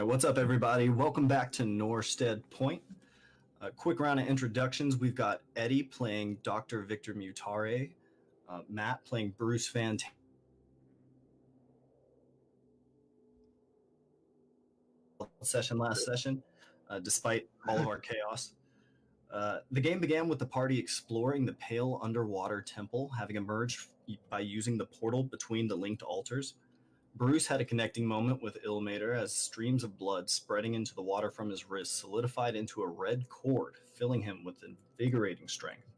Hey, what's up, everybody? Welcome back to Norstead Point. A quick round of introductions. We've got Eddie playing Dr. Victor Mutare, Matt playing Bruce Van last session, despite all of our chaos. The game began with the party exploring the pale underwater temple, having emerged by using the portal between the linked altars. Bruce had a connecting moment with Ilmater as streams of blood spreading into the water from his wrist solidified into a red cord, filling him with invigorating strength.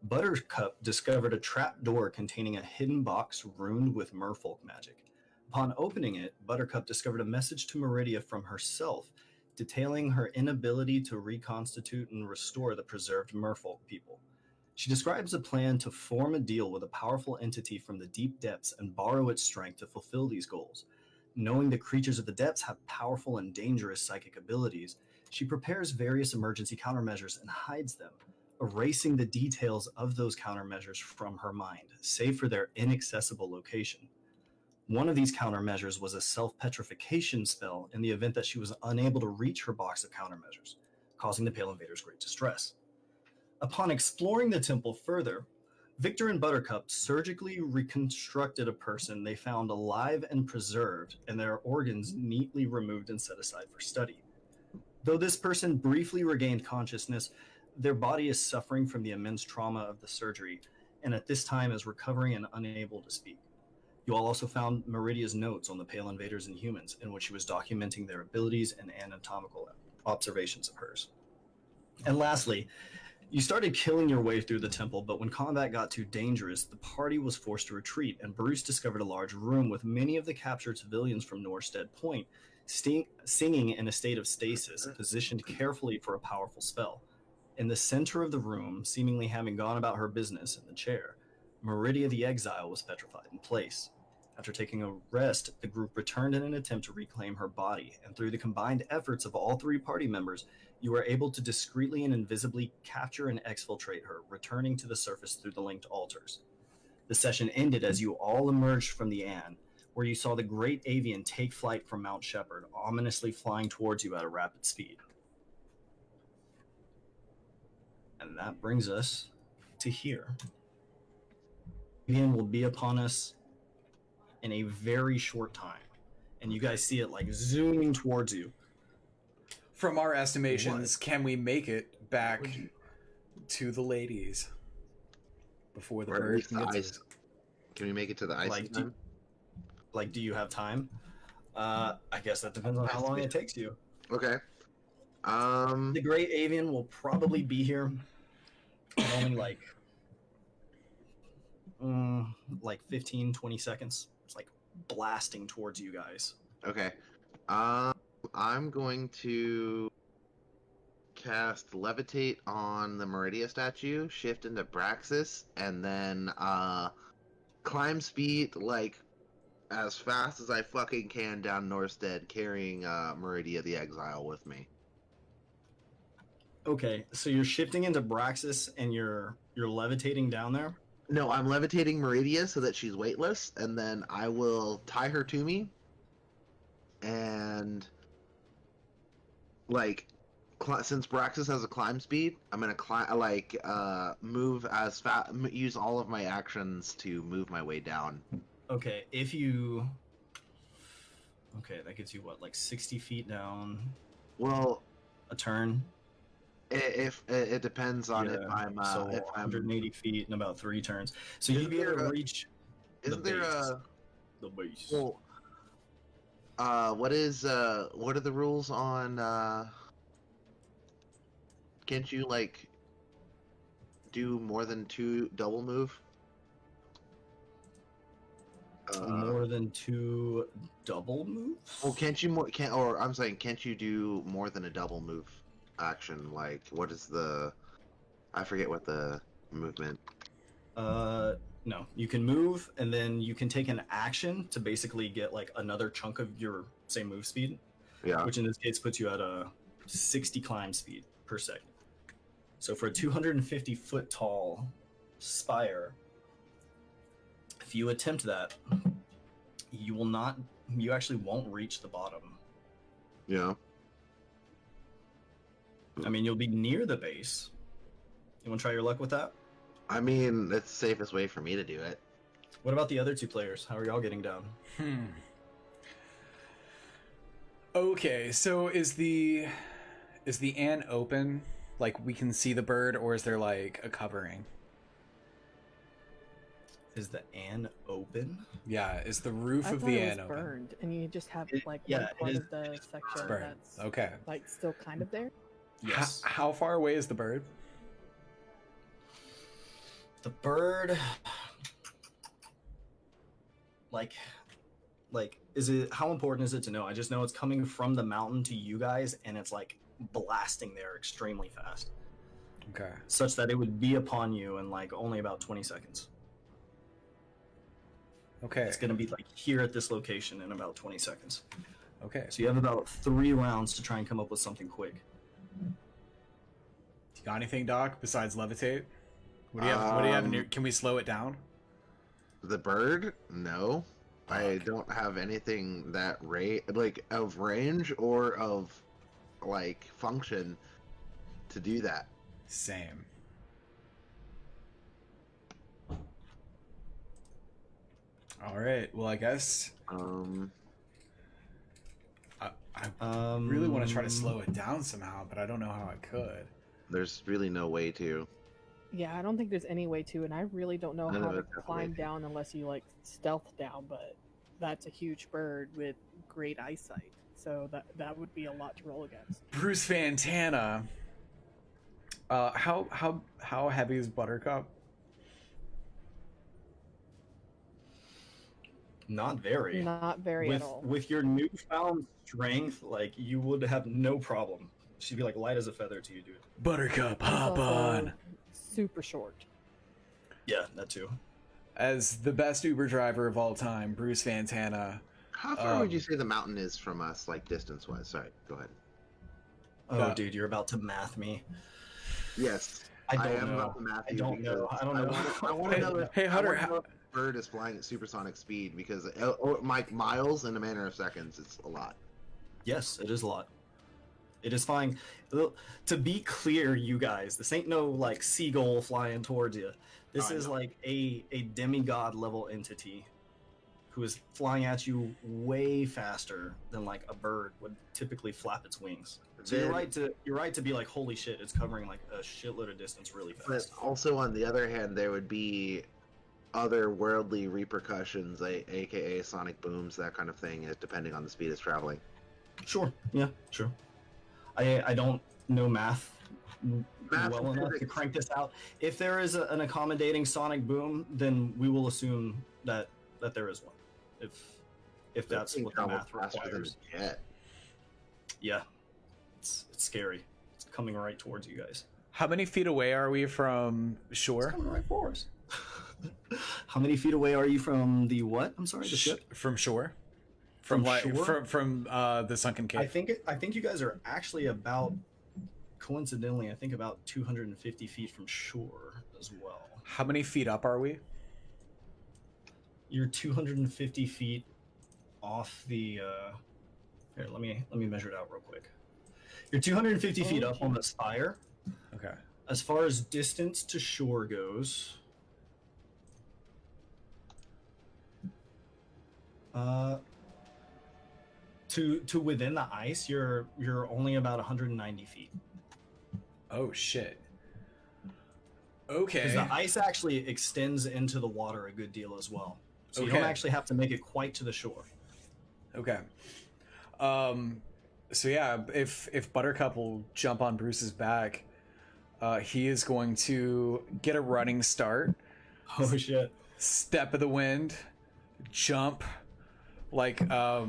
Buttercup discovered a trap door containing a hidden box runed with merfolk magic. Upon opening it, Buttercup discovered a message to Meridia from herself, detailing her inability to reconstitute and restore the preserved merfolk people. She describes a plan to form a deal with a powerful entity from the deep depths and borrow its strength to fulfill these goals. Knowing the creatures of the depths have powerful and dangerous psychic abilities, she prepares various emergency countermeasures and hides them, erasing the details of those countermeasures from her mind, save for their inaccessible location. One of these countermeasures was a self-petrification spell in the event that she was unable to reach her box of countermeasures, causing the Pale Invaders great distress. Upon exploring the temple further, Victor and Buttercup surgically reconstructed a person they found alive and preserved, and their organs neatly removed and set aside for study. Though this person briefly regained consciousness, their body is suffering from the immense trauma of the surgery, and at this time is recovering and unable to speak. You all also found Meridia's notes on the Pale Invaders and humans, in which she was documenting their abilities and anatomical observations of hers. And lastly, you started killing your way through the temple, but when combat got too dangerous, the party was forced to retreat, and Bruce discovered a large room with many of the captured civilians from Norstead Point singing in a state of stasis, positioned carefully for a powerful spell. In the center of the room, seemingly having gone about her business in the chair, Meridia the Exile was petrified in place. After taking a rest, the group returned in an attempt to reclaim her body, and through the combined efforts of all three party members, you were able to discreetly and invisibly capture and exfiltrate her, returning to the surface through the linked altars. The session ended as you all emerged from the Anne, where you saw the great avian take flight from Mount Shepherd, ominously flying towards you at a rapid speed. And that brings us to here. The avian will be upon us in a very short time, and you guys see it like zooming towards you. From our estimations, can we make it back to the ladies before the bird can get to... Can we make it to the ice time? Do you have time? I guess that depends on how long it takes you. Okay. The great avian will probably be here in only like 15, 20 seconds. It's like blasting towards you guys. Okay. I'm going to cast Levitate on the Meridia statue, shift into Braxis, and then climb speed like as fast as I fucking can down Norstead, carrying Meridia the Exile with me. Okay, so you're shifting into Braxis and you're levitating down there? No, I'm levitating Meridia so that she's weightless, and then I will tie her to me, and since Braxis has a climb speed, I'm gonna move as fast, use all of my actions to move my way down. Okay, that gets you what, like 60 feet down? Well, a turn. If it depends on if I'm 180 feet in about 3 turns, so you'd be able to reach. Isn't there the base? Well, what are the rules on? Can't you do more than 2 double move? More than 2 double moves? Well, can't you do more than a double move action? Like, what is I forget what the movement. No, you can move, and then you can take an action to basically get like another chunk of your same move speed. Yeah. Which in this case puts you at a 60 climb speed per second. So for a 250 foot tall spire, if you attempt that, you actually won't reach the bottom. You know? I mean, you'll be near the base. You want to try your luck with that? I mean, that's the safest way for me to do it. What about the other two players? How are y'all getting down? Okay, so is the Ann open? Like we can see the bird, or is there like a covering? Is the Ann open? Yeah, is the roof I of thought the it Ann was open? burned, and you just have like Yeah, one it part is- of the section Burned. that's Okay. like still kind of there. Yes. How far away is the bird? The bird, like, is it? How important is it to know? I just know it's coming from the mountain to you guys, and it's like blasting there extremely fast, Okay. such that it would be upon you in like only about 20 seconds. Okay. It's gonna be like here at this location in about 20 seconds. Okay. So you have about 3 rounds to try and come up with something quick. You got anything, Doc, besides levitate? What do you have? What do you have in your, can we slow it down? The bird? No. I Fuck. don't have anything that like of range or of like function to do that. Same. All right. Well, I guess I really want to try to slow it down somehow, but I don't know how I could. There's really no way to. Yeah, I don't think there's any way to, and I really don't know None how of to us have a way climb to. down unless you like stealth down. But that's a huge bird with great eyesight, so that would be a lot to roll against. Bruce Fantana. How heavy is Buttercup? Not very. Not very with at all. with your newfound strength, like you would have no problem. She'd be like light as a feather to you, dude. Buttercup, It's hop also on. super short. Yeah, that too. As the best Uber driver of all time, Bruce Fantana. How far would you say the mountain is from us, like distance wise? Sorry, go ahead. Oh, Yeah. dude, you're about to math me. Yes, I don't am know. about to math I you don't know. because I don't know. I want to know if Hey, Hunter, I wanna know if the bird is flying at supersonic speed because miles in a matter of seconds. It's a lot. Yes, it is a lot. It is flying. To be clear, you guys, this ain't no like seagull flying towards you. This I is know. like a demigod level entity who is flying at you way faster than like a bird would typically flap its wings. So Then- you're right to be like, holy shit, it's covering like a shitload of distance really But fast. also, on the other hand, there would be other worldly repercussions, aka sonic booms, that kind of thing, depending on the speed it's traveling. Sure, yeah, sure. I don't know math Math well and enough to physics. crank this out. If there is an accommodating sonic boom, then we will assume that there is one. If that's what the Travel math faster than requires. a jet. Yeah, it's scary. It's coming right towards you guys. How many feet away are we from It's shore? coming right for us. How many feet away are you from the what? I'm sorry, the ship. From shore? From like shore? from the sunken cave. I think you guys are actually about, coincidentally, I think about 250 feet from shore as well. How many feet up are we? You're 250 feet off the. Here, let me measure it out real quick. You're 250 feet up on the spire. Okay. As far as distance to shore goes, to within the ice, you're only about 190 feet. Oh shit. Because Okay. the ice actually extends into the water a good deal as well. So you don't Okay. actually have to make it quite to the shore. Okay. So yeah, if Buttercup will jump on Bruce's back, he is going to get a running start, Oh shit. step of the wind, jump like a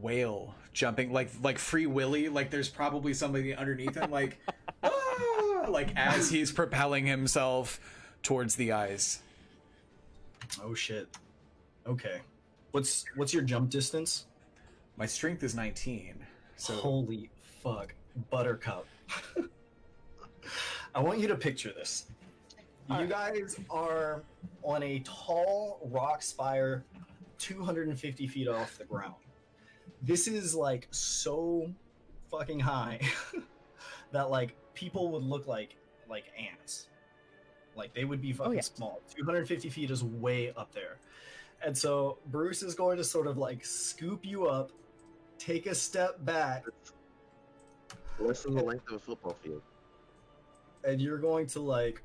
whale jumping, like Free Willy, like there's probably somebody underneath him, like ah, like as he's propelling himself towards the ice. Oh shit. Okay. What's your jump distance? My strength is 19. So Holy fuck, Buttercup. I want you to picture this. You guys are on a tall rock spire 250 feet off the ground. this is like so fucking high that like people would look like ants. Like they would be fucking yeah. small. 250 feet is way up there. And so Bruce is going to sort of like scoop you up, take a step back, Less than the length of a football field. and you're going to like.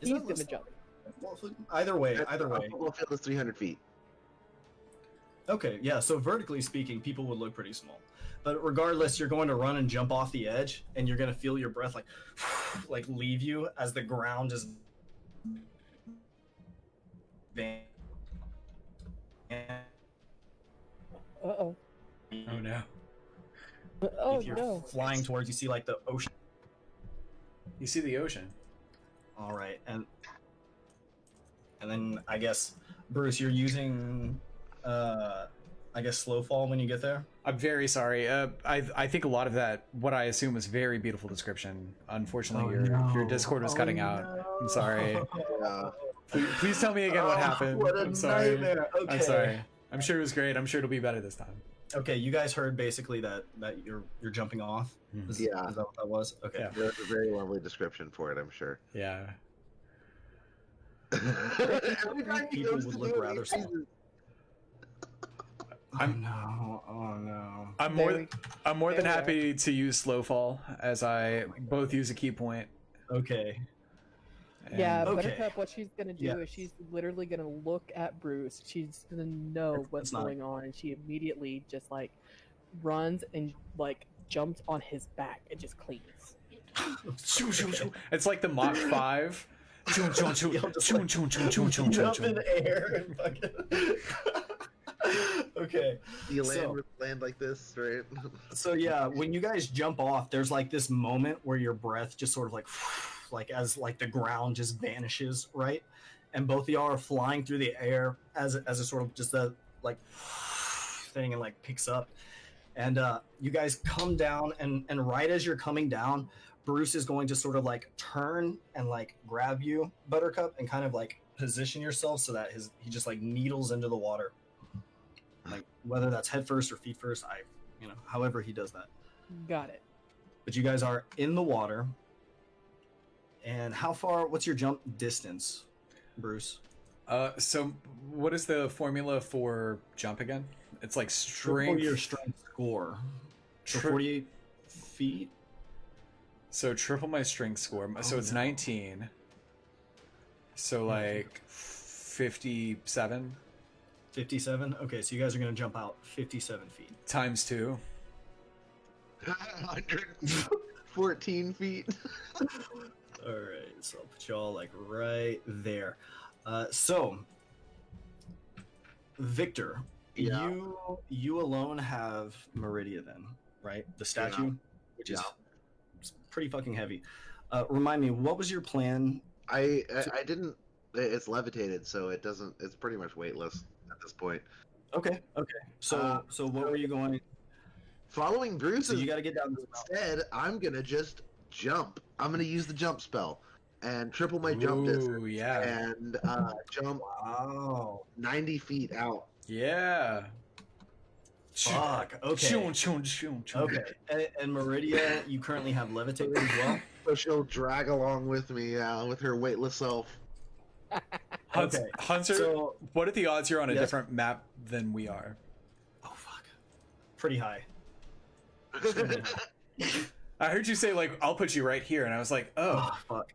Is He's that gonna less jump. than- Either way, either A way. football field is 300 feet. Okay, yeah. So vertically speaking, people would look pretty small. But regardless, you're going to run and jump off the edge, and you're going to feel your breath like leave you as the ground is. Uh-oh. Oh no. Oh, If you're no. flying towards, you see like the ocean. You see the ocean. All right, and then I guess Bruce, you're using, I guess slow fall when you get there. I'm very sorry. I think a lot of that, what I assume was very beautiful description. Unfortunately, your Discord was cutting out. I'm sorry. Yeah. Please tell me again what happened. What a I'm sorry. nightmare. Okay. I'm sorry. I'm sure it was great. I'm sure it'll be better this time. Okay, you guys heard basically that you're jumping off. Is Yeah. that what that was? Okay. Yeah. There's a very lovely description for it, I'm sure. Yeah. Every time he People goes would to look do it, rather he small. freezes. Oh no. I'm Very- more than very happy to use slow fall, as I both use a key point. Okay. and- Yeah, Okay. Buttercup, what she's gonna do Yeah. is she's literally gonna look at Bruce. She's gonna know what's It's not- going on, and she immediately just like runs and like jumps on his back and just cleans. It's like the Mach 5. You'll just, like, jump in the air and fucking. Okay. You So- land like this, right? So yeah, when you guys jump off, there's like this moment where your breath just sort of like as like the ground just vanishes, right? And both of y'all are flying through the air as a sort of just a like thing and like picks up. And you guys come down and right as you're coming down, Bruce is going to sort of like turn and like grab you, Buttercup, and kind of like position yourself so that he just like needles into the water. Like whether that's head first or feet first, however he does that. Got it. But you guys are in the water. And what's your jump distance, Bruce? So what is the formula for jump again? It's like Triple strength. your strength score. So Tri- 48 feet? So triple my strength score. So it's 19. So like 57 57? Okay, so you guys are going to jump out 57 feet. times 2. 114 feet. All right, so I'll put y'all like right there. So, Victor, Yeah. you alone have Meridia then, right? The statue, which is it's pretty fucking heavy. Remind me, what was your plan? I didn't. It's levitated, so it doesn't. It's pretty much weightless at this point. Okay. So what were you going? Following Bruce, So you got to get down this mountain. instead, I'm gonna just jump. I'm gonna use the jump spell and triple my jump distance Ooh, yeah. and jump Wow. 90 feet out. Yeah. Fuck. Okay. Okay. And Meridia, you currently have levitated as well. So she'll drag along with me with her weightless self. Okay, Hunter, so- what are the odds you're on a Yes? different map than we are? Oh fuck. Pretty high. I heard you say, like, I'll put you right here, and I was like, oh. Oh fuck.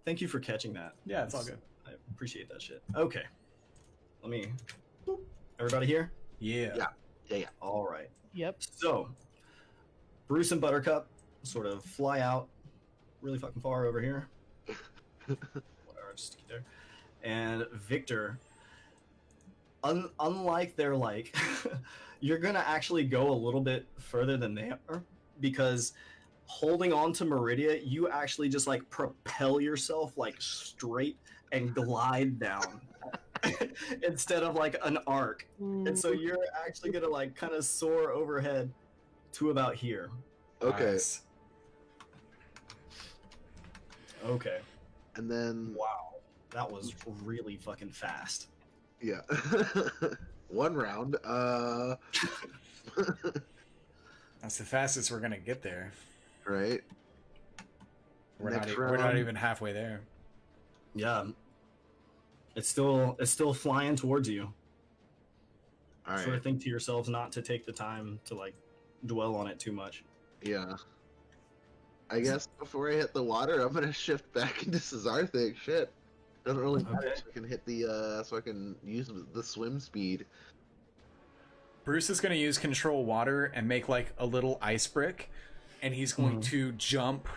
Thank you for catching that. Yeah, it's all good. I appreciate that shit. Okay. Let me. Everybody here? Yeah. Yeah. All right. Yep. So, Bruce and Buttercup sort of fly out really fucking far over here. Whatever, just keep there. And Victor, unlike their like, you're gonna actually go a little bit further than they are because holding on to Meridia, you actually just like propel yourself like straight and glide down instead of like an arc. And so you're actually gonna like kind of soar overhead to about here. Okay. Nice. Okay. And then Wow. That was really fucking fast. Yeah. One round. That's the fastest we're gonna get there. Right. We're Next not. We're not round. even halfway there. Yeah. It's still flying towards you. All Sort right. of think to yourselves not to take the time to like dwell on it too much. Yeah. I guess before I hit the water, I'm gonna shift back into Cesar thing. Shit. Doesn't really matter. Okay. So I can hit the so I can use the swim speed. Bruce is gonna use control water and make like a little ice brick, and he's going to jump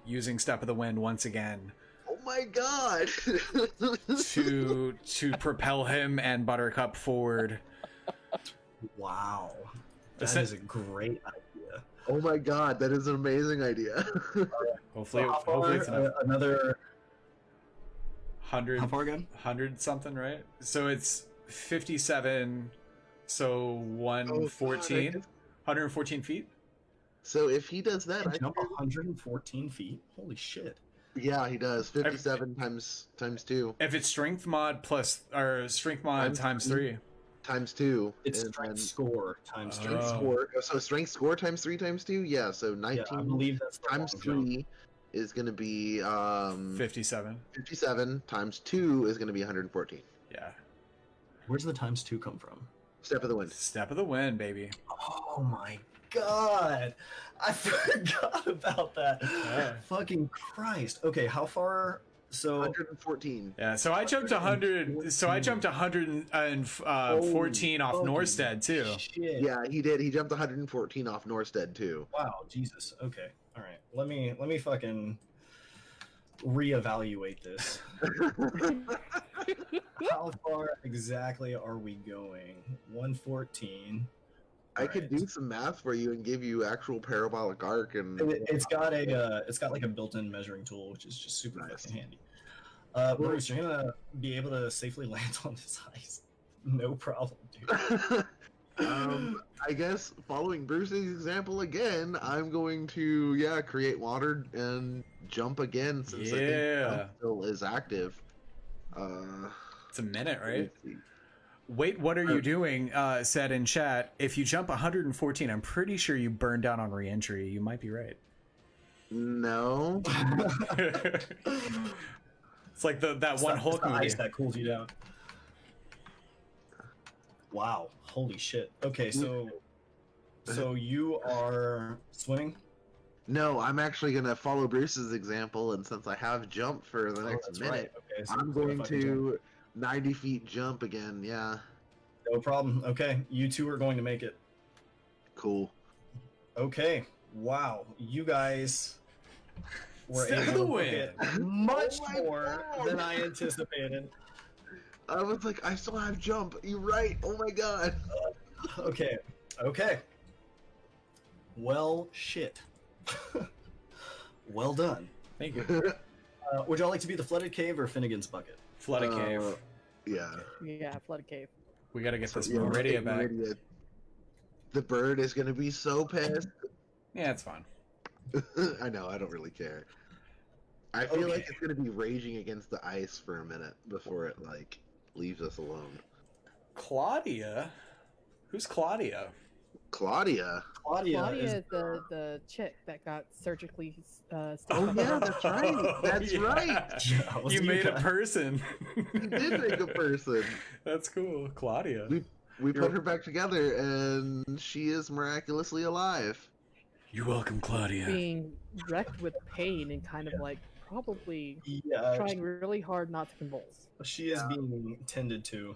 using Step of the Wind once again Oh my god! to propel him and Buttercup forward. Wow. Is That it- is a great idea. Oh my god, that is an amazing idea. Hopefully, So how far, hopefully it's enough. another 100, how far again? 100 something, right? So it's 57. So 114, 114 feet. So if he does that, I jump 114 feet. Holy shit! yeah, he does. 57 times 2 If it's strength mod plus or strength mod times 3. times 2. It's and strength then score times Oh. three. strength score. So strength score times 3 times 2. Yeah, so 19 Yeah, I believe that's the times long jump. 3 is going to be 57. 57 times 2 is going to be 114. Yeah. Where's the times 2 come from? Step of the Wind. Step of the Wind, baby. Oh my god! I forgot about that. Yeah. Fucking Christ. Okay, how far? So 114. Yeah, so I jumped 100. So I jumped 114 off Holy Norstead too. shit. Yeah, he did. He jumped 114 off Norstead too. Wow, Jesus. Okay. All right. Let me fucking reevaluate this. How far exactly are we going? 114. I could Right. do some math for you and give you actual parabolic arc and It's got like a built-in measuring tool, which is just super Nice. fucking handy. Bruce, you're gonna be able to safely land on this ice. No problem, dude. I guess following Bruce's example again, I'm going to create water and jump again since I think Yeah. jump still is active. It's a minute, right? let's see. Wait, what are you doing? Said in chat. If you jump 114, I'm pretty sure you burn down on re-entry. You might be right. No. It's like that It's one the- Hulk it's the movie. ice that cools you down. Wow, holy shit. Okay, so you are swimming? No, I'm actually gonna follow Bruce's example, and since I have jumped for the next that's minute, right. Okay, so I'm it's going fucking jump. to 90 feet jump again. Yeah, No problem. Okay, you two are going to make it. cool. Okay, wow, you guys were Step of able the to Wind. get much Oh my more God. than I anticipated. I was like, I still have jump. You're right. Oh my god. Okay, well, shit. Well done. Thank you. Would y'all like to be the flooded cave or Finnegan's bucket? Flooded cave. Yeah. Yeah, flooded cave. We got to get this Yeah, Meridia take back. Meridia. The bird is gonna be so pissed. Yeah, it's fine. I know. I don't really care. I feel Okay. like it's gonna be raging against the ice for a minute before it like leaves us alone. Claudia? Who's Claudia? Claudia. Claudia is the chick that got surgically Oh stabbed. yeah, that's right. That's Yeah. right. Yeah, I was You made a gonna- person. We did make a person. That's cool. Claudia. We put her back together, and she is miraculously alive. You're welcome, Claudia. Being wrecked with pain and kind of like probably Yeah, trying really hard not to convulse. she is being tended to,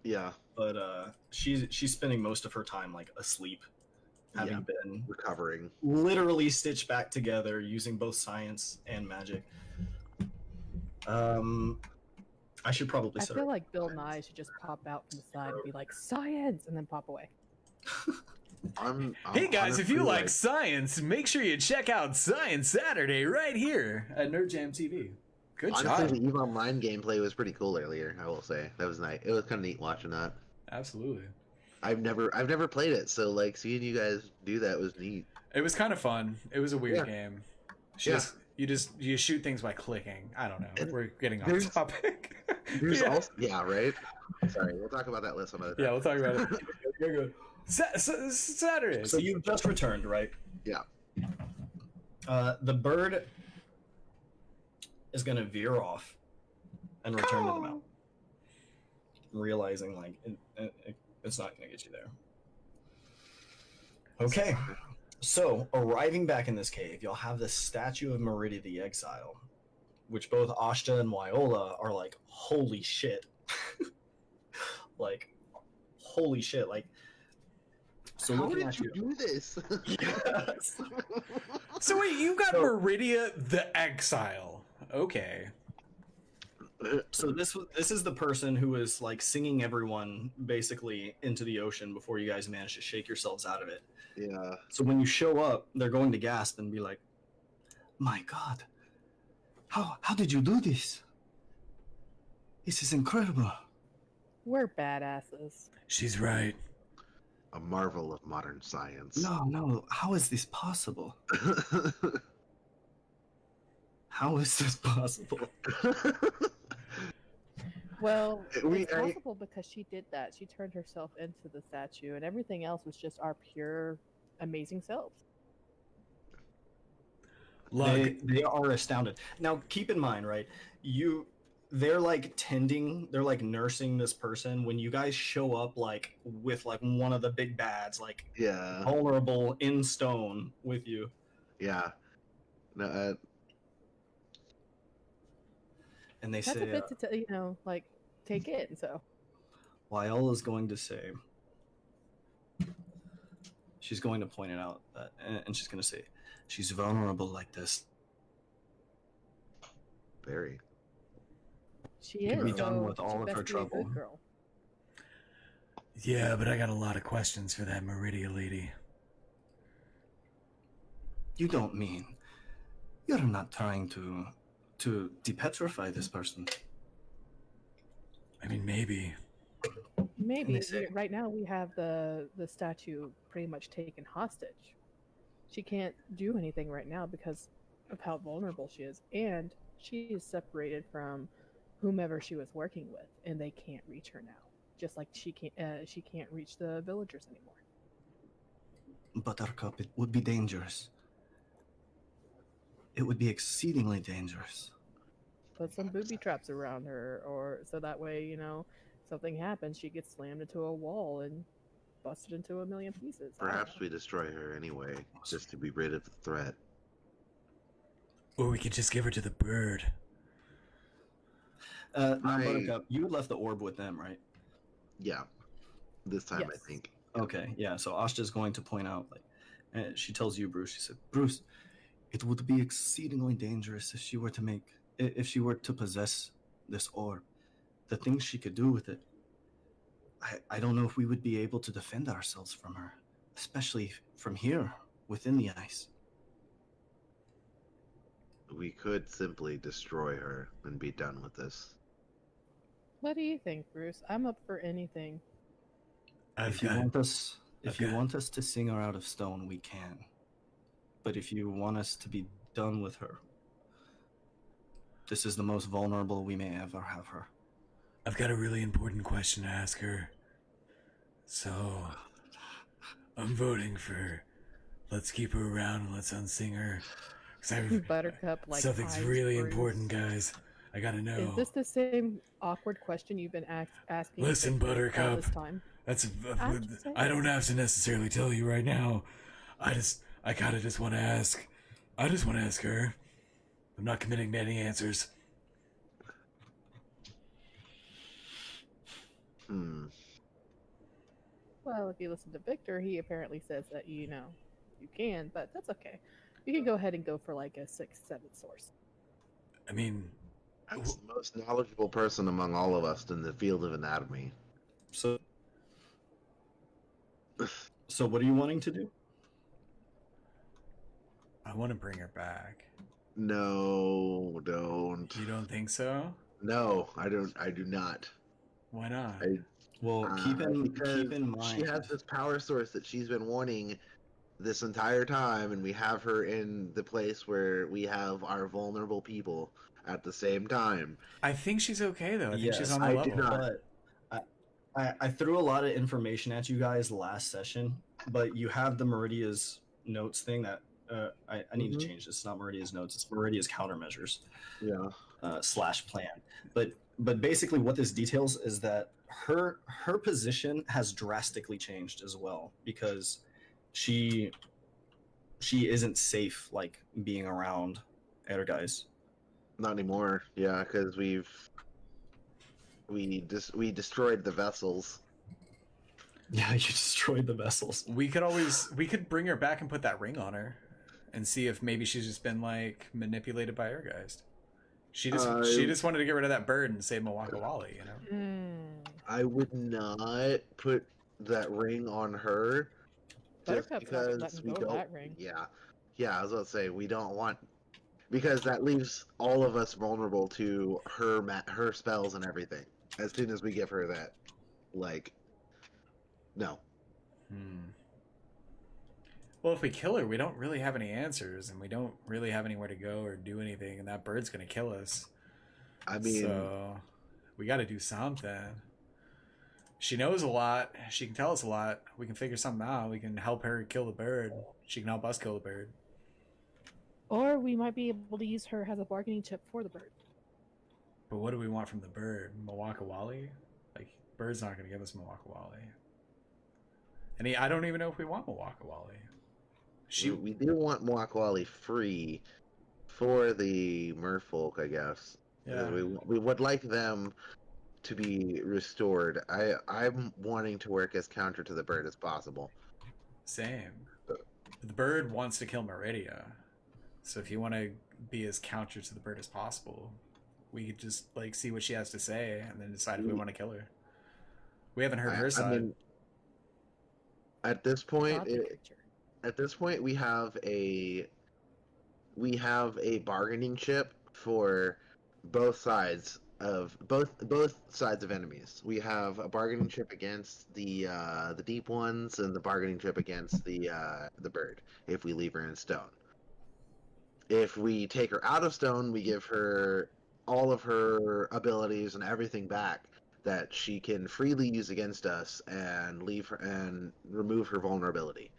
Yeah, but she's spending most of her time like asleep, having been recovering. literally stitched back together using both science and magic. I should probably I set feel her. like Bill Nye should just pop out from the side and be like, "Science," and then pop away. I'm Hey guys, if you honestly, like science, make sure you check out Science Saturday right here at Nerd Jam TV. Good honestly, job. the EVE Online gameplay was pretty cool earlier. I will say that was nice. It was kind of neat watching that. Absolutely. I've never played it, so like seeing you guys do that was neat. It was kind of fun. It was a weird Yeah. game. Yeah. You shoot things by clicking. I don't know. And We're getting off there's- topic. There's also right. Sorry, we'll talk about that list some other time. Yeah, we'll talk about it. You're good. Saturdays. So you've just returned, right? Yeah. The bird is going to veer off and return to the mountain, realizing like it's not going to get you there. Okay, so arriving back in this cave, you'll have the statue of Meridia the Exile, which both Ashta and Wyola are like, holy shit. Like, holy shit. Like, so how looking did at you do this? Yes. So wait, you got Meridia the Exile. Okay. So this is the person who is like singing everyone basically into the ocean before you guys manage to shake yourselves out of it. Yeah. So when you show up, they're going to gasp and be like, "My God, how did you do this? This is incredible." We're badasses. She's right. A marvel of modern science. No, how is this possible? How is this possible? Well, it's I- possible because she did that. She turned herself into the statue, and everything else was just our pure, amazing selves. They are astounded. Now, keep in mind, right? They're like they're like nursing this person when you guys show up like with like one of the big bads, like Yeah. vulnerable in stone with you. Yeah. No, And they That's say, a bit to like take in. So Wyola's going to say, she's going to point it out, and she's going to say, she's vulnerable like this. very. she Can is. be done so with all she of best her be a good trouble. girl. Yeah, but I got a lot of questions for that Meridia lady. You don't mean you're not trying to depetrify this person? I mean, maybe. Maybe they say- right now we have the statue pretty much taken hostage. She can't do anything right now because of how vulnerable she is, and she is separated from whomever she was working with, and they can't reach her now. Just like she can't reach the villagers anymore. Buttercup, it would be dangerous. It would be exceedingly dangerous. Put some booby traps around her, or so that way, something happens, she gets slammed into a wall and busted into a million pieces. I don't Perhaps know. we destroy her anyway, just to be rid of the threat. Or we could just give her to the bird. Now, Buttercup, you had left the orb with them, right? Yeah. This time, I Yes. think. Okay, yeah. So Ashta's going to point out, like, and she tells you, Bruce. She said, "Bruce, it would be exceedingly dangerous if she were to possess this orb. The things she could do with it. I don't know if we would be able to defend ourselves from her, especially from here within the ice." We could simply destroy her and be done with this. What do you think, Bruce? I'm up for anything. If you want us to sing her out of stone, we can. But if you want us to be done with her, this is the most vulnerable we may ever have her. I've got a really important question to ask her. So, I'm voting for let's keep her around and let's unsing her. 'Cause Buttercup, like something's eyes really Bruce. important, guys. I gotta know. Is this the same awkward question you've been asking? Listen, Victor all Buttercup. this time? That's I'm just saying. I don't have to necessarily tell you right now. I just want to ask. I just want to ask her. I'm not committing to any answers. Well, if you listen to Victor, he apparently says that you can, but that's okay. You can go ahead and go for like a 6-7 source. I mean, That's the most knowledgeable person among all of us in the field of anatomy. So what are you wanting to do? I want to bring her back. No, don't. You don't think so? No, I don't. I do not. Why not? Well, keep in mind. She has this power source that she's been wanting this entire time, and we have her in the place where we have our vulnerable people. at the same time. I think she's okay though. I think she's Yes, on the I level. do not. but I threw a lot of information at you guys last session, but you have the Meridia's notes thing that I need to change this. It's not Meridia's notes, it's Meridia's countermeasures Yeah. / plan. But basically what this details is that her position has drastically changed as well, because she isn't safe like being around Erguys. Not anymore. Yeah, because we destroyed the vessels. Yeah, you destroyed the vessels. We could bring her back and put that ring on her, and see if maybe she's just been like manipulated by Ergeist. She just wanted to get rid of that bird and save Mawakawali, you know. I would not put that ring on her, just Buttercup's not because letting we go of don't. that ring. Yeah. I was about to say we don't want, because that leaves all of us vulnerable to her spells and everything. As soon as we give her that, like, no. Well, if we kill her, we don't really have any answers, and we don't really have anywhere to go or do anything, and that bird's gonna kill us. I mean, so we got to do something. She knows a lot. She can tell us a lot. We can figure something out. We can help her kill the bird. She can help us kill the bird. Or we might be able to use her as a bargaining chip for the bird. But what do we want from the bird? Mawakawali? Like, bird's not going to give us Mawakawali. And I don't even know if we want Mawakawali. we do want Mwakwali free for the merfolk, I guess. Yeah. We would like them to be restored. I'm wanting to work as counter to the bird as possible. Same. The bird wants to kill Meridia. So if you want to be as counter to the bird as possible, we could just like see what she has to say and then decide if we want to kill her. We haven't heard her side. I mean, at this point, Not the creature. we have a bargaining chip for both sides of enemies. We have a bargaining chip against the deep ones, and the bargaining chip against the bird. If we leave her in stone, if we take her out of stone, we give her all of her abilities and everything back that she can freely use against us, and leave her and remove her vulnerability.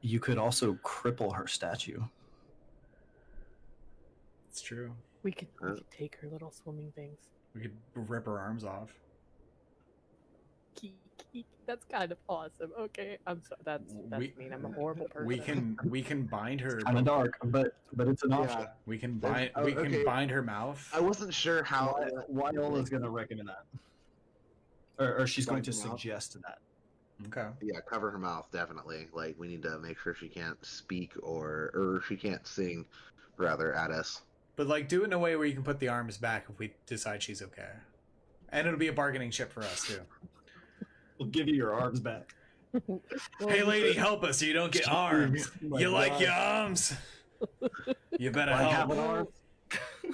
You could also cripple her statue. It's true. We could take her little swimming things. We could rip her arms off. That's kind of awesome. Okay, I'm sorry. That's mean. I'm a horrible person. We can bind her. Kind of dark, but it's an option. Yeah. We can bind okay. bind her mouth. I wasn't sure how. Wyola's going to recommend that, or she's going to Bind her mouth? suggest that. Okay. Yeah, cover her mouth, definitely. Like, we need to make sure she can't speak or she can't sing, rather, at us. But like, do it in a way where you can put the arms back if we decide she's okay, and it'll be a bargaining chip for us too. We'll give you your arms back. Well, Hey, lady, help us so you don't get arms. My You like God. your arms? You better Like help. having arms?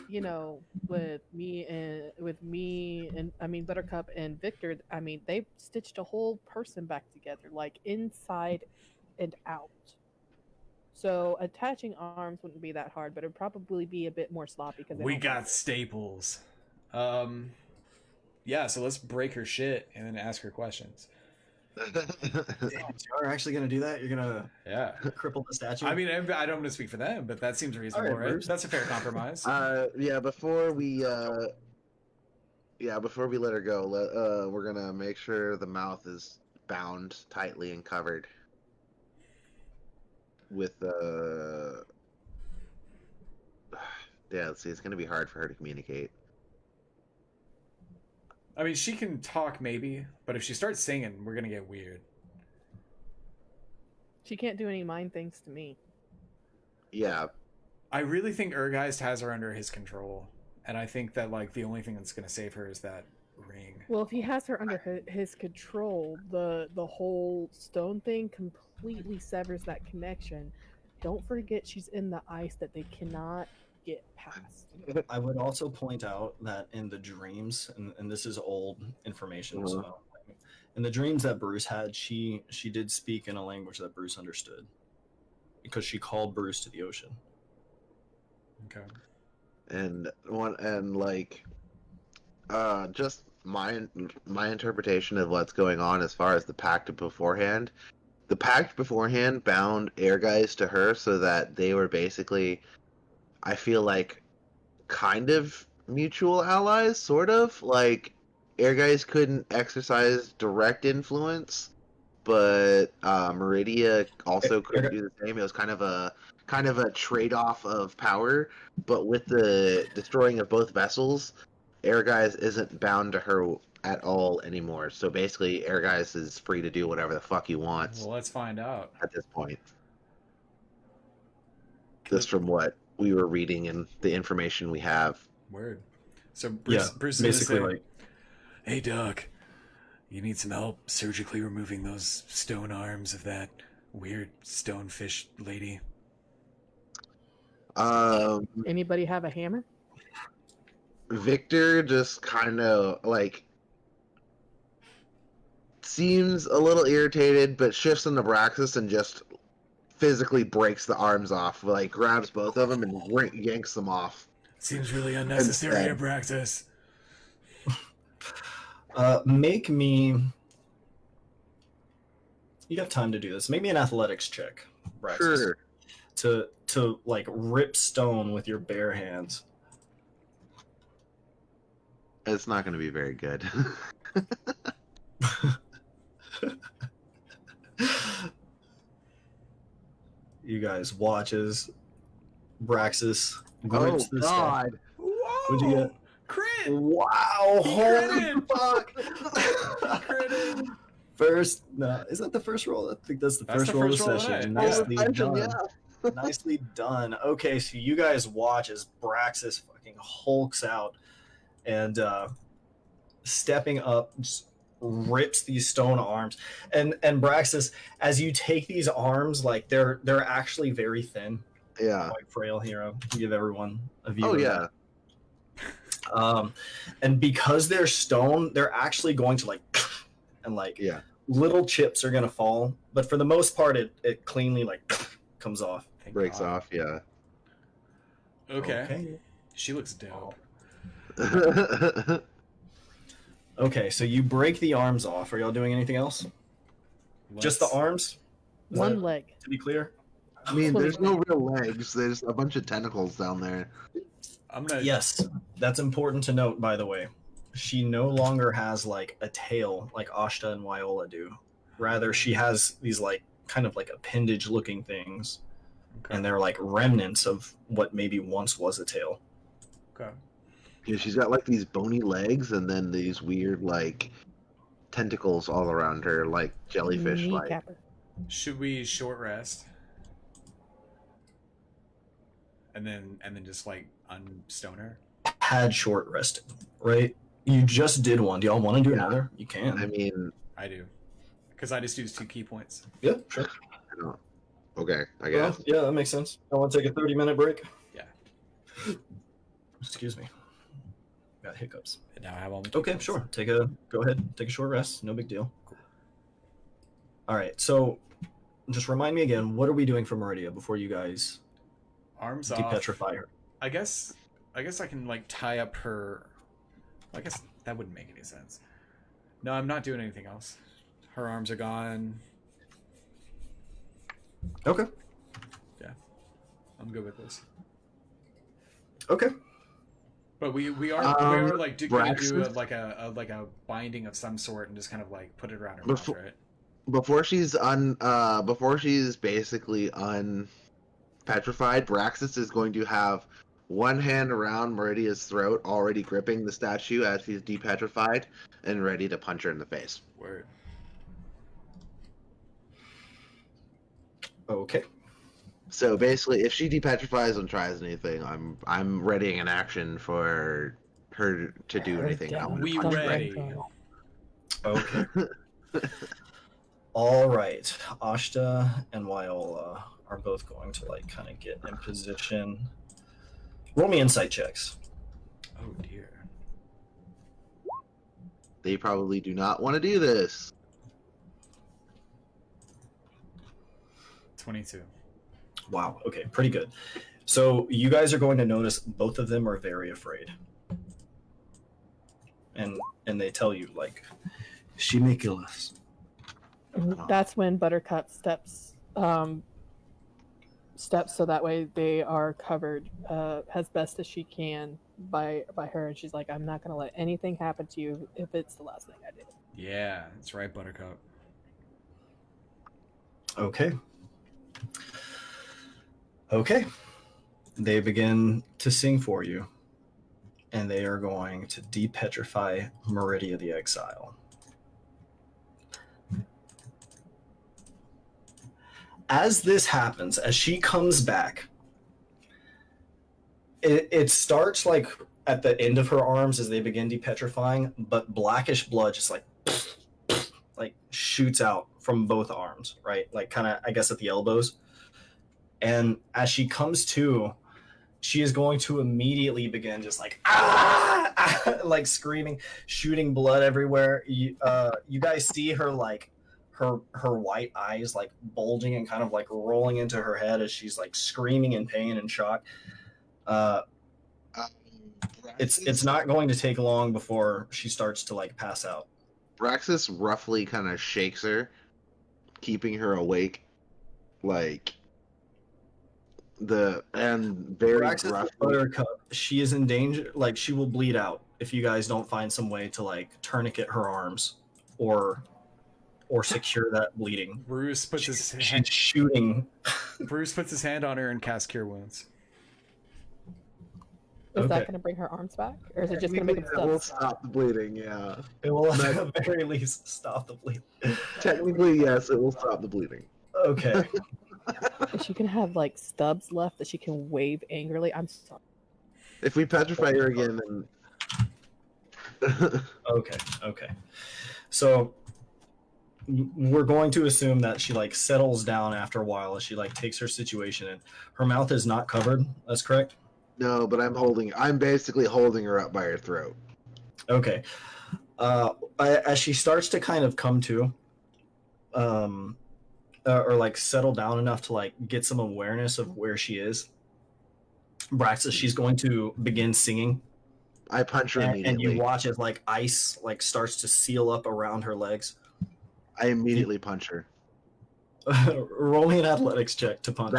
You know, with me and I mean Buttercup and Victor, I mean they stitched a whole person back together, like inside and out. So attaching arms wouldn't be that hard, but it'd probably be a bit more sloppy because We got staples. Yeah, so let's break her shit and then ask her questions. Damn, you are actually going to do that? You're going to Yeah. cripple the statue? I mean, I don't want to speak for them, but that seems reasonable, All right, right? Bruce. That's a fair compromise. Before we let her go, we're gonna make sure the mouth is bound tightly and covered with yeah, see, it's gonna be hard for her to communicate. I mean, she can talk maybe, but if she starts singing, we're gonna get weird. She can't do any mind things to me. Yeah, I really think Ergeist has her under his control, and I think that like the only thing that's gonna save her is that ring. Well, if he has her under his control, the whole stone thing completely severs that connection. Don't forget she's in the ice that they cannot get past. I would also point out that in the dreams, and this is old information, so in the dreams that Bruce had, she did speak in a language that Bruce understood, because she called Bruce to the ocean. Okay. and like just my interpretation of what's going on as far as the pact beforehand. The pact beforehand bound Airguys to her so that they were basically, I feel like, kind of mutual allies, sort of. Like, Airguys couldn't exercise direct influence, but Meridia also couldn't do the same. It was kind of a trade-off of power, but with the destroying of both vessels, Airguys isn't bound to her at all anymore. So basically, Airguys is free to do whatever the fuck he wants Well, let's find out. at this point. Just from what we were reading and the information we have. Word. So Bruce is basically gonna say, like, "Hey, Doc, you need some help surgically removing those stone arms of that weird stonefish lady." Anybody have a hammer? Victor just kind of like seems a little irritated, but shifts into Braxis and just physically breaks the arms off. Like grabs both of them and yanks them off. Seems really unnecessary, Abraxas. make me. You have time to do this. Make me an athletics check, Braxis. Sure. To like rip stone with your bare hands. It's not going to be very good. You guys watch as Braxis grips this guy. Whoa! What'd you get? Crit! Wow! He Holy critted! fuck! Critted! First, no, is that the first roll? I think that's the first roll of the session. Nicely done. Nicely done. Okay, so you guys watch as Braxis fucking hulks out and stepping up, just rips these stone arms. And Braxis, as you take these arms, like they're actually very thin. Yeah. Quite frail hero. Give everyone a view. Oh of yeah. That. And because they're stone, they're actually going to like and like little chips are gonna fall, but for the most part it cleanly like comes off. Breaks off, yeah. Okay. She looks dope. Okay, so you break the arms off. Are y'all doing anything else? Just the arms? One leg. To be clear? I mean, there's no real legs. There's a bunch of tentacles down there. Yes, that's important to note, by the way. She no longer has like a tail like Ashta and Viola do. Rather, she has these like kind of like appendage looking things. Okay. And they're like remnants of what maybe once was a tail. Okay. Yeah, she's got like these bony legs and then these weird like tentacles all around her, like jellyfish like. Should we short rest? And then just like unstone her? Had short rested, right? You just did one. Do y'all want to do another? You can. I mean, I do. Because I just used 2 key points. Yeah, sure. Okay, I guess. Well, yeah, that makes sense. I want to take a 30-minute break. Yeah. Excuse me. Got hiccups. And now I have all my Okay, points. sure. Go ahead. Take a short rest. No big deal. Cool. All right. So, just remind me again. What are we doing for Meridia before you guys arms depetrify off. her? I guess I can like tie up her. I guess that wouldn't make any sense. No, I'm not doing anything else. Her arms are gone. Okay. Yeah, I'm good with this. Okay. But we are like going to do like a binding of some sort and just kind of like put it around her mouth, right? Before she's basically unpetrified, Braxis is going to have one hand around Meridia's throat, already gripping the statue as she's depetrified and ready to punch her in the face. Word. Okay. So basically, if she depetrifies and tries anything, I'm readying an action for her to do anything. We ready. Okay. All right. Ashta and Viola are both going to like kind of get in position. Roll me insight checks. Oh dear. They probably do not want to do this. 22. Wow. Okay. Pretty good. So you guys are going to notice both of them are very afraid. And they tell you, like, she may kill us. That's when Buttercup steps so that way they are covered as best as she can by her, and she's like, I'm not gonna let anything happen to you if it's the last thing I do. Yeah, that's right, Buttercup. Okay. They begin to sing for you, and they are going to depetrify Meridia the Exile. As this happens, as she comes back, it starts like at the end of her arms as they begin depetrifying, but blackish blood just like shoots out from both arms, right? Like kind of, I guess, at the elbows. And as she comes to, she is going to immediately begin just like like screaming, shooting blood everywhere. You guys see her like her white eyes like bulging and kind of like rolling into her head as she's like screaming in pain and shock. It's not going to take long before she starts to like pass out. Braxis roughly kind of shakes her, keeping her awake, like very Braxis Buttercup, she is in danger. Like, she will bleed out if you guys don't find some way to like tourniquet her arms or secure that bleeding. Bruce puts his She's shooting. Bruce puts his hand on her and casts Cure Wounds. Is that going to bring her arms back, or is it just going to make them It will stop the bleeding, yeah. It will, at the very least, stop the bleeding. Technically, yes, it will stop the bleeding. Okay. Is she going to have like stubs left that she can wave angrily? I'm sorry. If we petrify her again, then... Okay. So we're going to assume that she like settles down after a while as she like takes her situation in. Her mouth is not covered. That's correct? No, but I'm basically holding her up by her throat. Okay. As she starts to kind of come to, or like settle down enough to like get some awareness of where she is, Braxis, she's going to begin singing. I punch her immediately. And you watch as like ice like starts to seal up around her legs. I immediately punch her. Roll me an athletics check to punch.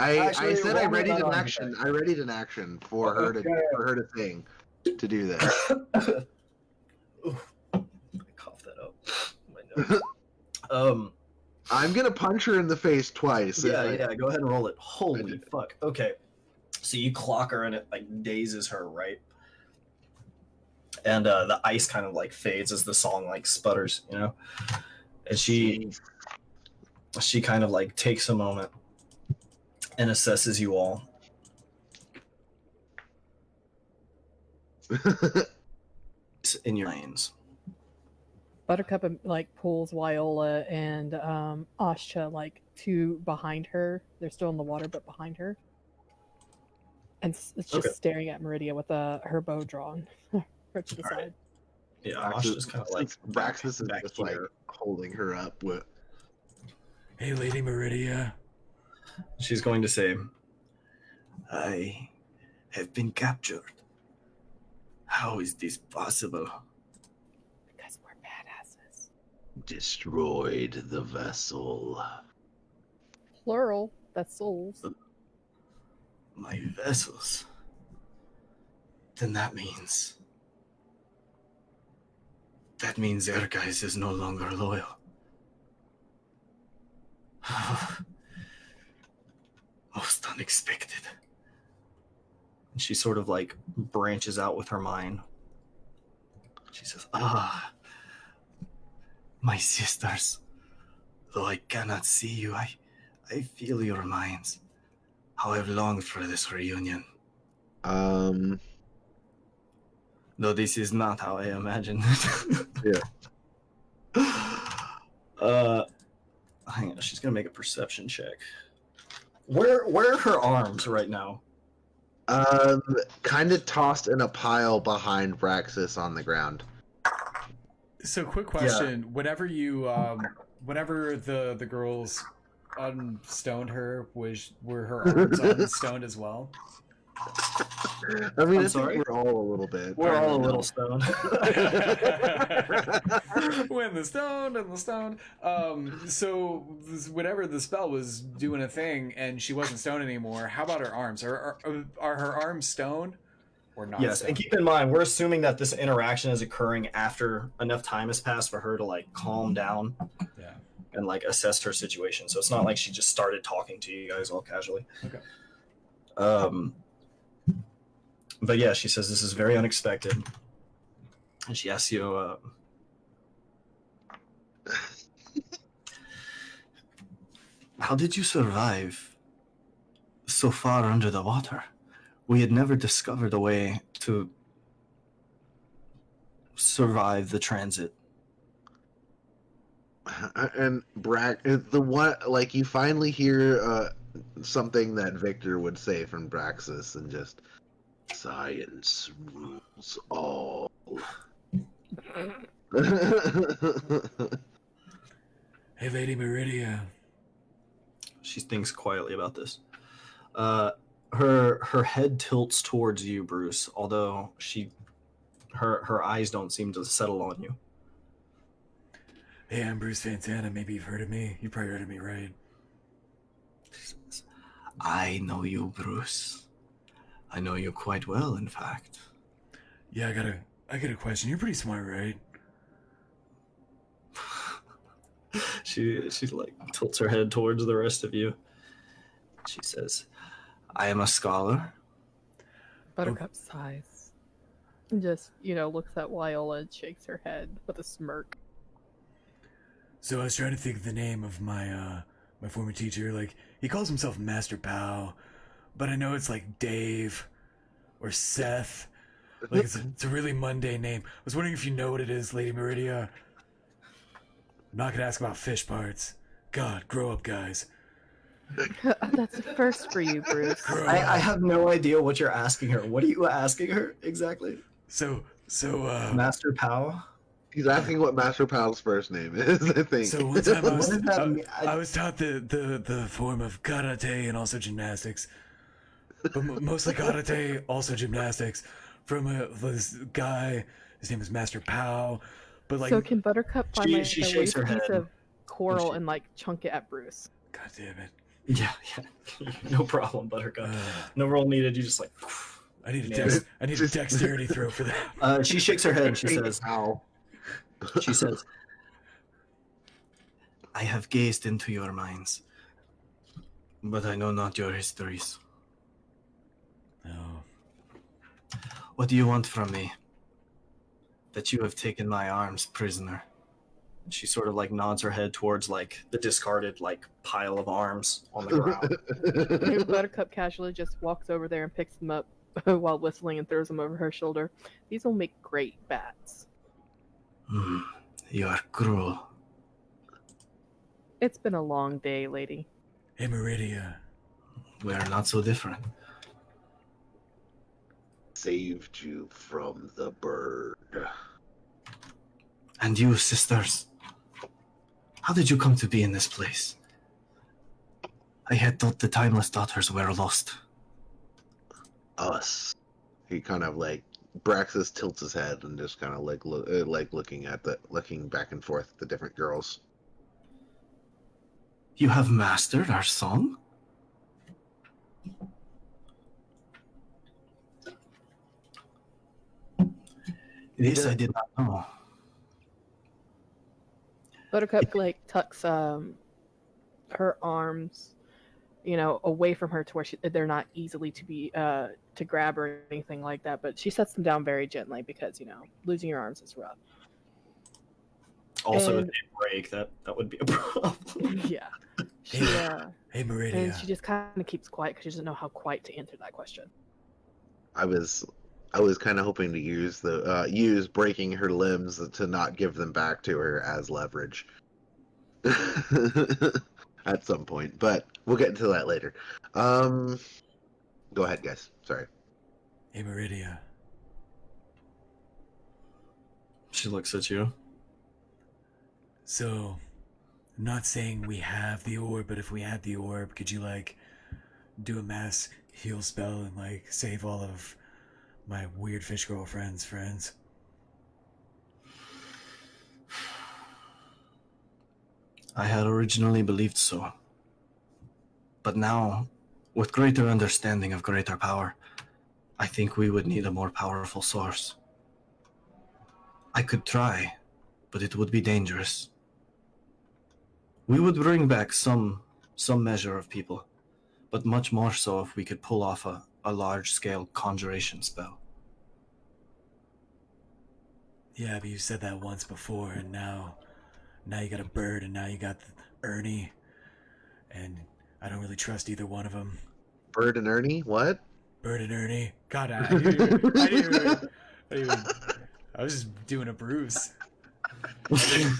I said I readied an action. I readied an action for her to sing to do that. I coughed that up. My nose. I'm gonna punch her in the face twice. Yeah. Go ahead and roll it. Holy fuck. Okay. So you clock her and it like dazes her, right? And the ice kind of like fades as the song like sputters, you know. And she kind of like takes a moment and assesses you all. In your lanes. Buttercup like pulls Viola and Asha like to behind her. They're still in the water, but behind her, and it's just staring at Meridia with her bow drawn right to the side. Right. Yeah, Asha's kind of like Braxis is just like holding her up with. Hey, Lady Meridia. She's going to say, I have been captured. How is this possible? Because we're badasses. Destroyed the vessel. Plural. That's souls. My vessels. Then that means Erguys is no longer loyal. Most unexpected. And she sort of like branches out with her mind. She says, my sisters, though I cannot see you, I feel your minds. How I've longed for this reunion. Though this is not how I imagined it. Yeah. Hang on, she's gonna make a perception check. Where are her arms right now? Kind of tossed in a pile behind Braxis on the ground. So, quick question: whenever you, whenever the girls unstoned her, were her arms unstoned as well? I mean, I'm I sorry? think we're all a little bit. We're I all a don't little know. stoned. When the stoned and the stoned. So whenever the spell was doing a thing and she wasn't stoned anymore, how about her arms? Are her arms stoned or not? Yes, stoned? and keep in mind, we're assuming that this interaction is occurring after enough time has passed for her to like calm down Yeah. and like assess her situation. So it's not like she just started talking to you guys all casually. Okay. But yeah, she says this is very unexpected, and she asks you, "How did you survive so far under the water? We had never discovered a way to survive the transit." And the one, like, you finally hear something that Victor would say from Braxis, and just science rules all. Hey, Lady Meridia. She thinks quietly about this. Her head tilts towards you, Bruce, although her eyes don't seem to settle on you. Hey, I'm Bruce Fantana. Maybe you've heard of me. You probably heard of me, right? I know you, Bruce. I know you quite well, in fact. Yeah, I got a question. You're pretty smart, right? She like tilts her head towards the rest of you. She says, "I am a scholar." Buttercup sighs. And just, looks at Wyola and shakes her head with a smirk. So I was trying to think of the name of my my former teacher. Like, he calls himself Master Pow, but I know it's like Dave or Seth. Like, it's a really mundane name. I was wondering if you know what it is, Lady Meridia. I'm not gonna ask about fish parts. God, grow up, guys. That's a first for you, Bruce. Grow I up. have no idea what you're asking her. What are you asking her exactly? So Master Pow? He's asking what Master Pal's first name is, I think. So one time What does that mean? I was taught the form of karate and also gymnastics, but mostly karate, also gymnastics, from this guy. His name is Master Pow. But like, So can Buttercup find like she a shakes loose her piece head. of coral and like chunk it at Bruce? God damn it! Yeah. No problem, Buttercup. No roll needed. You just like. I need a Man. I need a dexterity throw for that. She shakes her head and she says, Ow. She says, "I have gazed into your minds, but I know not your histories. No. What do you want from me? That you have taken my arms prisoner." She sort of like nods her head towards like the discarded like pile of arms on the ground. And Buttercup casually just walks over there and picks them up while whistling and throws them over her shoulder. These will make great bats. You are cruel. It's been a long day, lady. Hey, Meridia. We are not so different. Saved you from the bird. And you, sisters, how did you come to be in this place? I had thought the Timeless Daughters were lost. Us. He kind of like Braxis tilts his head and just kind of like looking back and forth at the different girls. You have mastered our song? This I did not know. Buttercup like tucks her arms, away from her to where they're not easily to be to grab or anything like that. But she sets them down very gently because losing your arms is rough. Also, And- if they break, that would be a problem. Yeah. She Hey, Meridia. and she just kind of keeps quiet because she doesn't know how quite to answer that question. I was kind of hoping to use breaking her limbs to not give them back to her as leverage at some point, but we'll get into that later. Go ahead, guys. Sorry. Hey, Meridia. She looks at you. So, not saying we have the orb, but if we had the orb, could you like do a mass heal spell and like save all of my weird fish girlfriend's friends? I had originally believed so. But now, with greater understanding of greater power, I think we would need a more powerful source. I could try, but it would be dangerous. We would bring back some measure of people, but much more so if we could pull off a large-scale conjuration spell. Yeah, but you said that once before, and now you got a bird, and now you got Ernie, and I don't really trust either one of them. Bird and Ernie? What? Bird and Ernie. God, I was just doing a Bruce.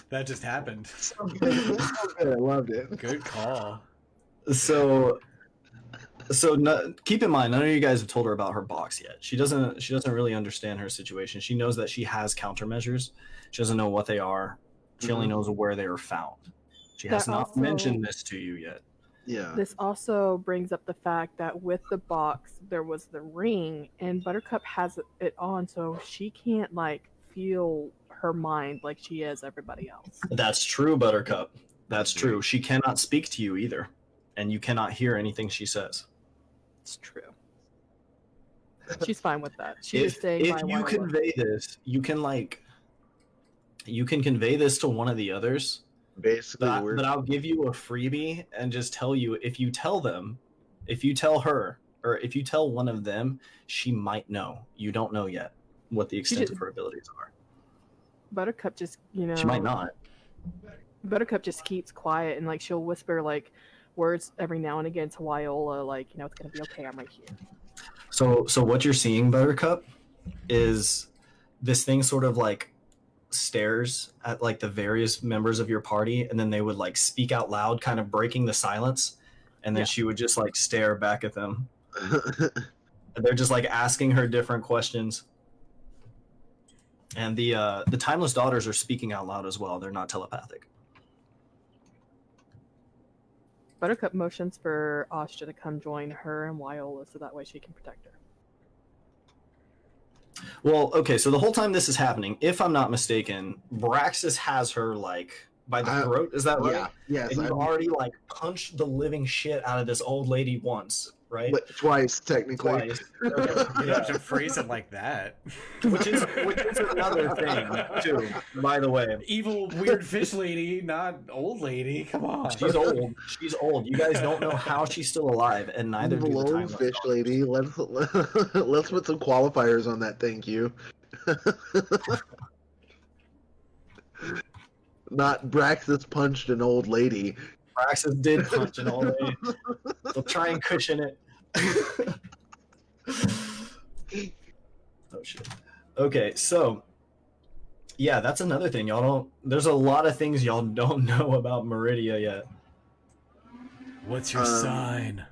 That just happened. So good. I loved it. Good call. So keep in mind, none of you guys have told her about her box yet. She doesn't really understand her situation. She knows that she has countermeasures. She doesn't know what they are. She only knows where they are found. She has not mentioned this to you yet. Yeah. This also brings up the fact that with the box, there was the ring, and Buttercup has it on, so she can't like feel her mind like she is everybody else. That's true, Buttercup. That's true. She cannot speak to you either, and you cannot hear anything she says. It's true. She's fine with that. She's staying by if you one convey this, you can convey this to one of the others. Basically, but I'll give you a freebie and just tell you, if you tell her, or if you tell one of them, she might know. You don't know yet what the extent of her abilities are. Buttercup just, She might not. Buttercup just keeps quiet, and like she'll whisper like words every now and again to Wyola, like, it's gonna be okay, I'm right here. So what you're seeing, Buttercup, is this thing sort of like stares at like the various members of your party, and then they would like speak out loud, kind of breaking the silence, and then she would just like stare back at them. And they're just like asking her different questions. And the Timeless Daughters are speaking out loud as well. They're not telepathic. Buttercup motions for Asha to come join her and Wyola so that way she can protect her. Well, okay, so the whole time this is happening, if I'm not mistaken, Braxis has her like by the throat. Is that right? Yeah. Yes. And you've already like punched the living shit out of this old lady once, right? Twice, technically. Twice. Okay. You have to phrase it like that. Which is another thing too, by the way. Evil weird fish lady, not old lady. Come on. She's old. She's old. You guys don't know how she's still alive, and neither do the Evil Timeless fish Daughters. lady. Let's put some qualifiers on that. Thank you. Not Braxis punched an old lady. Braxis did punch an old lady. They'll try and cushion it. Oh shit. Okay, so yeah, that's another thing. Y'all don't. There's a lot of things y'all don't know about Meridia yet. What's your sign?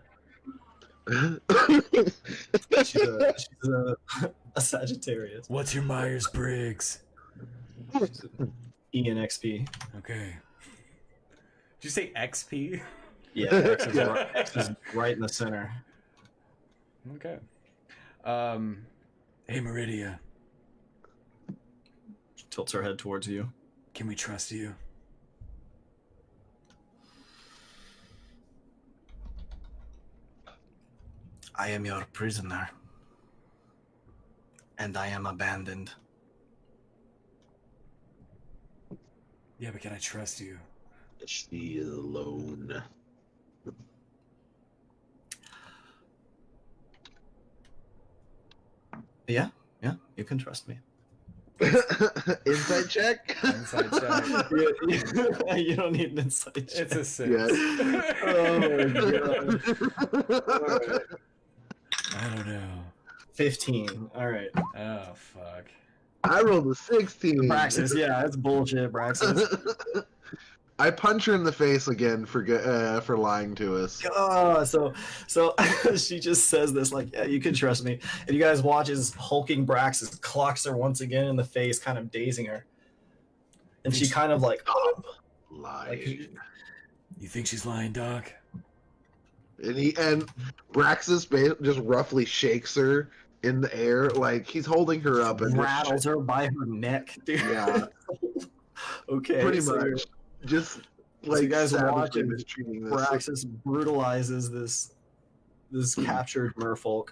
She's a Sagittarius. What's your Myers-Briggs? ENXP. Okay. Did you say XP? Yeah, X is right in the center. Okay. Hey, Meridia. She tilts her head towards you. Can we trust you? I am your prisoner. And I am abandoned. Yeah, but can I trust you? She is alone. Yeah, you can trust me. Inside check? Inside check. You don't need an inside check. It's a 6. Yes. Oh my god. Alright. I don't know. 15. Alright. Oh, fuck. I rolled a 16. Praxis, yeah, that's bullshit, Praxis. I punch her in the face again for lying to us. So she just says this like, yeah, you can trust me. And you guys watch as hulking Braxis clocks her once again in the face, kind of dazing her. And she kind of like, Lying. You think she's lying, Doc? And Braxis just roughly shakes her in the air, like he's holding her up and Rattles her by her neck, dude. Yeah. Okay, pretty so much. Just so like you guys savagely watching mistreating this. Braxis brutalizes this captured merfolk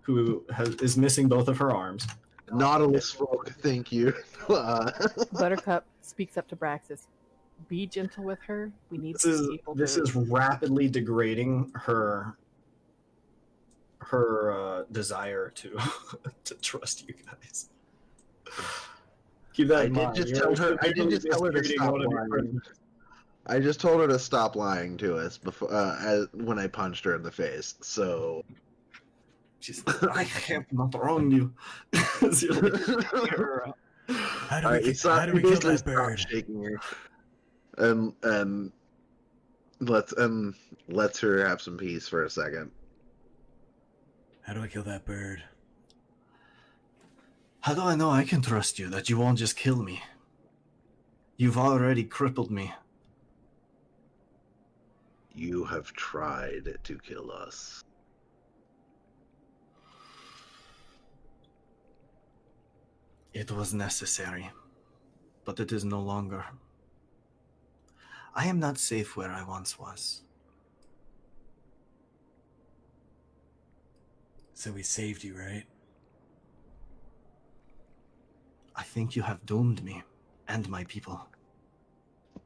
who is missing both of her arms. Nautilus folk, thank you. Buttercup speaks up to Braxis. Be gentle with her. We need This is rapidly degrading her desire to to trust you guys. Keep that in mind. I did just tell her to stop lying. I just told her to stop lying to us before when I punched her in the face. So she's like, I have not wronged you. So how do we kill that bird? Shaking her. And lets her have some peace for a second. How do I kill that bird? How do I know I can trust you, that you won't just kill me? You've already crippled me. You have tried to kill us. It was necessary, but it is no longer. I am not safe where I once was. So we saved you, right? I think you have doomed me and my people.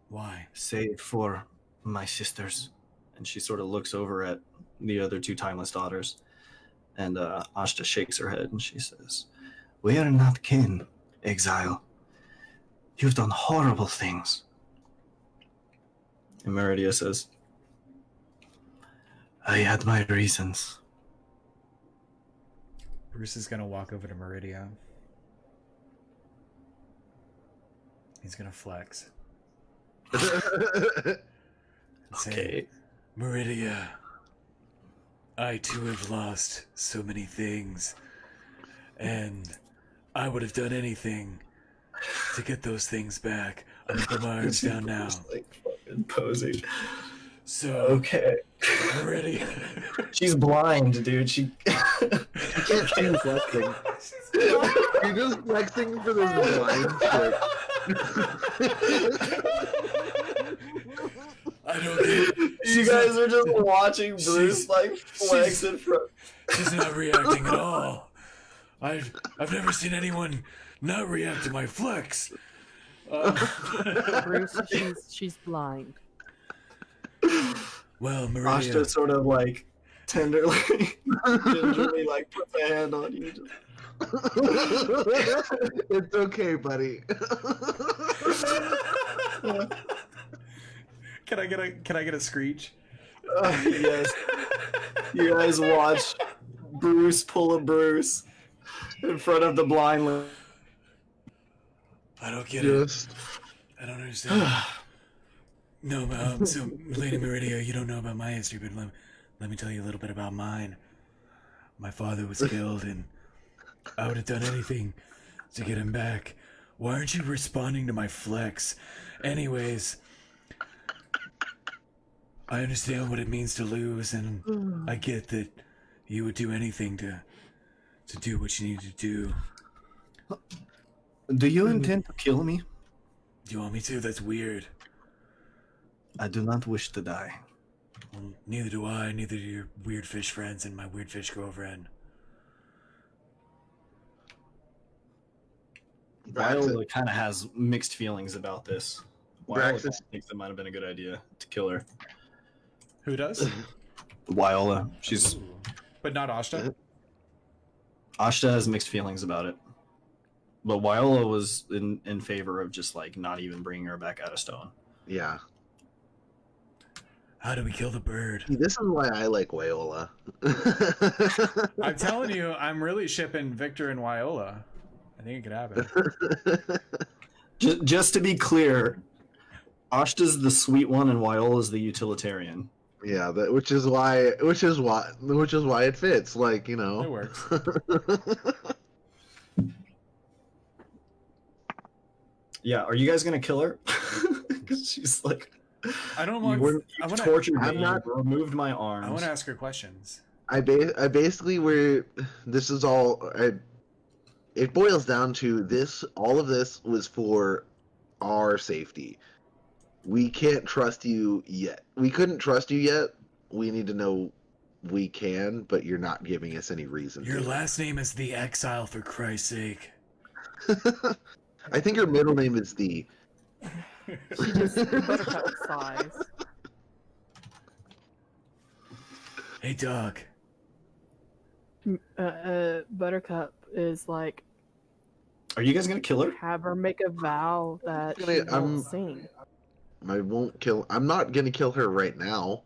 Why? Save for my sisters. And she sort of looks over at the other two timeless daughters. And Ashta shakes her head and she says, we are not kin, Exile. You've done horrible things. And Meridia says, I had my reasons. Bruce is gonna walk over to Meridia. He's gonna flex. And say, Meridia, I too have lost so many things, and I would have done anything to get those things back. I'm gonna put my arms down now. Like fucking posing. So okay, Meridia. She's blind, dude. She can't see flexing. You're just flexing for this blind trick. I don't get it. You guys are just watching Bruce like flex in front. She's not reacting at all. I've never seen anyone not react to my flex. Bruce, she's blind. Well, Meridia. Ashta sort of like tenderly, gingerly like puts a hand on you. It's okay, buddy. Can I get a screech? Yes. You guys watch Bruce pull a Bruce in front of the blind lady. I don't get it. I don't understand. No, so Lady Meridia, you don't know about my history, but let me tell you a little bit about mine. My father was killed, and I would have done anything to get him back. Why aren't you responding to my flex? Anyways, I understand what it means to lose, and I get that you would do anything to do what you need to do. Do you intend to kill me? Do you want me to? That's weird. I do not wish to die. Well, neither do I, neither do your weird fish friends and my weird fish girlfriend. Viola kind of has mixed feelings about this. Viola thinks it might have been a good idea to kill her. Who does? Viola. She's... But not Ashta? Ashta has mixed feelings about it. But Viola was in favor of just like not even bringing her back out of stone. Yeah. How do we kill the bird? This is why I like Viola. I'm telling you, I'm really shipping Victor and Viola. I think it could happen. Just to be clear, Ashta's the sweet one and Viola's the utilitarian. Yeah, which is why it fits. Like, you know, it works. Yeah, are you guys gonna kill her? Because she's like I don't You want. wouldn't. I You've want to. tortured me. I'm not- You've removed my I want arms. to ask her questions. I basically were. This is all. It boils down to this. All of this was for our safety. We can't trust you yet. We couldn't trust you yet. We need to know we can, but you're not giving us any reason Your to. last name is the Exile, for Christ's sake. I think her middle name is the. She just Buttercup sighs. Hey, Doug. Buttercup is like, Are you guys gonna kill her? have her make a vow that she won't sing. I won't kill. I'm not gonna kill her right now.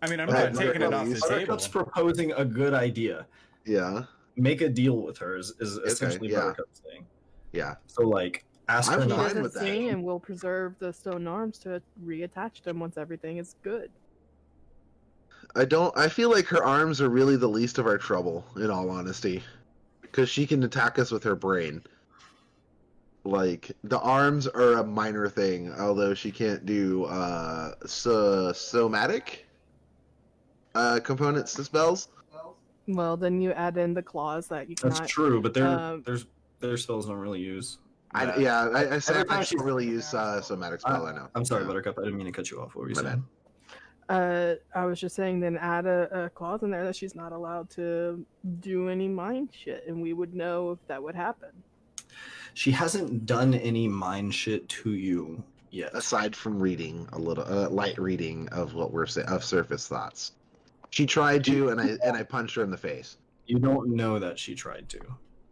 I mean, I'm But not taking it off the table. Buttercup's proposing a good idea. Yeah. Make a deal with her is essentially yeah. Buttercup's saying. Yeah. So like, ask I'm her She fine not. doesn't with that. sing, and we'll preserve the stone arms to reattach them once everything is good. I feel like her arms are really the least of our trouble, in all honesty, because she can attack us with her brain. Like, the arms are a minor thing, although she can't do somatic components to spells. Well, then you add in the claws that you cannot. That's true, but um, their spells don't really use. I that. I say Every time I she's- don't really use somatic spell. I know. I'm sorry, Yeah. Buttercup. I didn't mean to cut you off. What were you My saying? I was just saying, then add a clause in there that she's not allowed to do any mind shit, and we would know if that would happen. She hasn't done any mind shit to you yet. Aside from reading a little light reading of what we're saying of surface thoughts, she tried to, and I punched her in the face. You don't know that she tried to.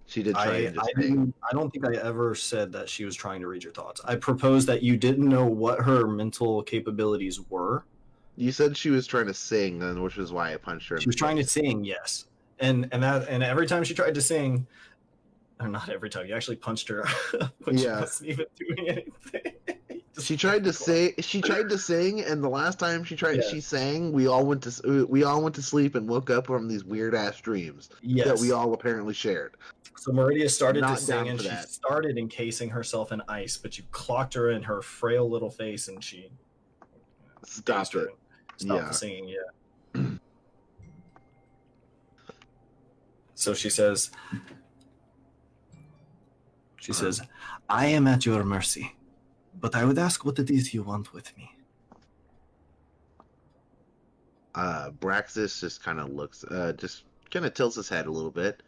She did try and just say, I don't think I ever said that she was trying to read your thoughts. I proposed that you didn't know what her mental capabilities were. you said she was trying to sing, and which is why I punched her. She was trying to sing, yes, and every time she tried to sing, or not every time, you actually punched her when she Yeah. wasn't even doing anything. She tried to say she tried to sing, and the last time she sang, we all went to sleep and woke up from these weird ass dreams Yes. that we all apparently shared. So Meridia started to Not sing, down and for she that. started encasing herself in ice, but you clocked her in her frail little face, and she Stop dazed her it. and stopped Yeah. the singing. Yeah. So she says, "I am at your mercy, but I would ask what it is you want with me." Braxis just kind of looks, just kind of tilts his head a little bit,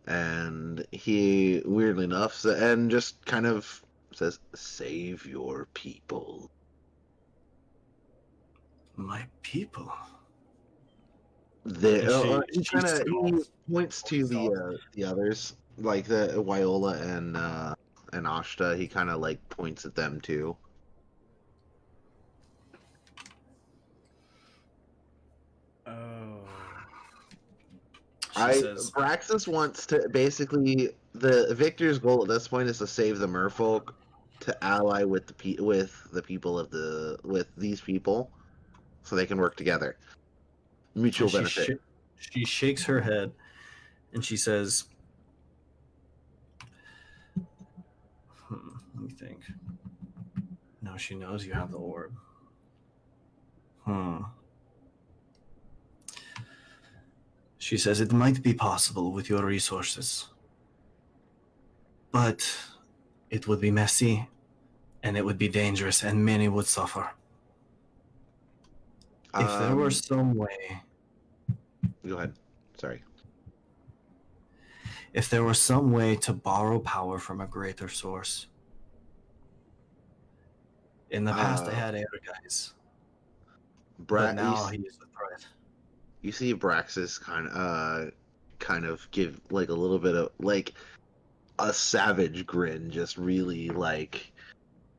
and he, weirdly enough, and just kind of says, "Save your people." My people. He she points to the others, like the Wyola and Ashta. He kind of like points at them too. Oh. She says, Braxis wants to basically, the Victor's goal at this point is to save the merfolk, to ally with the people of with these people, so they can work together. Mutual and benefit. She shakes her head, and she says, let me think. No, she knows you have the orb. She says, it might be possible with your resources, but it would be messy, and it would be dangerous, and many would suffer. If there were some way... Go ahead. Sorry. If there were some way to borrow power from a greater source. In the past, I had air guys. But now he is the threat. You see Braxis kind of give like a little bit of like a savage grin, just really like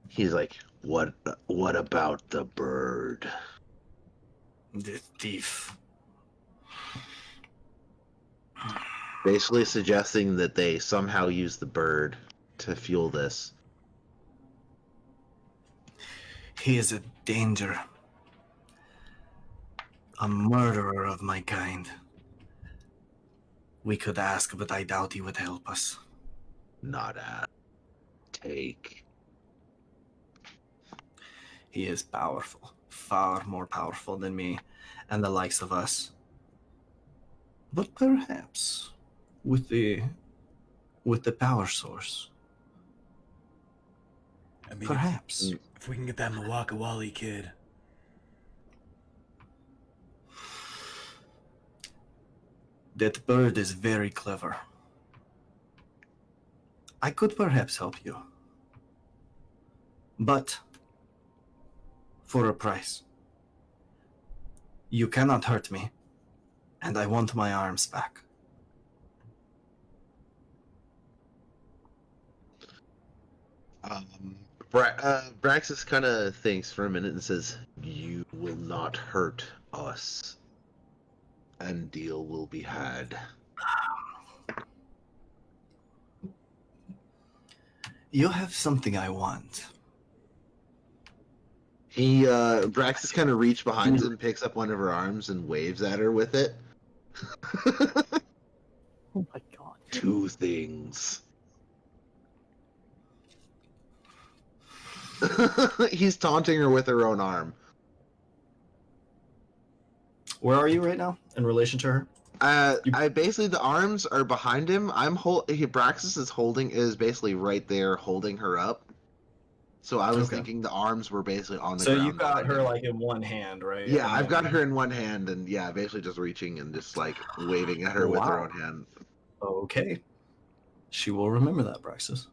he's like, what about the bird? The thief. Basically suggesting that they somehow use the bird to fuel this. He is a danger. A murderer of my kind. We could ask, but I doubt he would help us. Not ask. Take. He is powerful, far more powerful than me and the likes of us. But perhaps with the power source, I mean, perhaps. if we can get that Mawaka Wally kid. That bird is very clever. I could perhaps help you. But for a price. You cannot hurt me, and I want my arms back. Braxis kind of thinks for a minute and says, "You will not hurt us, and deal will be had." You have something I want. Braxis kind of reaches behind him, picks up one of her arms, and waves at her with it. Oh my god. Two things. He's taunting her with her own arm. Where are you right now in relation to her? I basically the arms are behind him. Braxis is basically right there holding her up. So I was thinking the arms were basically on the ground. So you got her like in one hand, right? Yeah, I've got her in one hand, and yeah, basically just reaching and just like waving at her with her own hand. Okay. She will remember that, Braxis.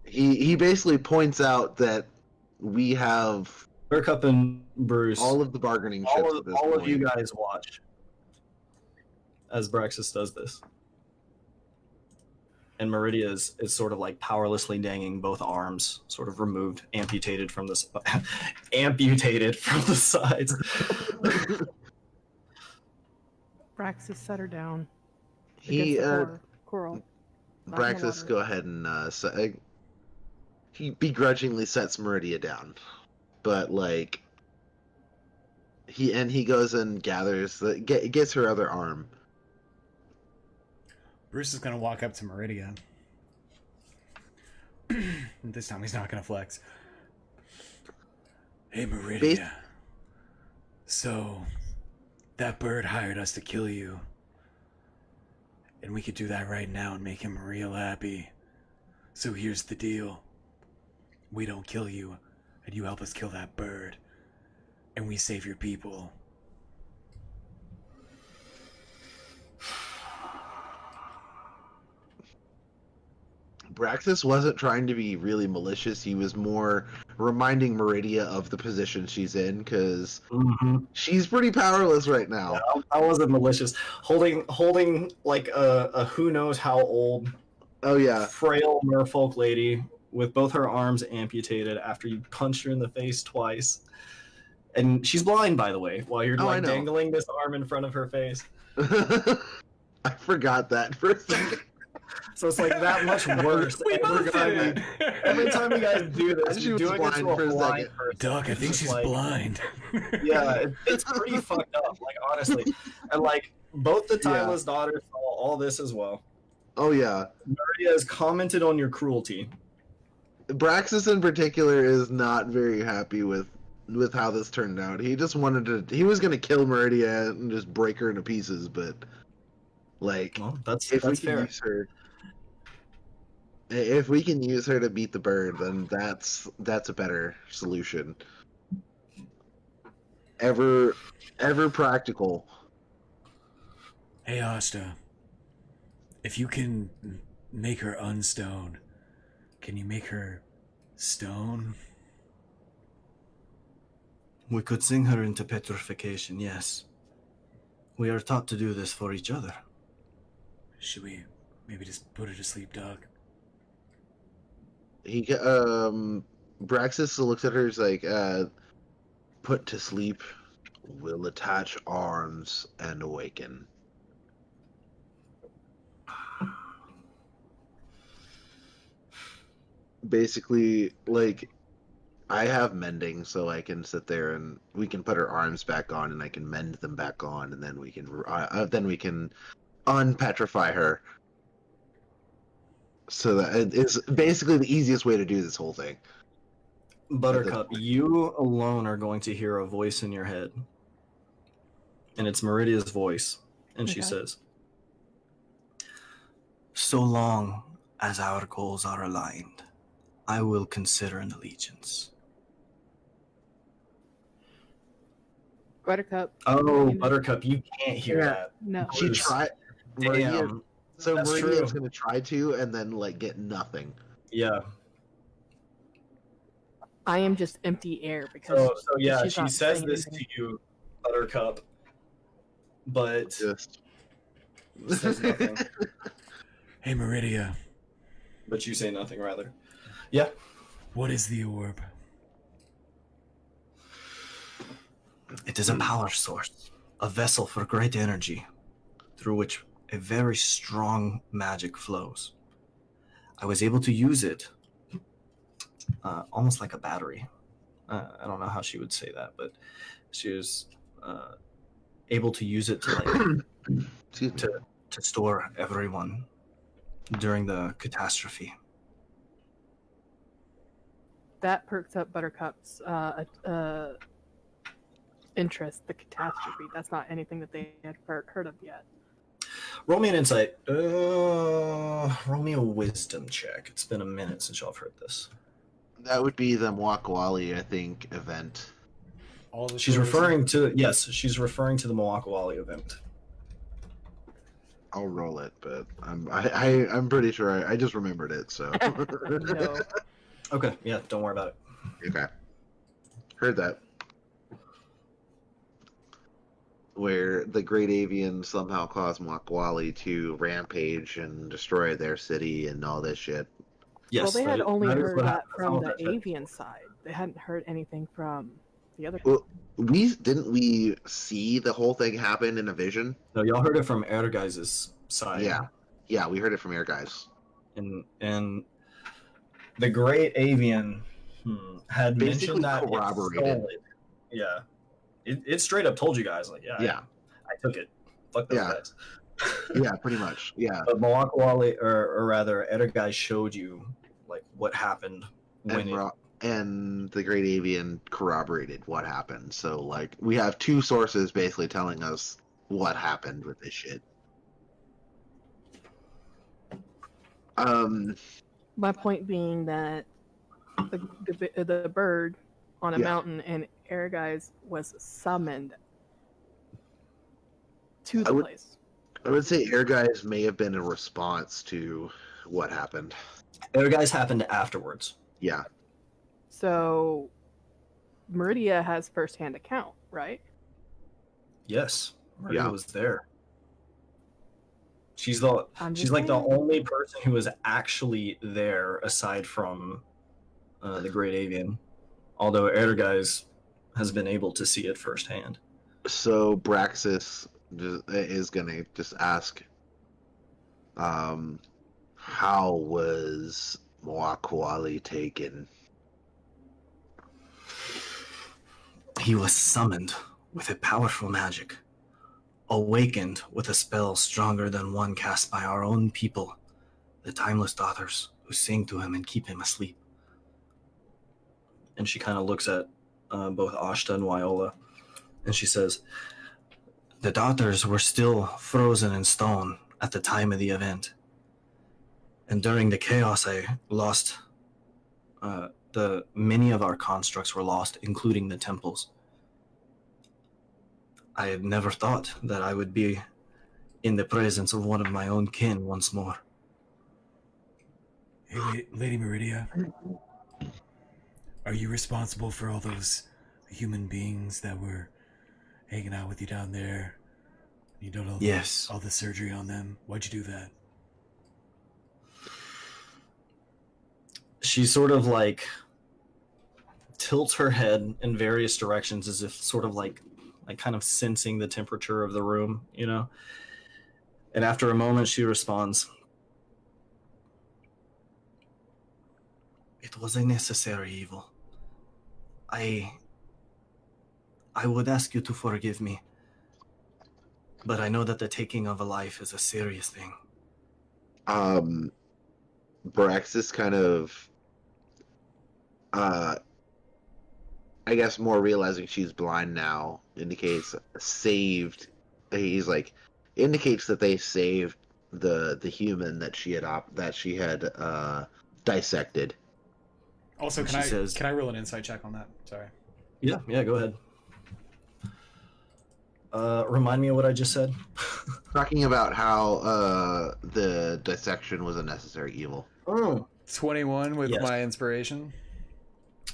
He basically points out that we have Buttercup and Bruce. all of the bargaining chips at this all point. of you guys watch as Braxis does this. And Meridia is sort of like powerlessly dangling both arms, sort of removed, amputated from the sides. Braxis set her down. He Coral. Braxis, go ahead and he begrudgingly sets Meridia down, but like he goes and gets her other arm. Bruce is gonna walk up to Meridia. This time he's not gonna flex. Hey Meridia. So that bird hired us to kill you. And we could do that right now and make him real happy. So here's the deal. We don't kill you, and you help us kill that bird. And we save your people. Braxis wasn't trying to be really malicious. He was more reminding Meridia of the position she's in, because she's pretty powerless right now. Yeah, I wasn't malicious. Holding like a who knows how old, frail merfolk lady with both her arms amputated after you punched her in the face twice. And she's blind, by the way, while you're dangling this arm in front of her face. I forgot that for a second. So it's like that much worse. Every time you guys do this, you're doing it to a blind person. Doc, I think she's blind. Yeah, it's pretty fucked up, like, honestly. And like both the Tyla's daughters saw all this as well. Oh yeah. Meridia has commented on your cruelty. Braxis in particular is not very happy with how this turned out. He just he was gonna kill Meridia and just break her into pieces, but like, that's we fair. If we can use her to beat the bird, then that's a better solution. Ever practical. Hey Asta, if you can make her unstone, can you make her stone? We could sing her into petrification, yes. We are taught to do this for each other. Should we maybe just put her to sleep, Doc? Braxis looks at her, is like, put to sleep, will attach arms and awaken. Basically, like, I have mending, so I can sit there and we can put her arms back on, and I can mend them back on, and then we can unpetrify her. So that it's basically the easiest way to do this whole thing. Buttercup, you alone are going to hear a voice in your head. And it's Meridia's voice. And she Okay. says, "So long as our goals are aligned, I will consider an allegiance." Buttercup. Oh, you know- Buttercup, you can't hear Yeah. that. No. She Bruce, tried. Meridia, Damn. so That's Meridia's true. gonna try to, and then like get nothing. Yeah. I am just empty air because So yeah, she's she not says saying this anything. to you, Buttercup, but Just says nothing. Hey, Meridia, But you say nothing, rather. Yeah. what is the orb? It is a power source, a vessel for great energy, through which a very strong magic flows. I was able to use it almost like a battery. I don't know how she would say that, but she was able to use it to like Excuse me. to store everyone during the catastrophe. That perks up Buttercup's interest. The catastrophe. That's not anything that they had heard of yet. Roll me an insight. Roll me a wisdom check. It's been a minute since y'all have heard this. That would be the Mwakawali, I think, event. All the She's stories- referring to she's referring to the Mawakawali event. I'll roll it, but I'm pretty sure I just remembered it. So No. Okay, yeah, don't worry about it. okay, heard that. Where the Great Avian somehow caused Mwakawali to rampage and destroy their city and all this shit. Yes, well, they had only is heard what that happened. That's from all the that shit. avian side. They hadn't heard anything from the other. Well, we see the whole thing happen in a vision? No, y'all heard it from Erguys' side. Yeah, we heard it from your guys. And the Great Avian had Basically mentioned that it corroborated. stole it. Yeah, it straight up told you guys like, Yeah. I took it. Fuck those Yeah. guys. Yeah, pretty much. Yeah, But Mawakawali, or rather, Erguys showed you like what happened when and the Great Avian corroborated what happened. So like we have two sources basically telling us what happened with this shit. My point being that the bird on a mountain and Erguys was summoned to the place. I would say Air Guys may have been a response to what happened. Erguys happened afterwards. Yeah. So Meridia has firsthand account, right? Yes, Meridia Yeah. was there. She's like the only person who was actually there aside from the Great Avian. Although Erguys has been able to see it firsthand. So Braxis is gonna just ask, how was Mwakawali taken? He was summoned with a powerful magic, awakened with a spell stronger than one cast by our own people, the Timeless Daughters, who sing to him and keep him asleep. And she kind of looks at both Ashta and Wyola, and she says, "The daughters were still frozen in stone at the time of the event. And during the chaos, I lost many of our constructs were lost, including the temples. I had never thought that I would be in the presence of one of my own kin once more." Hey, Lady Meridia, are you responsible for all those human beings that were hanging out with you down there? You did all the surgery on them. Why'd you do that? She sort of like tilts her head in various directions as if sort of like kind of sensing the temperature of the room, you know? And after a moment, she responds, "It was a necessary evil. I would ask you to forgive me, but I know that the taking of a life is a serious thing." Braxis kind of I guess more realizing she's blind now indicates saved. He's like indicates that they saved the human that she had dissected. Also, And can she I says- can I roll an insight check on that? Sorry. Yeah, go ahead. Remind me of what I just said. Talking about how the dissection was a necessary evil. Oh. 21 with Yes. my inspiration.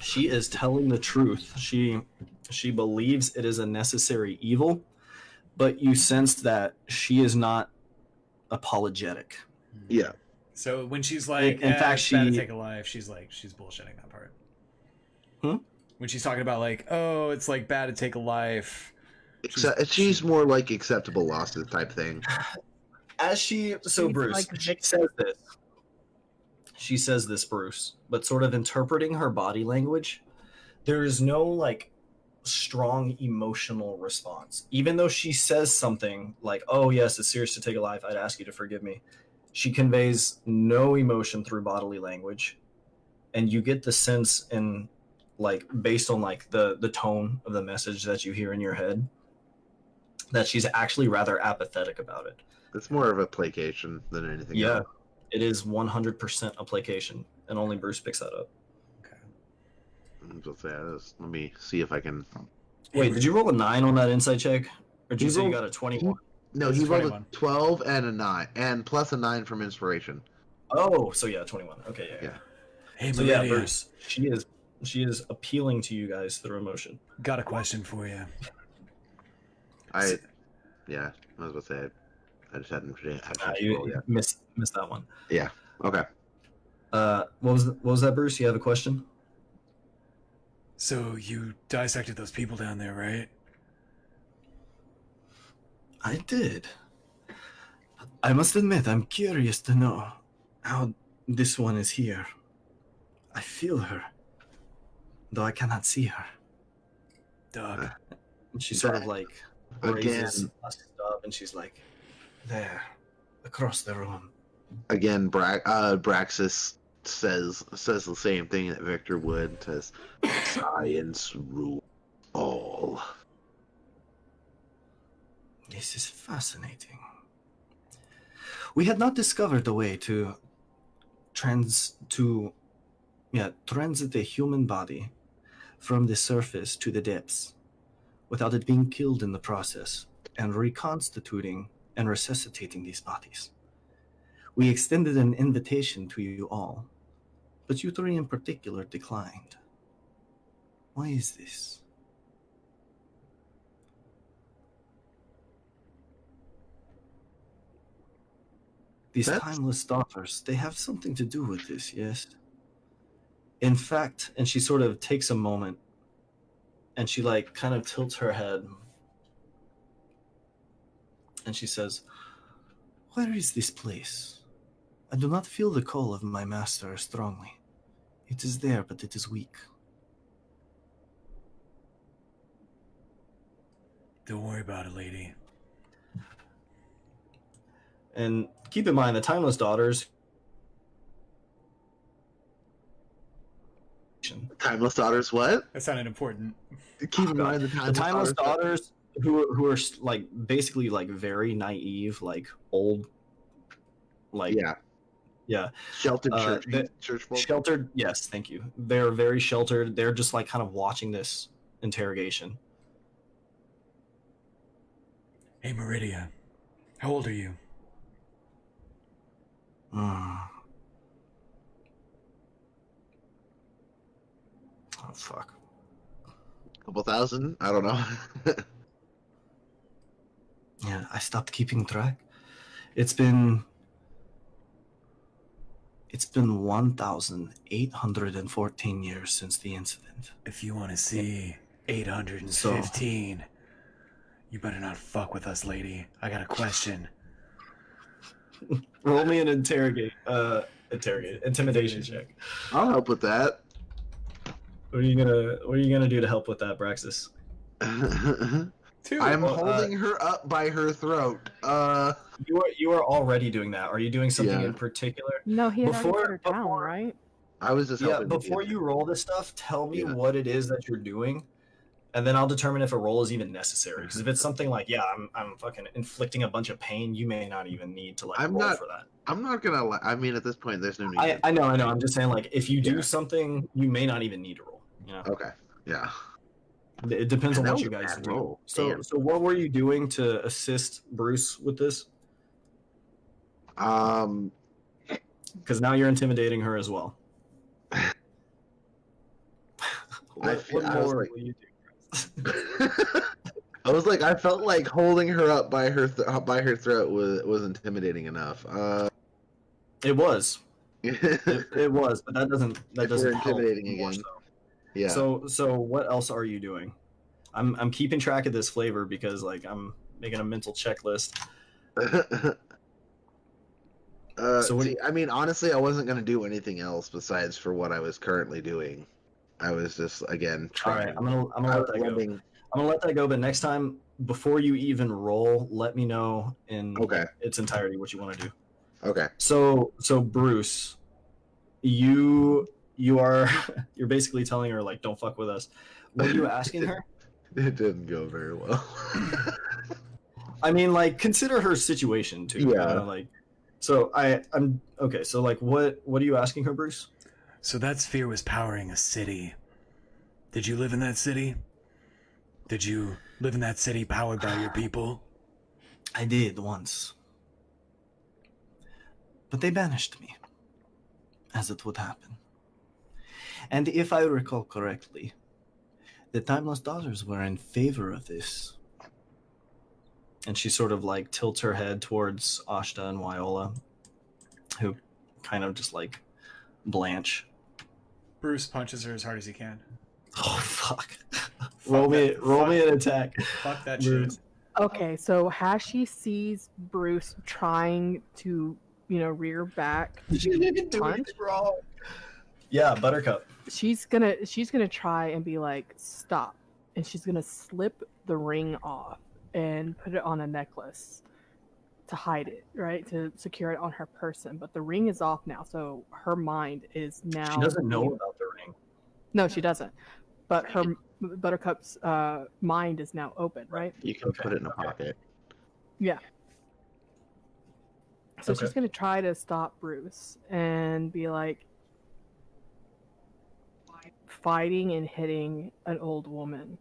She is telling the truth. She believes it is a necessary evil, but you sense that she is not apologetic. Yeah. So when she's like, In fact, it's bad to she- take a life, she's bullshitting that part. Hmm? When she's talking about like, oh, it's like bad to take a life. She's more like acceptable losses type thing. As she so She's Bruce, like she says this. She says this, Bruce, but sort of interpreting her body language, there is no like strong emotional response. Even though she says something like, "Oh yes, it's serious to take a life. I'd ask you to forgive me." She conveys no emotion through bodily language, and you get the sense in like based on like the tone of the message that you hear in your head that she's actually rather apathetic about it. It's more of a placation than anything Yeah, else. it is 100% a placation, and only Bruce picks that up. Let me see if I can. Wait, did you roll a 9 on that insight check? Or did you He say you rolled- got a 21? No, It's he rolled 21. a 12 and a 9, and plus a 9 from inspiration. Oh, so yeah, 21. Okay, yeah. Yeah. Hey, So yeah, Meridia, Bruce, she is appealing to you guys through emotion. got a question for you. I was about to say, I just hadn't had a chance to roll You yet. missed that one. Yeah. Okay. What was that, Bruce? You have a question? So you dissected those people down there, right? I did. I must admit, I'm curious to know how this one is here. I feel her, though I cannot see her. Doug. And she sort of like raises Again. a stub, and she's like, "There, across the room." Again, Braxis says the same thing that Victor would. Says, "Science rules all." This is fascinating. We had not discovered a way to transit the human body from the surface to the depths without it being killed in the process and reconstituting and resuscitating these bodies. We extended an invitation to you all, but you three in particular declined. Why is this? These timeless daughters, they have something to do with this, yes? In fact, and she sort of takes a moment and she like kind of tilts her head and she says, "Where is this place? I do not feel the call of my master strongly. It is there, but it is weak." Don't worry about it, lady. And keep in mind, the Timeless Daughters. Timeless Daughters, what? That sounded important. Keep in mind The Timeless Daughters, who are like basically like very naive, like old, like yeah, sheltered church the- church folk. sheltered. Yes, thank you. They're very sheltered. They're just like kind of watching this interrogation. Hey, Meridia. How old are you? Oh fuck. Couple thousand? I don't know. Yeah, I stopped keeping track. It's been 1,814 years since the incident. If you want to see 815, you better not fuck with us, lady. I got a question. Roll me an intimidation check. I'll help with that. What are you gonna do to help with that, Braxis? Two. I'm Well, holding her up by her throat. You are already doing that. Are you doing something Yeah. in particular? No, he had already Before- put her down, before- right? I was just Yeah, hoping to before get you roll this stuff, tell me Yeah. what it is that you're doing, and then I'll determine if a roll is even necessary. Because if it's something like, yeah, I'm fucking inflicting a bunch of pain, you may not even need to like I'm roll not- for that. I'm not gonna. I mean, at this point, there's no need. I know. I'm just saying, like, if you do Yeah. something, you may not even need to roll. You know, Okay. Yeah. it depends on That what was you a guys bad do. roll. So, Damn. so what were you doing to assist Bruce with this? Because now you're intimidating her as well. What I was more like- will you do? I was like, I felt like holding her up by her throat was intimidating enough. It was. It was, but that doesn't If we're help intimidating more again. so. Yeah. So what else are you doing? I'm keeping track of this flavor because like I'm making a mental checklist. So what- see, I mean, honestly, I wasn't gonna do anything else besides for what I was currently doing. I was just again All trying. right, I'm gonna I let was that go. lending- I'm gonna let that go. But next time, before you even roll, let me know in Okay. its entirety what you want to do. Okay. So Bruce, you are you're basically telling her like, don't fuck with us. What are you asking her? It didn't go very well. I mean, like, consider her situation too. Yeah. You know, like, so I'm okay. So like, what are you asking her, Bruce? So that sphere was powering a city. Did you live in that city? Did you live in that city powered by your people? I did once, but they banished me, as it would happen. And if I recall correctly, the Timeless Daughters were in favor of this. And she sort of like tilts her head towards Ashta and Wyola, who kind of just like blanch. Bruce punches her as hard as he can. Oh fuck! Fuck roll that- me an attack. Fuck that Bruce. shit. Okay, so Hashi sees Bruce trying to, rear back. She didn't do Punch? anything wrong. Yeah, Buttercup. She's gonna try and be like, stop, and she's gonna slip the ring off and put it on a necklace to hide it, right, to secure it on her person. But the ring is off now, so her mind is now. She doesn't know about the ring. No, she doesn't. But her Buttercup's mind is now open, right? You can put it in a pocket. Yeah. So Okay. she's gonna try to stop Bruce and be like, fighting and hitting an old woman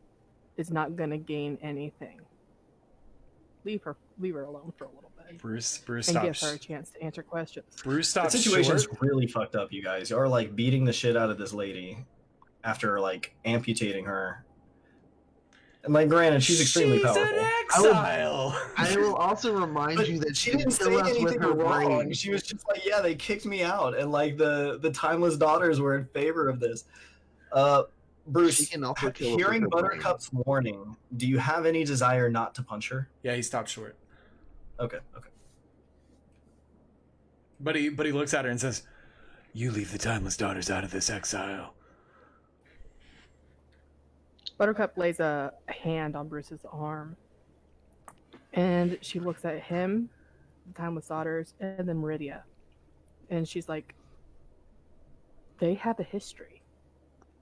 is not gonna gain anything. Leave her alone for a little bit Bruce and give stops. her a chance to answer questions. Bruce The stops situation's short. really fucked up, you guys. You are like beating the shit out of this lady after like amputating her. And like, granted, she's extremely powerful. an exile. I will also remind But you that she didn't say killed us anything with her wrong. brain. She was just like, yeah, they kicked me out, and like the Timeless Daughters were in favor of this. Bruce, She can also kill us with hearing her brain. Buttercup's warning, do you have any desire not to punch her? Yeah, he stopped short. Okay. But he looks at her and says, "You leave the Timeless Daughters out of this exile." Buttercup lays a hand on Bruce's arm, and she looks at him, the Timeless Daughters, and then Meridia, and she's like, they have a history.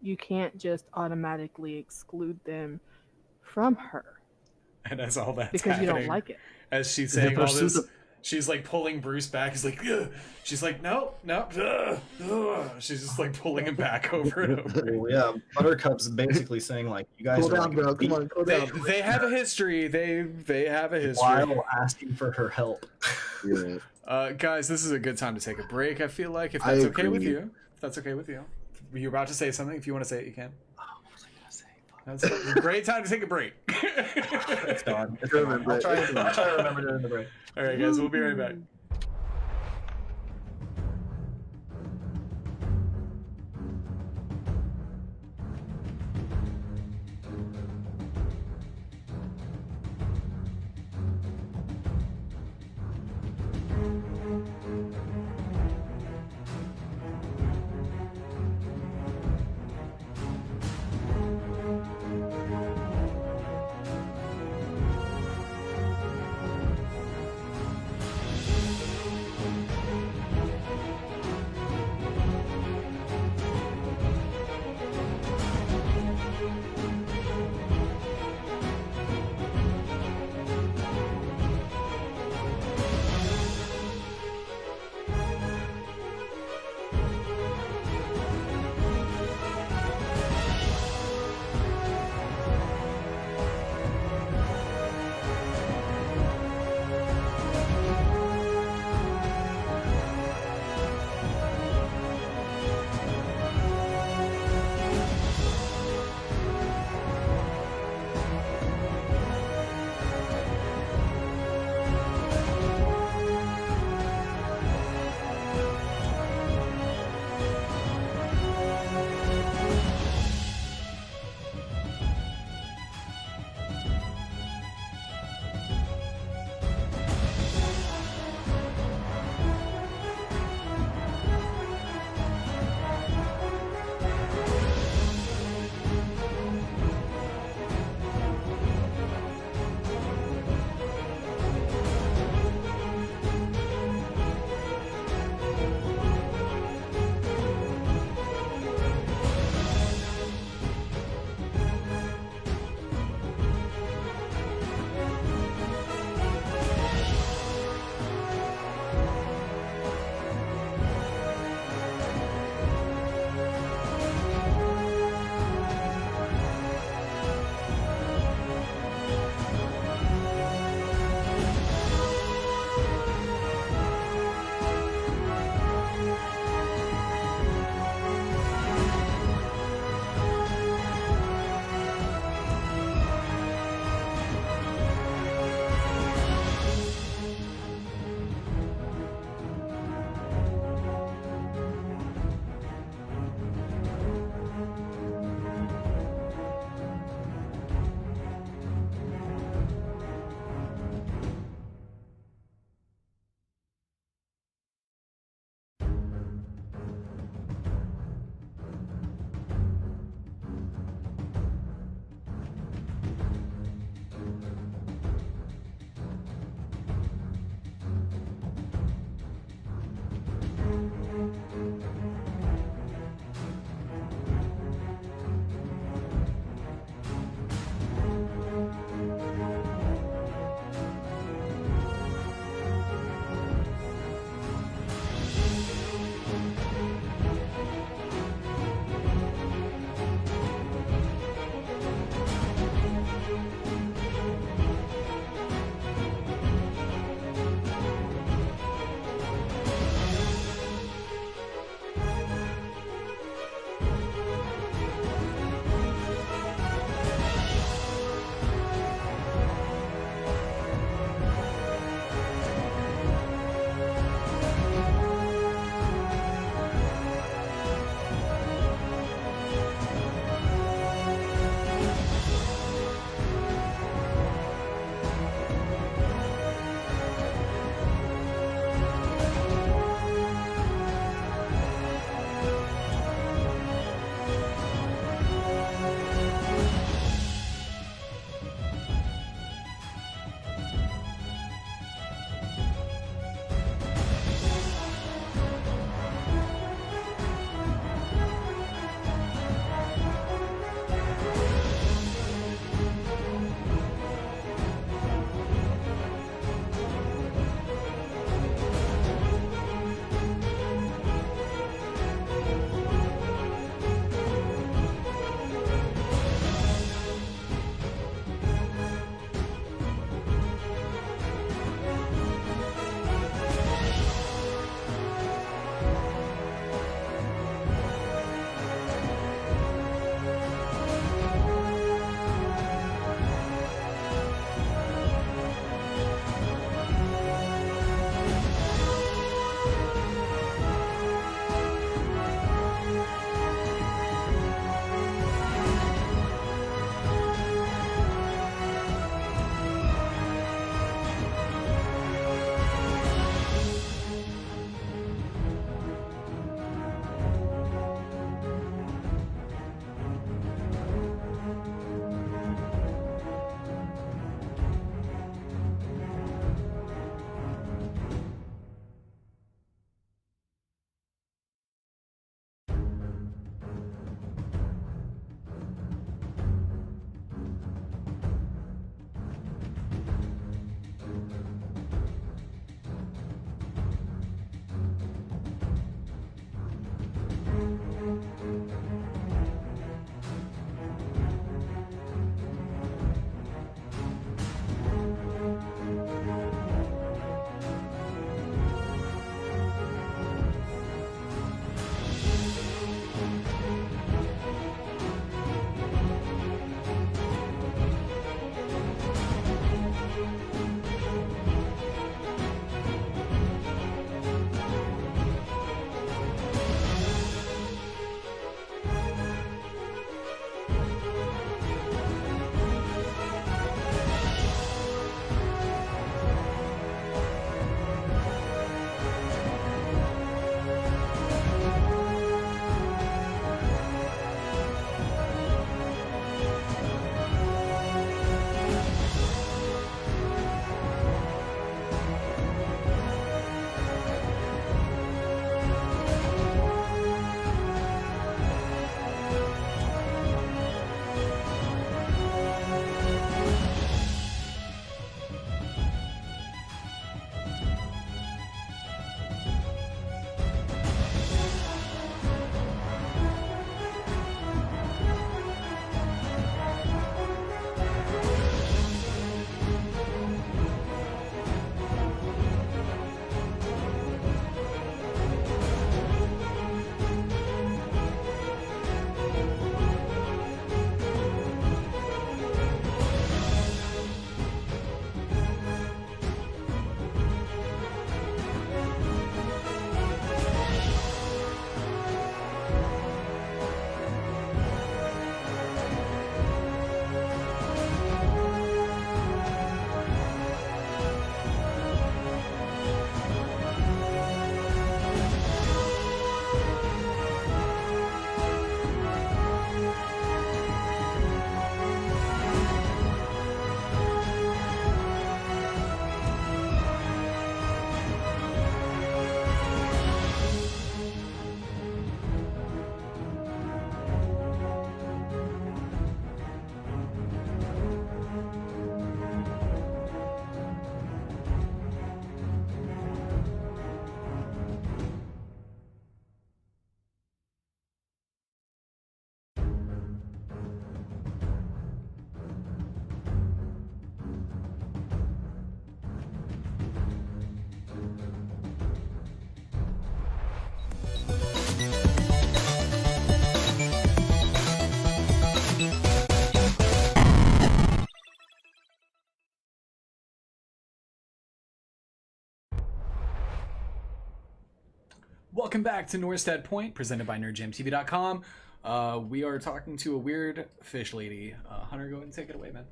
You can't just automatically exclude them from her And as all that's because you happening, don't like it. as she's The saying all pursuit this, of- she's like pulling Bruce back. He's like, "Ugh." She's like, no. She's just like pulling him back over and over. Well, yeah, Buttercup's basically saying like, you guys Cool are down, like, bro. Come on, cool They, down. they have a history. They have a history. while asking for her help. Yeah. Guys, this is a good time to take a break. I feel like if I that's okay with agree. you. If that's okay with you. You're about to say something. If you want to say it, you can. What was I gonna say? That's a great time to take a break. It's gone. It's Go gone. ahead, I'll try Brett. to remember during the break. All right, guys, we'll be right back. Welcome back to Norstead Point, presented by NerdJamTV.com. We are talking to a weird fish lady. Hunter, go ahead and take it away, man.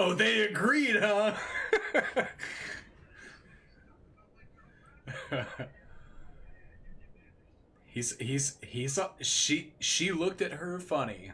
Oh, they agreed, huh? She looked at her funny.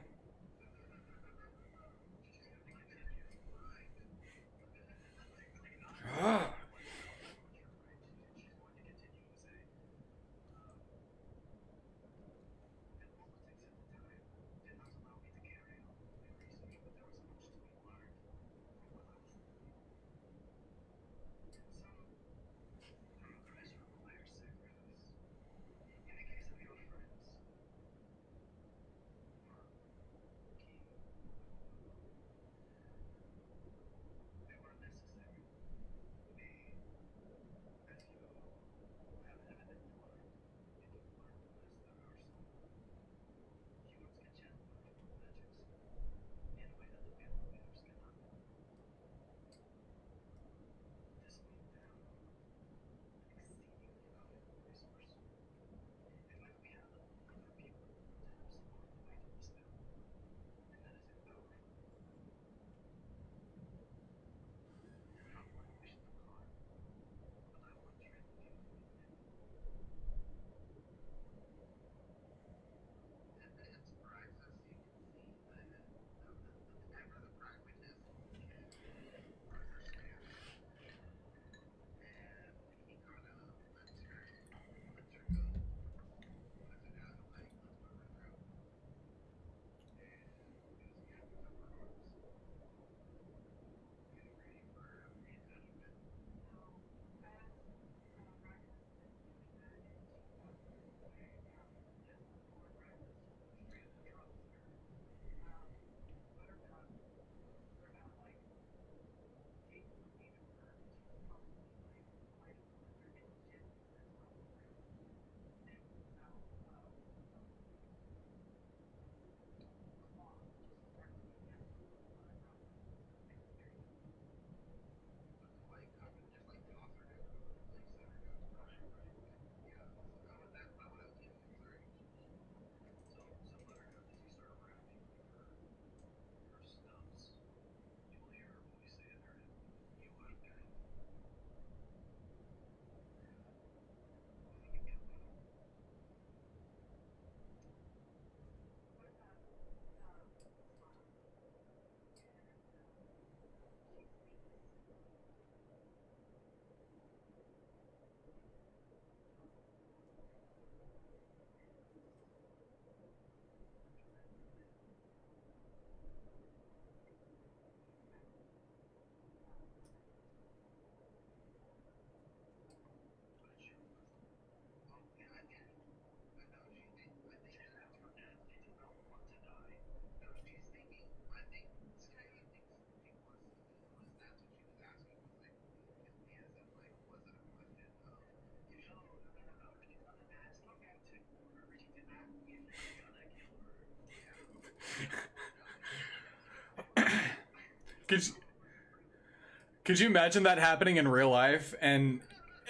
Could you imagine that happening in real life and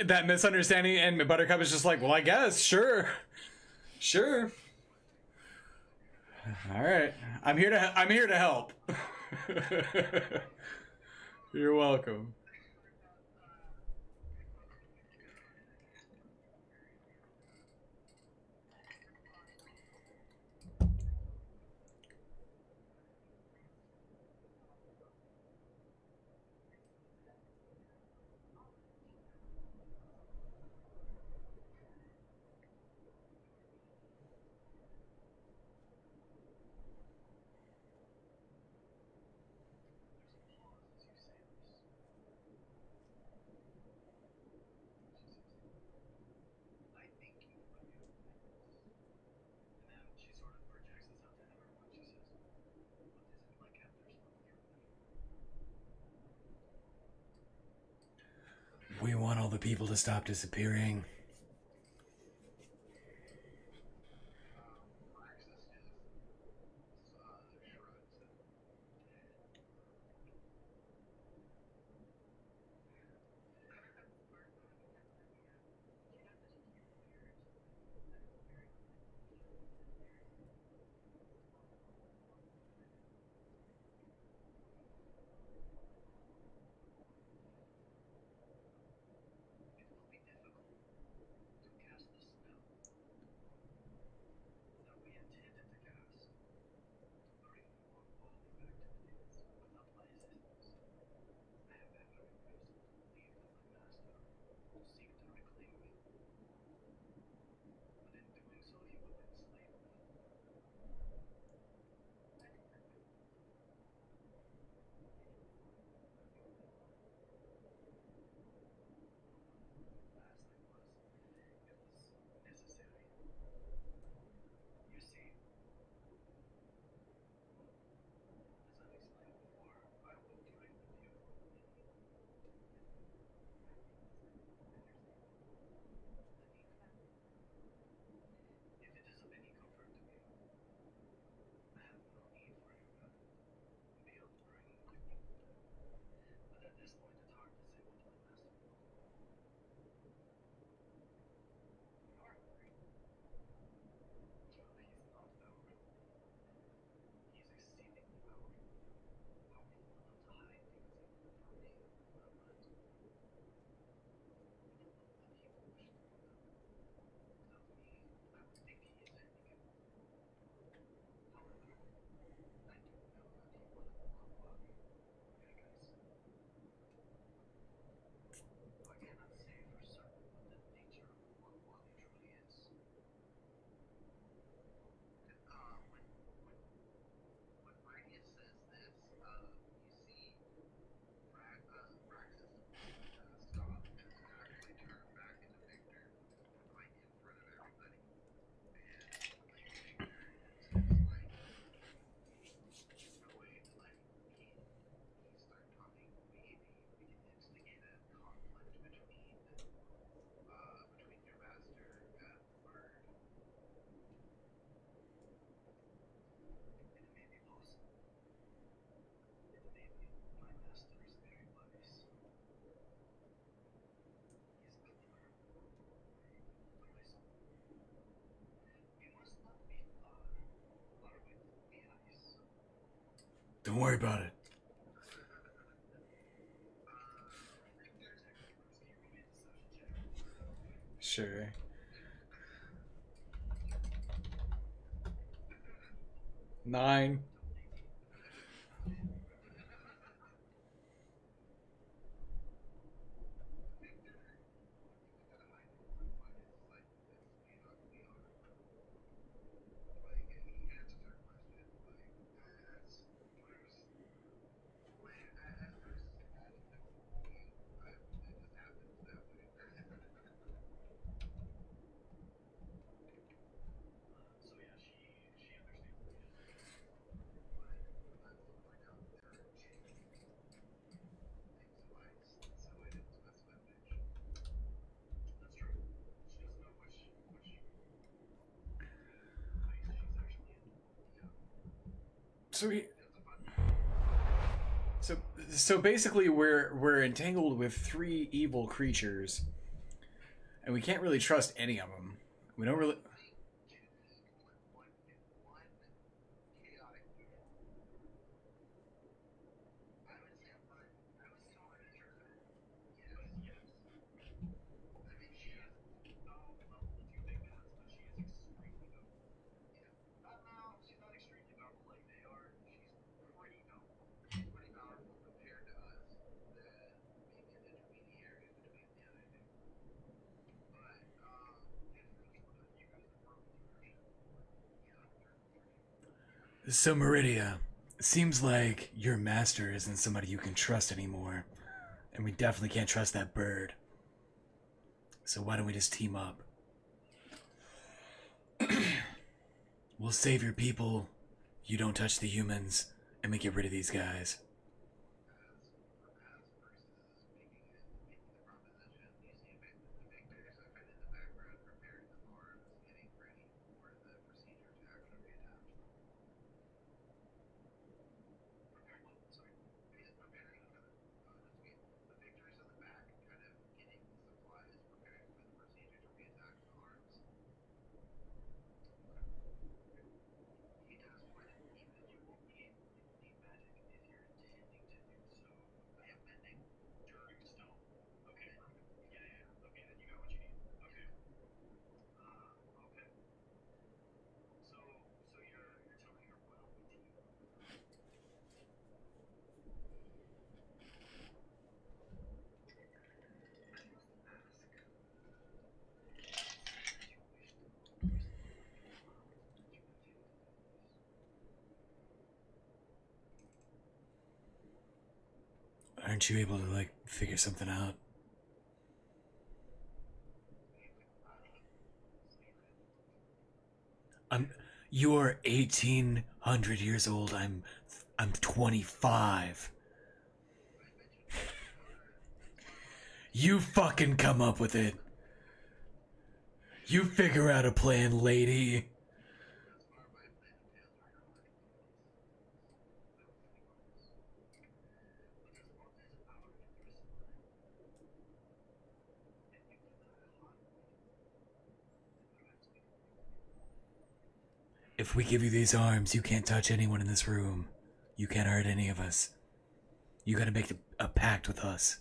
that misunderstanding, and Buttercup is just like, well, I guess, sure. All right, I'm here to help. You're welcome. the people to stop disappearing. Don't worry about it. Sure. Nine. So we, so basically we're entangled with three evil creatures, and we can't really trust any of them. We don't really. So Meridia, it seems like your master isn't somebody you can trust anymore, and we definitely can't trust that bird. So why don't we just team up? We'll save your people, you don't touch the humans, and we get rid of these guys. Aren't you able to, like, figure something out? You're 1,800 years old. I'm 25. You fucking come up with it. You figure out a plan, lady. If we give you these arms, you can't touch anyone in this room. You can't hurt any of us. You gotta make a pact with us.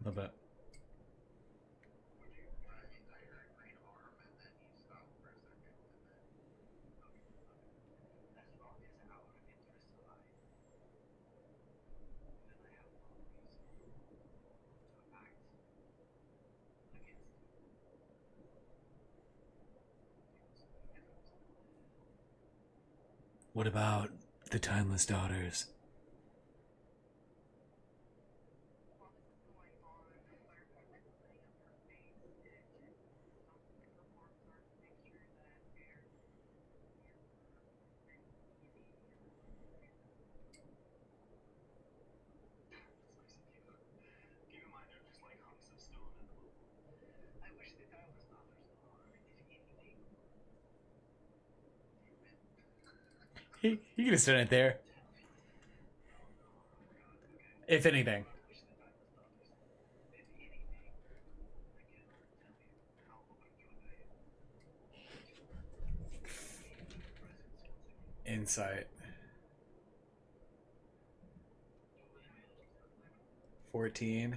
A little bit. What about the Timeless Daughters? He could have stood it there. If anything. Insight. 14.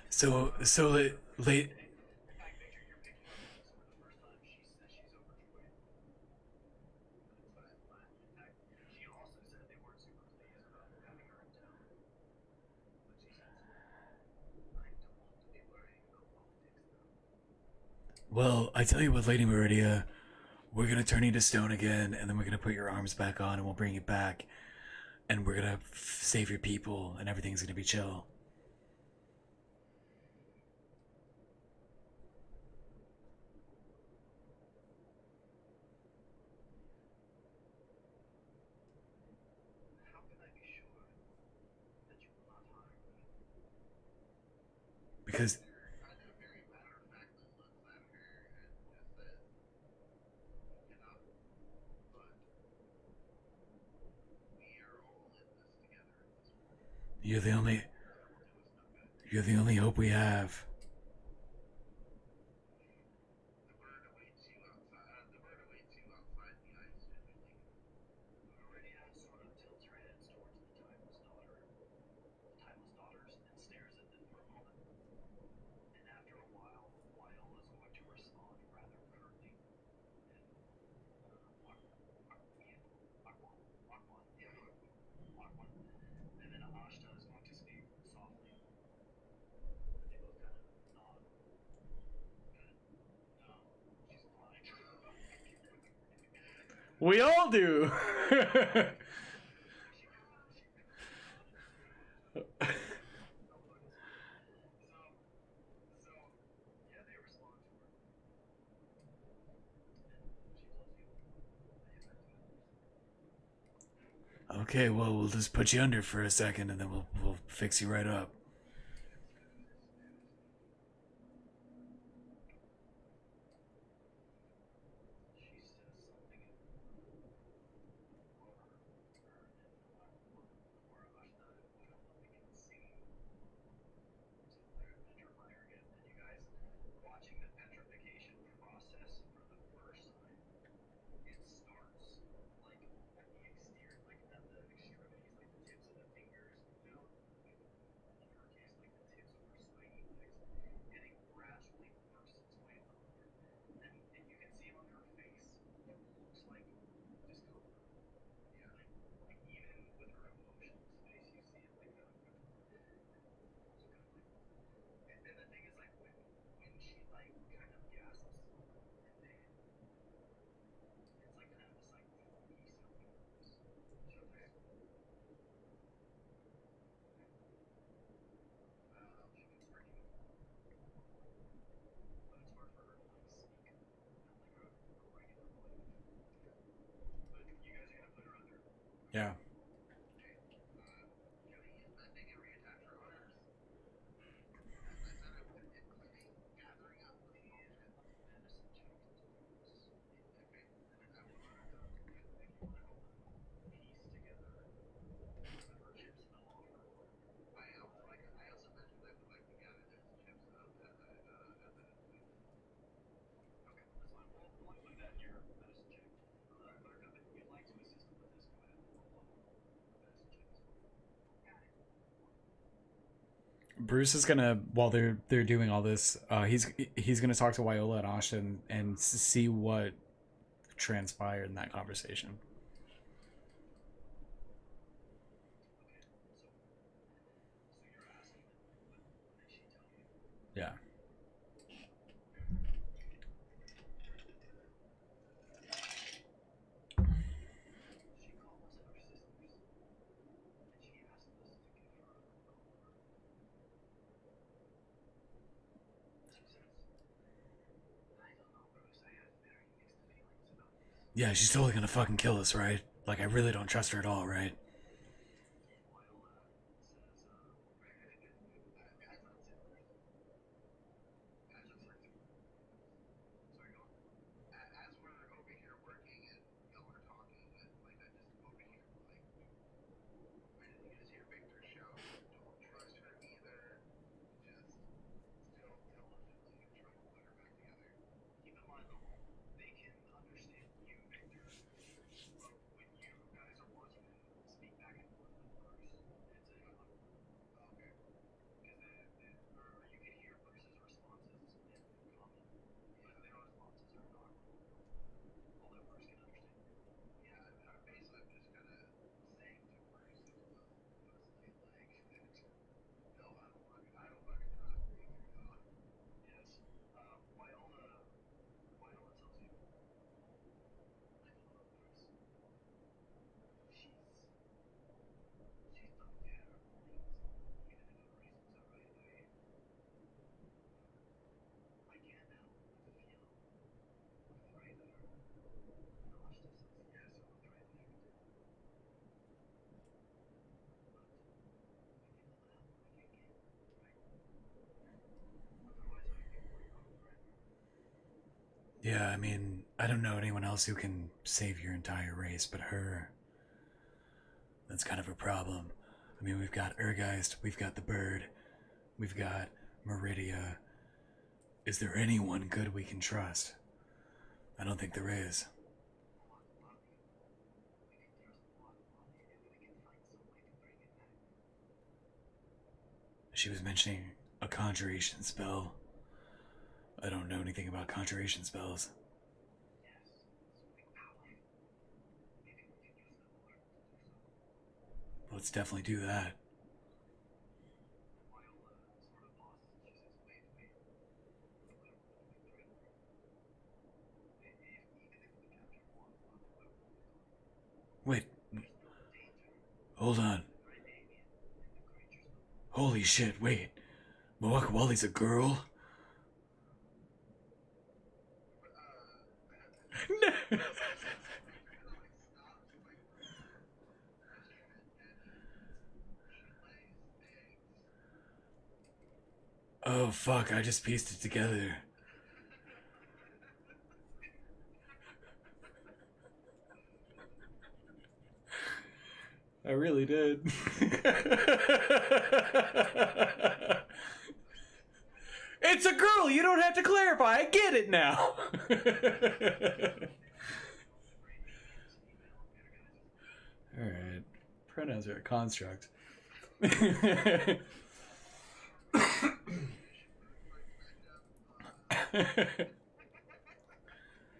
So late. Well, I tell you what, Lady Meridia, we're gonna turn you to stone again, and then we're gonna put your arms back on, and we'll bring you back, and we're gonna save your people, and everything's gonna be chill. Because you're the only hope we have. We all do. Okay, well, we'll just put you under for a second, and then we'll fix you right up. Yeah. Bruce is gonna, while they're doing all this, he's gonna talk to Viola and Ashton and see what transpired in that conversation. Yeah. Yeah, she's totally gonna fucking kill us, right? Like, I really don't trust her at all, right? Yeah, I mean, I don't know anyone else who can save your entire race, but her. That's kind of a problem. I mean, we've got Ergeist, we've got the bird, we've got Meridia. Is there anyone good we can trust? I don't think there is. She was mentioning a conjuration spell. I don't know anything about conjuration spells. Let's definitely do that. Wait. Hold on. Holy shit, wait. Mawakawali's a girl? Oh fuck, I just pieced it together. I really did. It's a girl, you don't have to clarify, I get it now. Alright. Pronouns are a construct.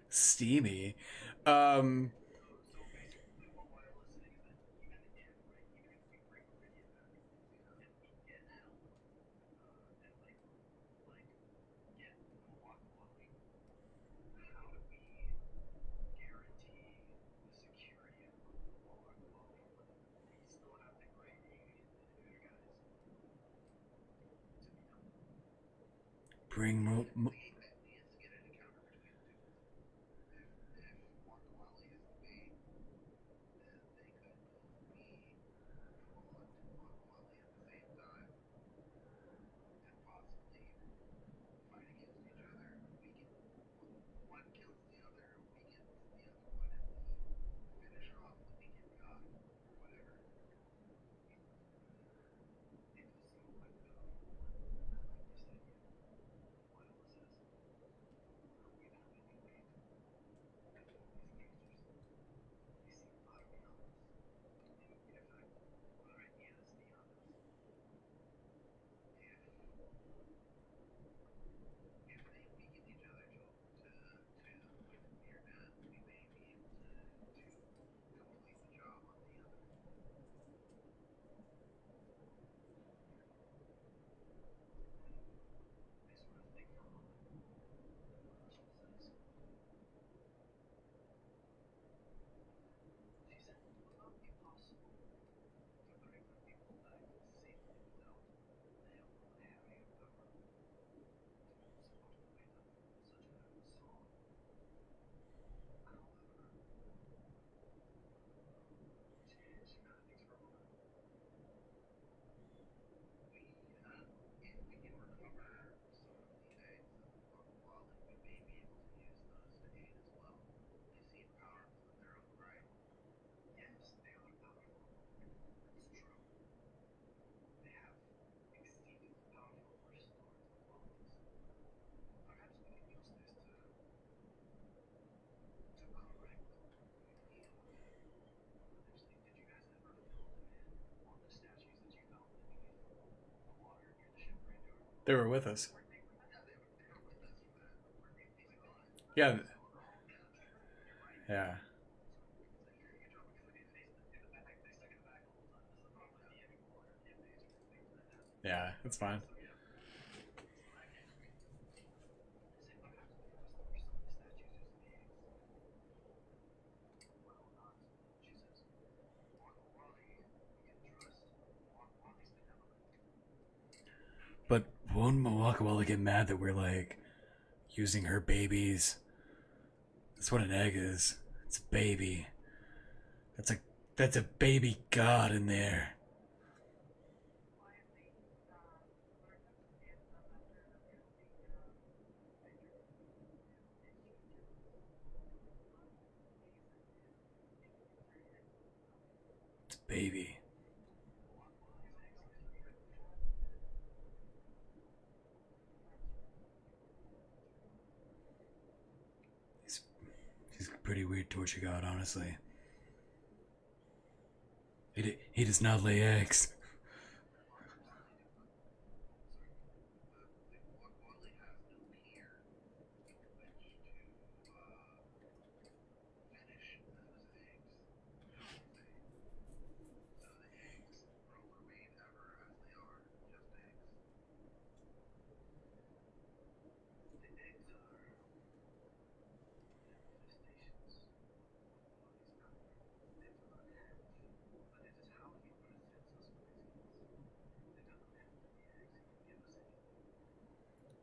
Steamy. Um bring They were with us. Yeah. Yeah. Yeah, it's fine. But won't Mawakawala get mad that we're like using her babies? That's what an egg is. It's a baby. That's a baby god in there. It's a baby. He's a pretty weird torture god, honestly. He does not lay eggs.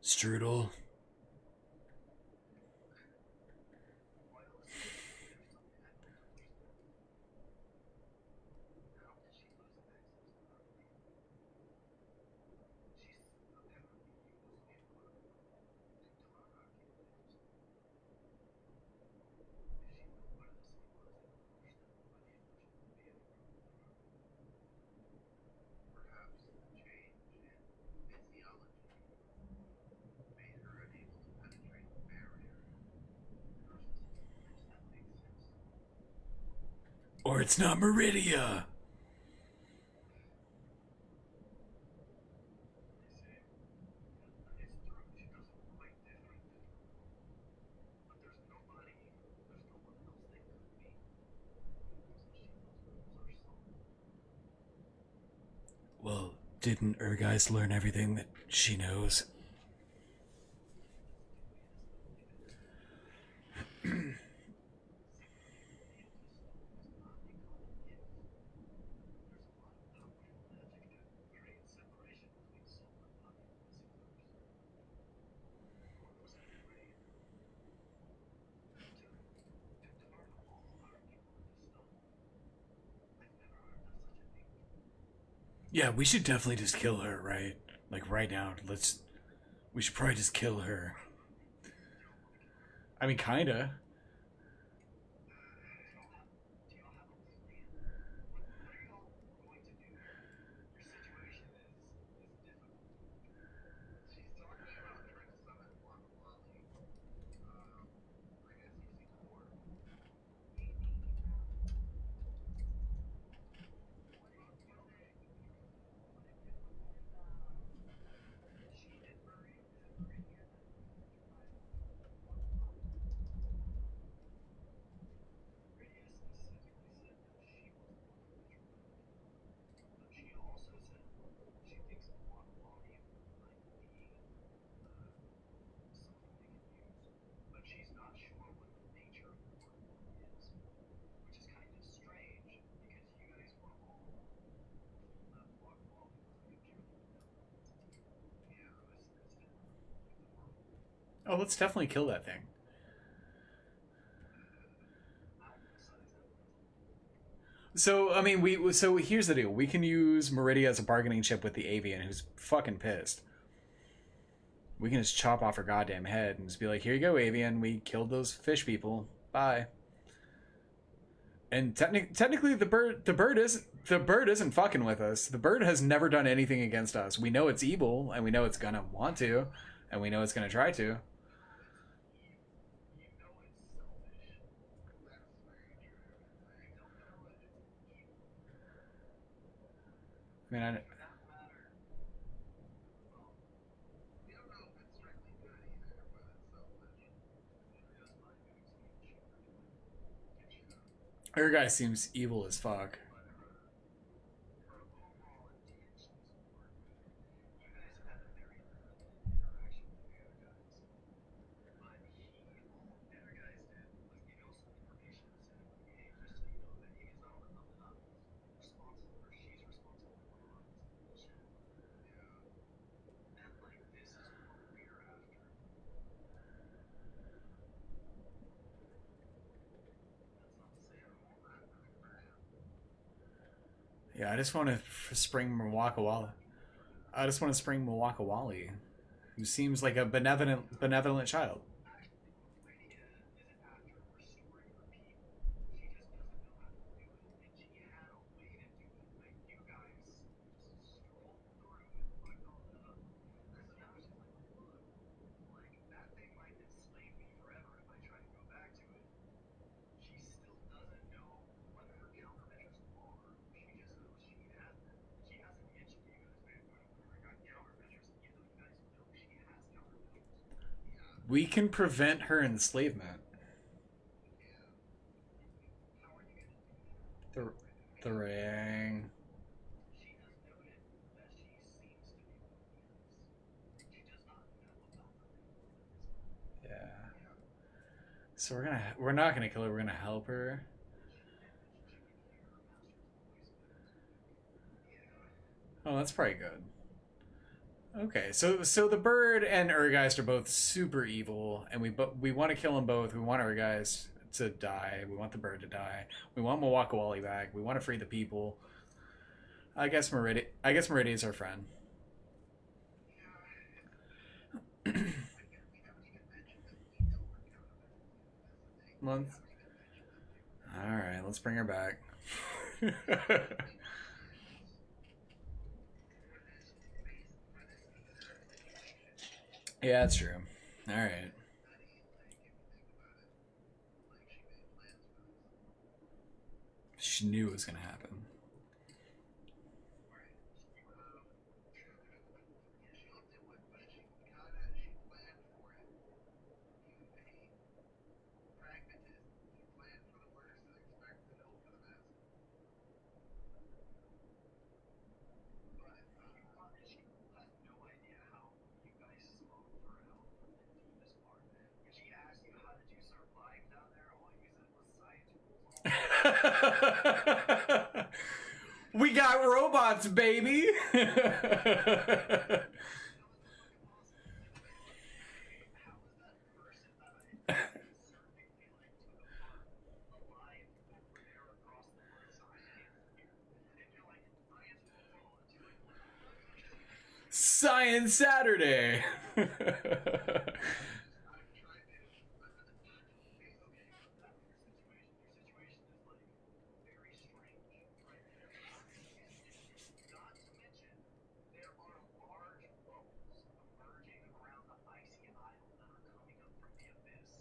Strudel. Or it's not Meridia. Well, didn't Urgeist learn everything that she knows? Yeah, we should definitely just kill her, right? Like right now. We should probably just kill her. I mean, kinda. Oh, let's definitely kill that thing. So, I mean, so here's the deal. We can use Meridia as a bargaining chip with the avian, who's fucking pissed. We can just chop off her goddamn head and just be like, "Here you go, avian. We killed those fish people. Bye." And technically, the bird isn't fucking with us. The bird has never done anything against us. We know it's evil, and we know it's gonna want to, and we know it's gonna try to. I mean, her guy seems evil as fuck. Yeah, I just want to spring Mwakawali. I just want to spring Mwakawali, who seems like a benevolent child. We can prevent her enslavement. The, the ring. Yeah. So we're not gonna kill her. We're gonna help her. Oh, that's probably good. Okay, so the bird and Urgeist are both super evil, and we want to kill them both. We want Urgeist to die. We want the bird to die. We want Mwakawali back. We want to free the people. I guess Meridia is our friend. Month. All right, let's bring her back. Yeah, that's true. All right. knew was gonna happen. We got robots, baby. Science Saturday.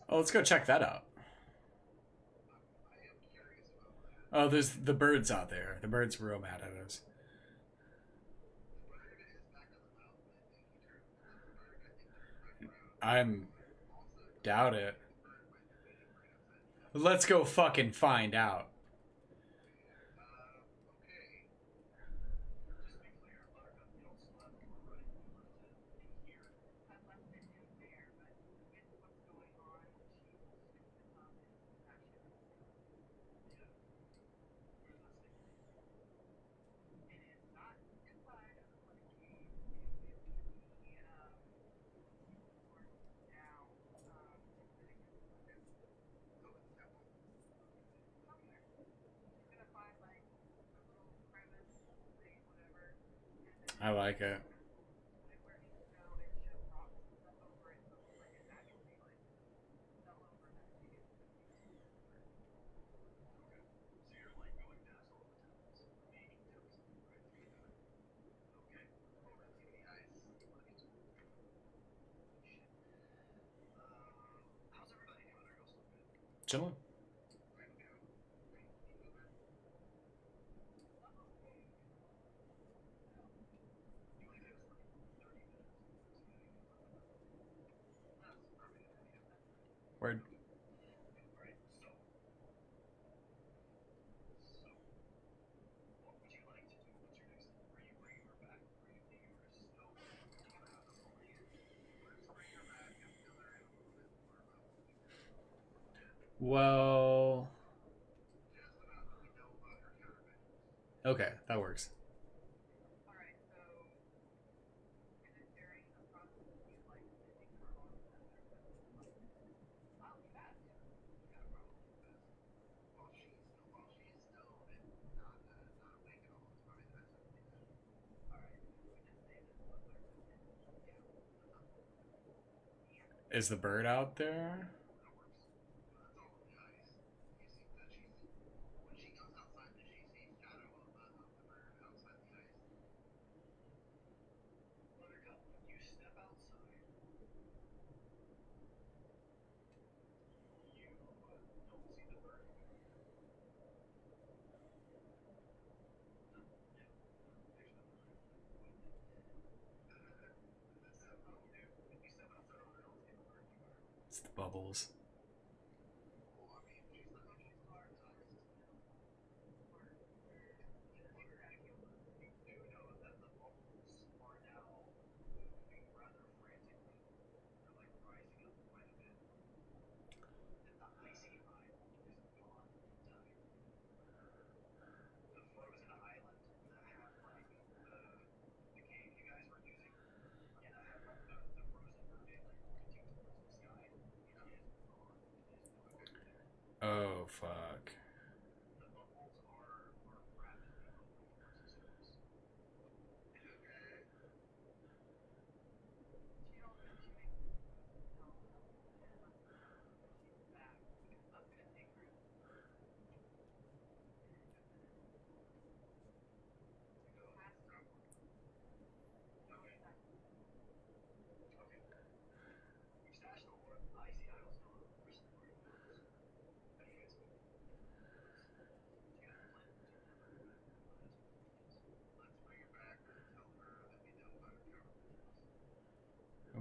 Oh, let's go check that out. Oh, there's the birds out there. The birds were real mad at us. I'm doubt it. Let's go fucking find out. I like it. Chilling. Word. Well, okay, that works. Is the bird out there? It's the bubbles. Oh, fuck.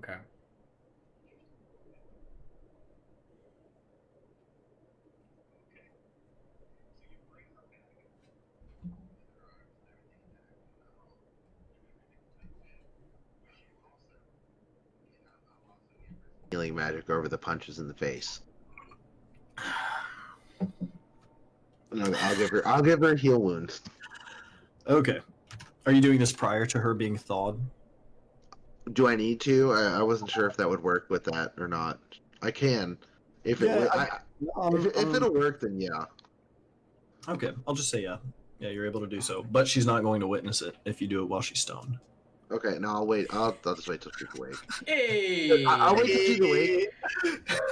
Okay. Healing magic over the punches in the face. No, I'll give her heal wounds. Okay. Are you doing this prior to her being thawed? Do I need to? I wasn't sure if that would work with that or not. I can. If it Yeah, if it'll work, then yeah. Okay, I'll just say yeah. Yeah, you're able to do so, but she's not going to witness it if you do it while she's stoned. Okay, no, I'll wait. I'll just wait till she's awake. Hey! I'll wait till she's awake.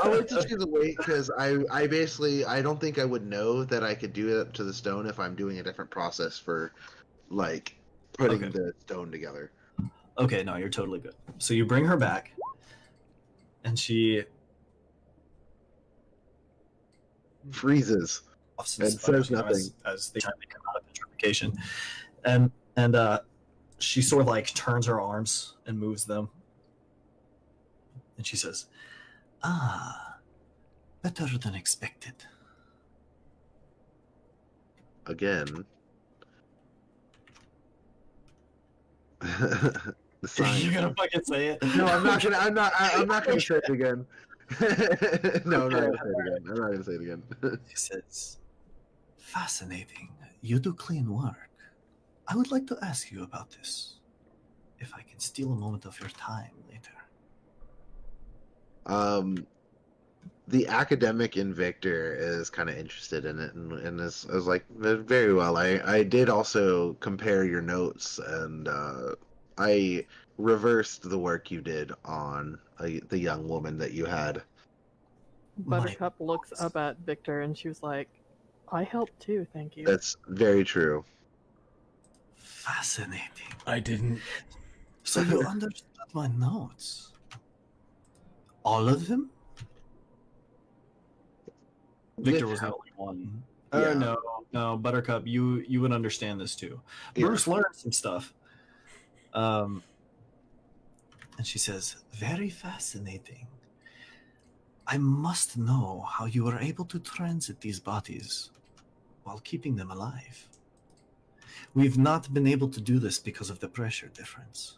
I'll wait till she's awake because I basically I don't think I would know that I could do it to the stone if I'm doing a different process for like putting Okay. the stone together. Okay, no, you're totally good. So you bring her back, and she Freezes coughs and sputters, says nothing. as they come out of petrification, and she sort of like turns her arms and moves them, and she says, "Ah, better than expected." Again. The sign. You're gonna fucking say it? No, I'm not gonna. I'm not gonna say it again. No, I'm not gonna say it again. I'm not gonna say it again. She says, "Fascinating. You do clean work. I would like to ask you about this, if I can steal a moment of your time later." The academic in Victor is kind of interested in it, and is like very well. I did also compare your notes, and I reversed the work you did on the young woman that you had. Buttercup looks up at Victor and she was like, I helped too, thank you. That's very true. Fascinating. I didn't. So you understood my notes? All of them? Victor was the only one. Yeah. No, Buttercup, you would understand this too. Yeah. Bruce learned some stuff. And she says, "Very fascinating. I must know how you were able to transit these bodies while keeping them alive. We've not been able to do this because of the pressure difference."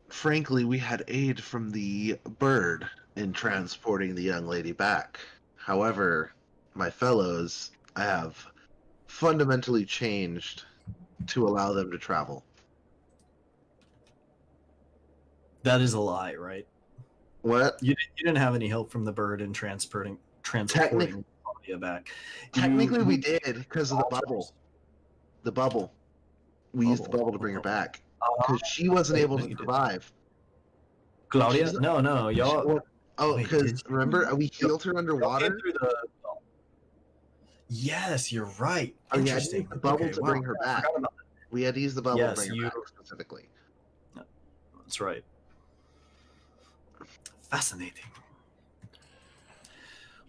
Frankly, we had aid from the bird in transporting the young lady back. However, my fellows, I have fundamentally changed to allow them to travel. That is a lie, right? What? You didn't have any help from the bird in transporting Claudia back. Technically, You- we did because of the bubble. The bubble. We used the bubble to bring her back because she wasn't able to survive. Claudia? She's- No, y'all. Oh, Wait, because did you? remember we healed her Y'all underwater. came through the. Yes, you're right. Oh, yeah, I Interesting. used the bubble Okay, to wow, bring her I back. forgot about that. We had to use the bubble Yes, to bring her you- back specifically. That's right. Fascinating.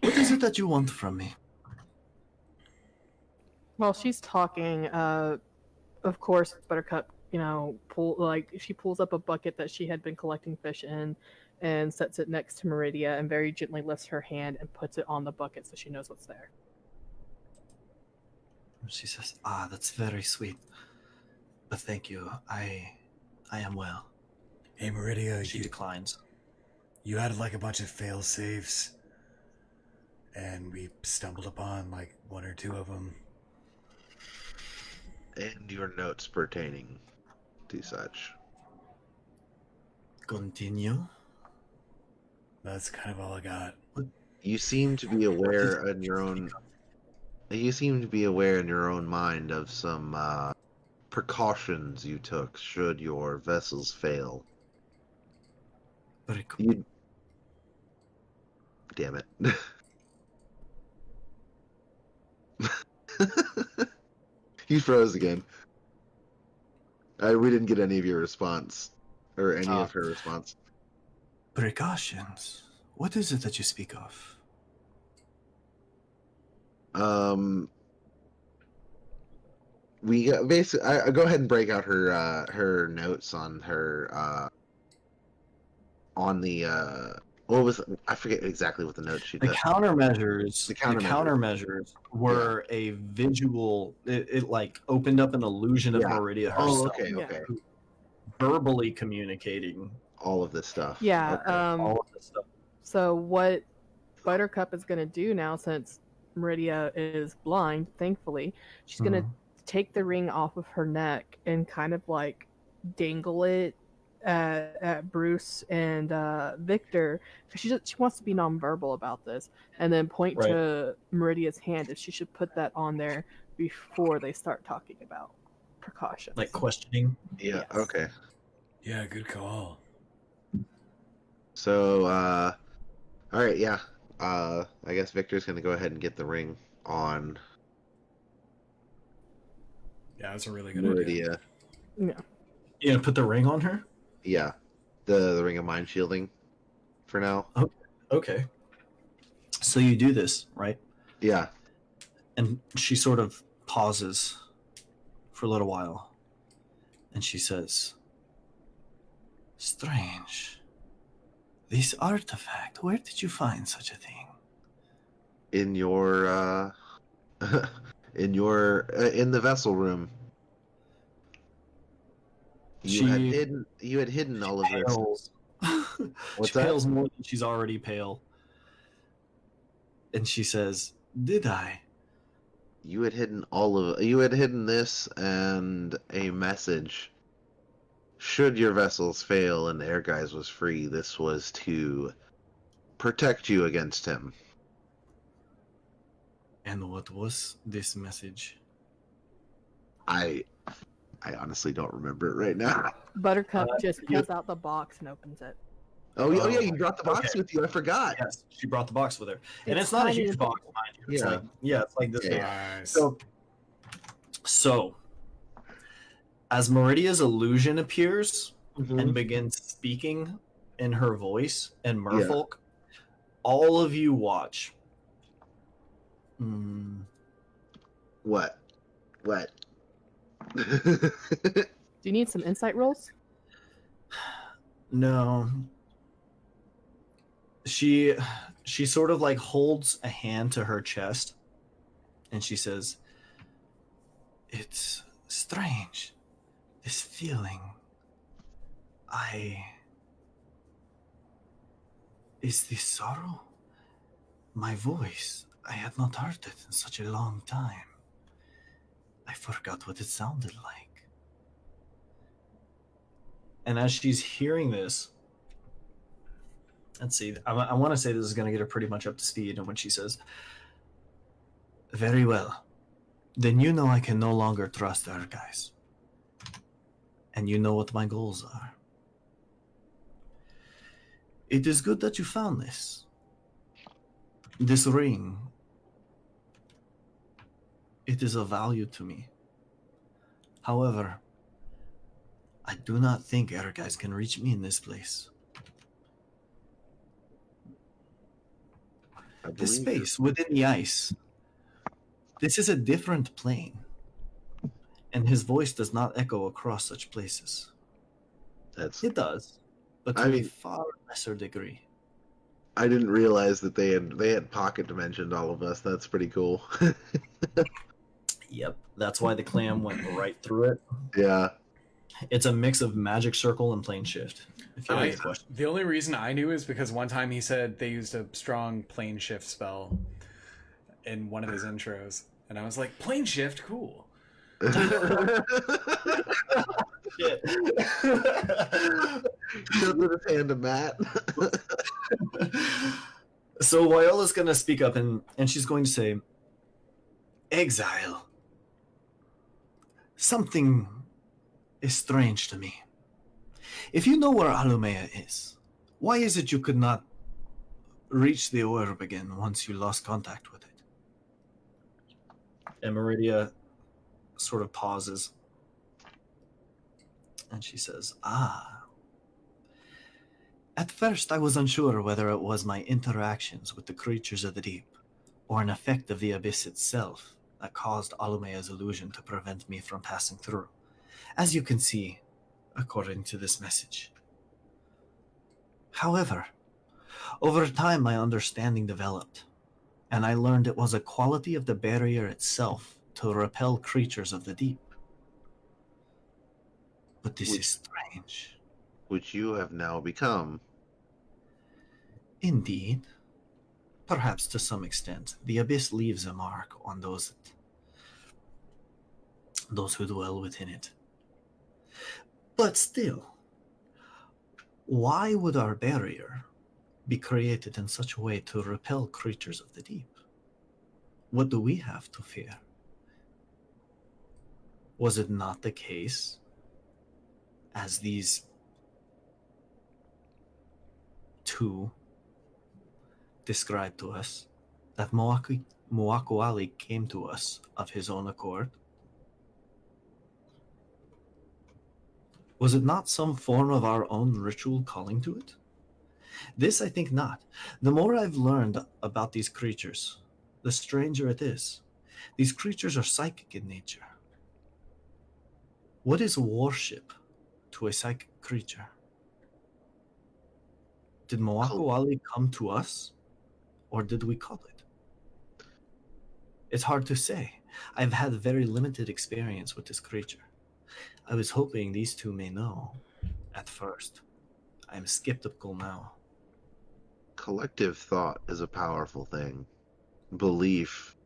What is it that you want from me? While she's talking, of course, Buttercup, she pulls up a bucket that she had been collecting fish in and sets it next to Meridia and very gently lifts her hand and puts it on the bucket so she knows what's there. She says, "Ah, that's very sweet. But thank you. I am well." Hey, Meridia, She declines. you had like a bunch of fail safes, and we stumbled upon like one or two of them. And your notes pertaining to such. Continue. That's kind of all I got. You seem to be aware in your own. You seem to be aware in your own mind of some precautions you took should your vessels fail. Very cool. You. Damn it. He froze again. We didn't get any of your response, or any of her response. Precautions. What is it that you speak of? we basically I go ahead and break out her notes on her on the what was I forget exactly what the notes she The took. countermeasures, The the countermeasures. countermeasures were a visual. It like opened up an illusion of Yeah. Meridia Oh, herself, okay, Yeah. okay. verbally communicating All of this stuff. Yeah. Okay. all of this stuff. So what Buttercup is going to do now, since Meridia is blind, thankfully, she's going to Mhm. take the ring off of her neck and kind of like dangle it at Bruce and Victor, because she wants to be nonverbal about this, and then point Right. to Meridia's hand if she should put that on there before they start talking about precautions. Like questioning. Yeah, Yes. okay. Yeah, good call. So all right, yeah. I guess Victor's gonna go ahead and get the ring on Yeah, that's a really good idea. Meridia. Yeah. You gonna put the ring on her? Yeah. The ring of mind shielding for now. Okay. So you do this, right? Yeah. And she sort of pauses for a little while. And she says, "Strange. This artifact, where did you find such a thing?" In your in the vessel room. You had hidden all of this. Pales. What's She that? pales more than she's already pale. And she says, "Did I?" You had hidden this and a message. Should your vessels fail and Airguys was free, this was to protect you against him. And what was this message? I honestly don't remember it right now. Buttercup just you- pulls out the box and opens it. Oh yeah, Oh, you brought the box okay. with you. I forgot. Yes, she brought the box with her. And it's not a tiny huge and box, mind you. It's Yeah. it's like this big. Nice. So, as Meridia's illusion appears Mhm. and begins speaking in her voice and merfolk, all of you watch. What? Do you need some insight rolls? No. She sort of like holds a hand to her chest and she says, "It's strange. This feeling. Is this sorrow? My voice. I had not heard it in such a long time. I forgot what it sounded like." And as she's hearing this, let's see, I want to say this is going to get her pretty much up to speed. And when she says, "Very well, then you know I can no longer trust our guys. And you know what my goals are. It is good that you found this. This ring. It is of value to me. However, I do not think our guys can reach me in this place. The space within the ice. This is a different plane. And his voice does not echo across such places. It does, but to a far lesser degree. I didn't realize that they had pocket dimensioned all of us. That's pretty cool. Yep, that's why the clam went right through it. Yeah. It's a mix of magic circle and plane shift. If you have any questions. The only reason I knew is because one time he said they used a strong plane shift spell in one of his intros, and I was like, "Plane shift, cool." Shit. Shows with his hand to Matt. So Wyola's going to speak up and she's going to say, "Exile. Something is strange to me. If you know where Alumea is, why is it you could not reach the orb again once you lost contact with it?" And Meridia sort of pauses. And she says, "At first I was unsure whether it was my interactions with the creatures of the deep or an effect of the abyss itself that caused Alumea's illusion to prevent me from passing through, as you can see, according to this message. However, over time my understanding developed, and I learned it was a quality of the barrier itself to repel creatures of the deep. But this is strange. Which you have now become. Indeed. Perhaps to some extent, the abyss leaves a mark on those who dwell within it. But still, why would our barrier be created in such a way to repel creatures of the deep? What do we have to fear? Was it not the case, as these two described to us, that Moakuali came to us of his own accord? Was it not some form of our own ritual calling to it? This I think not. The more I've learned about these creatures, the stranger it is. These creatures are psychic in nature. What is worship to a psychic creature? Did Moakuali come to us, or did we call it? It's hard to say. I've had very limited experience with this creature. I was hoping these two may know at first. I am skeptical now. Collective thought is a powerful thing. Belief,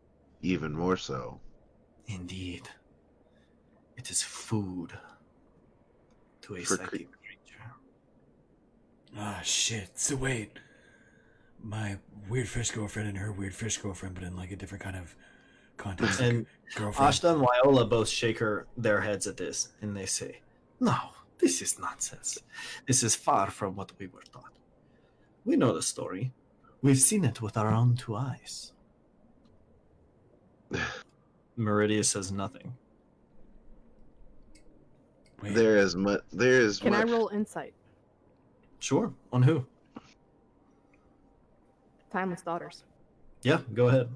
even more so. Indeed. It is food to a For psychic creature. Ah, shit. So wait. My weird fish girlfriend and her weird fish girlfriend, but in like a different kind of context. And girlfriend. Ashta and Wyola both shake their heads at this, and they say, "No, this is nonsense. This is far from what we were taught. We know the story. We've seen it with our own two eyes." Meridia says nothing. Wait. There is much. Can I roll insight? Sure. On who? Timeless Daughters. Yeah, go ahead.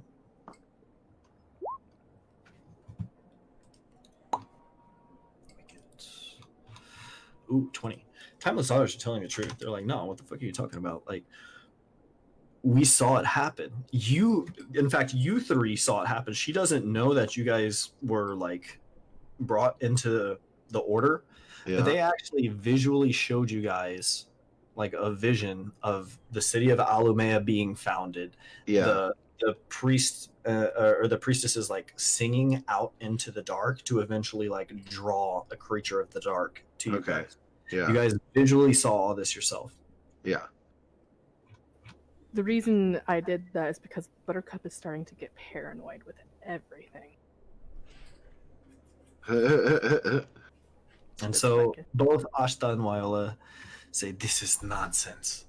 Ooh, 20. Timeless Daughters are telling the truth. They're like, no, what the fuck are you talking about? Like, we saw it happen. In fact, you three saw it happen. She doesn't know that you guys were, like, brought into the order. Yeah. But they actually visually showed you guys, like, a vision of the city of Alumea being founded. Yeah. The priest or the priestesses, like, singing out into the dark to eventually, like, draw a creature of the dark to you guys. Yeah. You guys visually saw all this yourself. Yeah. The reason I did that is because Buttercup is starting to get paranoid with everything. And Just so checking. both Ashta and Wyola say, this is nonsense.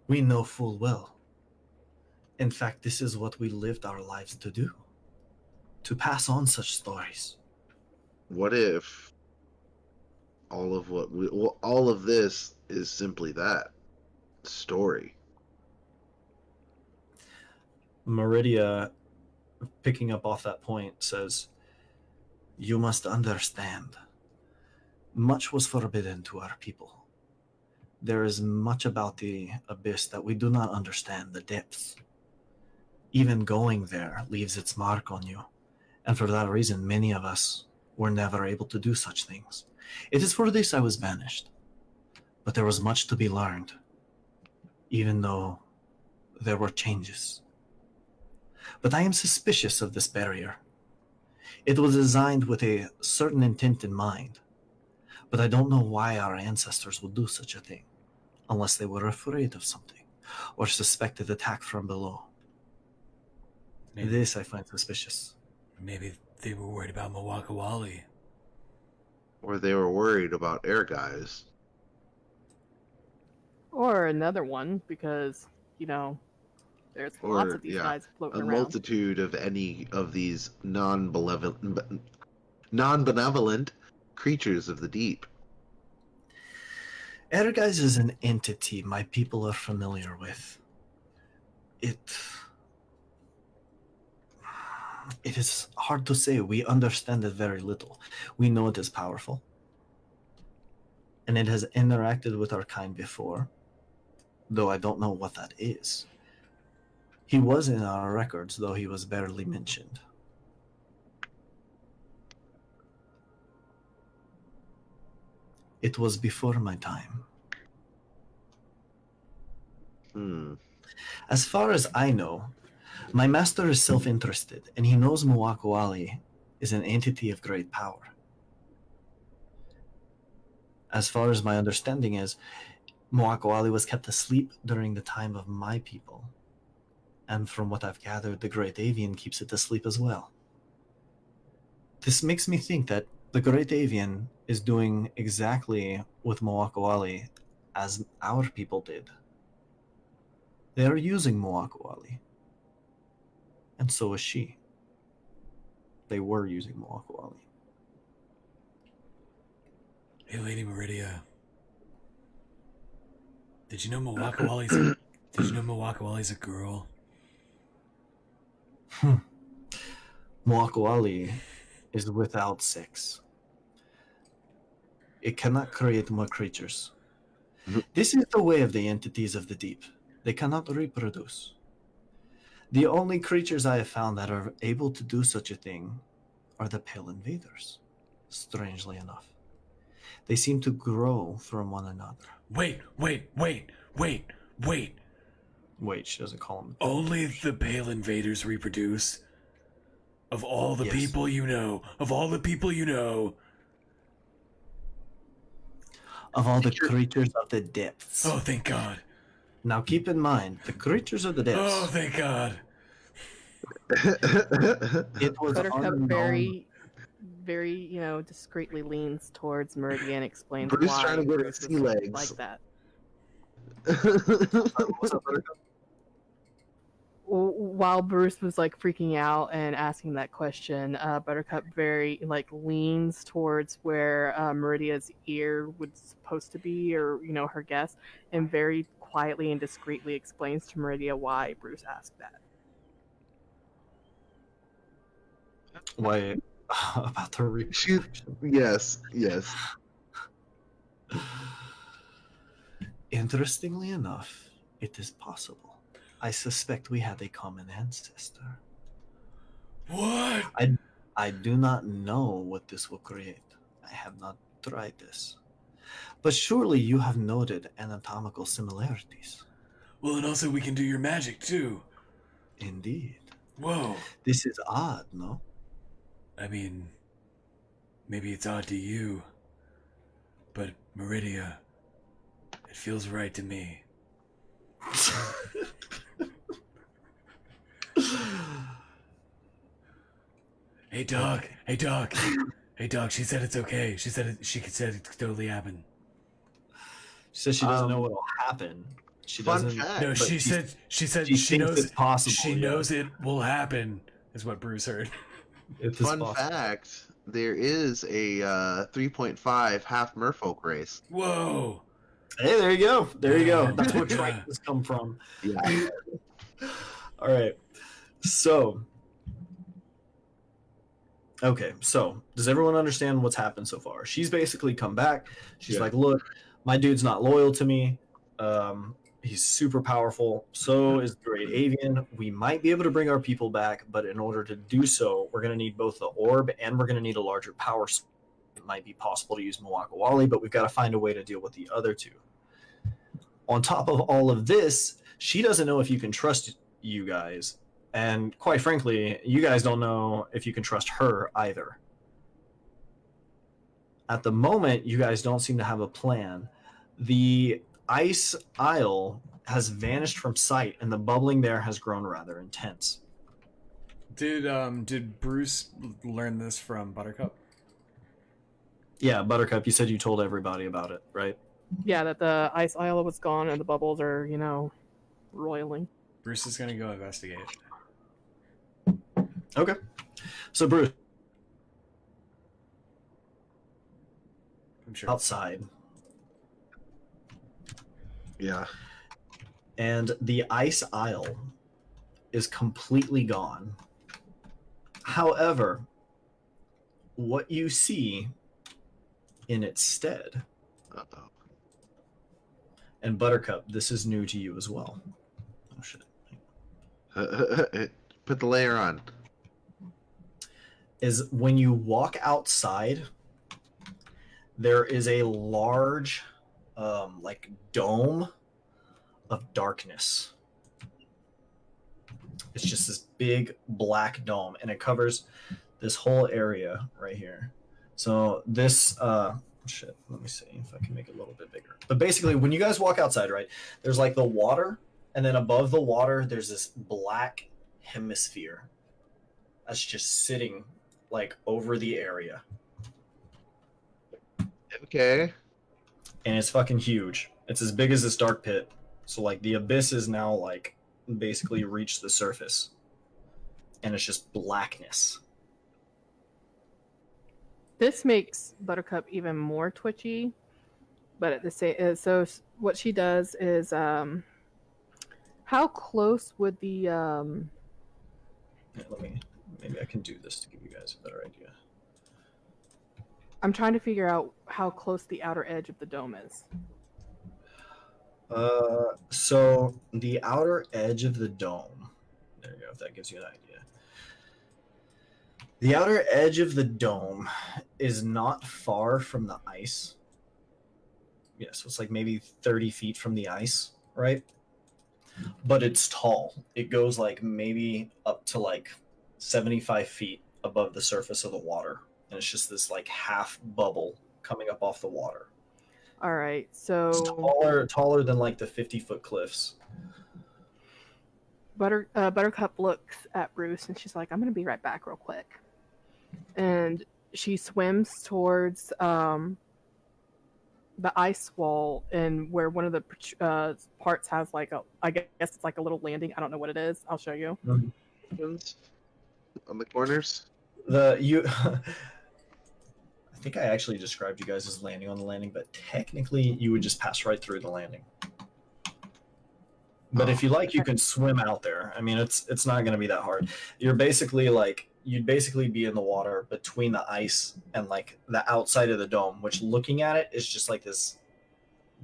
We know full well. In fact, this is what we lived our lives to do. To pass on such stories. What if all of this is simply that story? Meridia, picking up off that point, says, you must understand. Much was forbidden to our people. There is much about the abyss that we do not understand, the depths. Even going there leaves its mark on you. And for that reason, many of us were never able to do such things. It is for this I was banished. But there was much to be learned, even though there were changes. But I am suspicious of this barrier. It was designed with a certain intent in mind, but I don't know why our ancestors would do such a thing, unless they were afraid of something, or suspected attack from below. Maybe, This I find suspicious. maybe they were worried about Moakawali. Or they were worried about air guys. Or another one, because, there's lots of these guys A floating around. multitude of any of these non-benevolent creatures of the deep. Erguys is an entity my people are familiar with. It is hard to say. We understand it very little. We know it is powerful. And it has interacted with our kind before, though I don't know what that is. He was in our records, though he was barely mentioned. It was before my time. As far as I know, my master is self-interested, and he knows Muwakuali is an entity of great power. As far as my understanding is, Muwakuali was kept asleep during the time of my people. And from what I've gathered, the Great Avian keeps it asleep as well. This makes me think that the Great Avian is doing exactly with Muwakuali as our people did. They are using Muwakuali. And so is she. They were using Muwakuali. Hey, Lady Meridia. Did you know Muwakuali's a girl? Muwakuali is without sex. It cannot create more creatures. This is the way of the entities of the deep. They cannot reproduce. The only creatures I have found that are able to do such a thing are the pale invaders, strangely enough. They seem to grow from one another. Wait. Wait, she doesn't call them. Only the pale invaders reproduce? Of all the Yes. people you know, of all the creatures of the depths. Oh, thank God. Now keep in mind, the creatures of the depths. Oh, thank God. It was Buttercup unknown. very, discreetly leans towards Meridia and explains Bruce why trying to get Bruce his was sea legs. like that. What's up, Buttercup? While Bruce was like freaking out and asking that question, Buttercup very leans towards where Meridia's ear was supposed to be, or her guess, and very quietly and discreetly explains to Meridia why Bruce asked that. Why? About the reproduction. Yes. Interestingly enough, it is possible. I suspect we had a common ancestor. What? I do not know what this will create. I have not tried this. But surely you have noted anatomical similarities. Well, and also we can do your magic, too. Indeed. Whoa. This is odd, no? I mean, maybe it's odd to you, but Meridia, it feels right to me. Hey, Doc. Okay. Hey, Doc. She said it's okay. She said it could totally happen. She says she doesn't know what will happen. She Fun doesn't. fact. No, but she said she thinks knows it's possible. She knows it will happen. Is what Bruce heard. It is Fun possible. fact: there is a 3.5 half merfolk race. Whoa. Hey, there you go. There you go. That's where Yeah. Tritons come from. Yeah. All right. So, okay. So, does everyone understand what's happened so far? She's basically come back. She's Yeah. like, look, my dude's not loyal to me. He's super powerful. So is the Great Avian. We might be able to bring our people back, but in order to do so, we're going to need both the orb and we're going to need a larger power source. It might be possible to use Muwakuali, but we've got to find a way to deal with the other two. On top of all of this, she doesn't know if you can trust you guys. And quite frankly, you guys don't know if you can trust her either. At the moment, you guys don't seem to have a plan. The ice isle has vanished from sight, and the bubbling there has grown rather intense. Did Bruce learn this from Buttercup? Yeah, Buttercup, you said you told everybody about it, right? Yeah, that the ice isle was gone and the bubbles are, roiling. Bruce is gonna go investigate. Okay. So, Bruce, I'm sure. outside, Yeah. and the ice isle is completely gone. However, what you see in its stead, Uh-oh. and Buttercup, this is new to you as well. Oh shit. Put the layer on. Is when you walk outside, there is a large, like dome of darkness. It's just this big black dome, and it covers this whole area right here. So this, shit, let me see if I can make it a little bit bigger. But basically, when you guys walk outside, right, there's like the water, and then above the water, there's this black hemisphere that's just sitting like over the area. Okay. And it's fucking huge. It's as big as this dark pit. So like the abyss is now like basically reached the surface. And it's just blackness. This makes Buttercup even more twitchy, but at the same, so what she does is, how close would the Yeah, maybe I can do this to give you guys a better idea. I'm trying to figure out how close the outer edge of the dome is. So the outer edge of the dome. There you go. If that gives you an idea. The outer edge of the dome is not far from the ice. Yeah, so it's like maybe 30 feet from the ice, right? But it's tall. It goes like maybe up to like 75 feet above the surface of the water. And it's just this like half bubble coming up off the water. All right, It's so taller than like the 50-foot cliffs. Buttercup looks at Bruce and she's like, "I'm gonna be right back, real quick." And she swims towards the ice wall, and where one of the parts has like I guess it's like a little landing. I don't know what it is. I'll show you. On the corners. I think I actually described you guys as landing on the landing, but technically you would just pass right through the landing. But if you like, you can swim out there. I mean, it's not going to be that hard. You'd basically be in the water between the ice and like the outside of the dome, which looking at it is just like this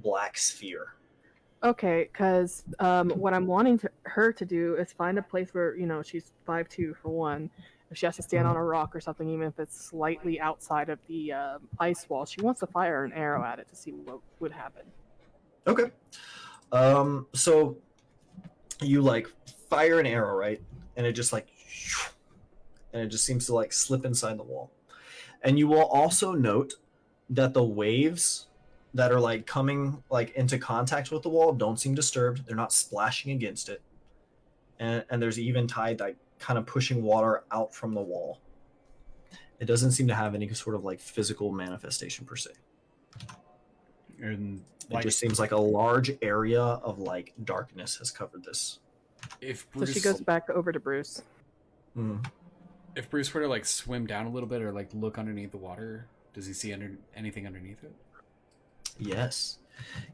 black sphere. Okay, because what I'm wanting her to do is find a place where, she's 5'2" for one. If she has to stand on a rock or something, even if it's slightly outside of the ice wall, she wants to fire an arrow at it to see what would happen. Okay. So you like fire an arrow, right? And it just like, and it just seems to like slip inside the wall. And you will also note that the waves that are like coming like into contact with the wall don't seem disturbed. They're not splashing against it. And there's even tide like kind of pushing water out from the wall. It doesn't seem to have any sort of like physical manifestation per se. And it just seems like a large area of like darkness has covered this. If Bruce, so she goes back over to Bruce. If Bruce were to like swim down a little bit or like look underneath the water, does he see anything underneath it? Yes,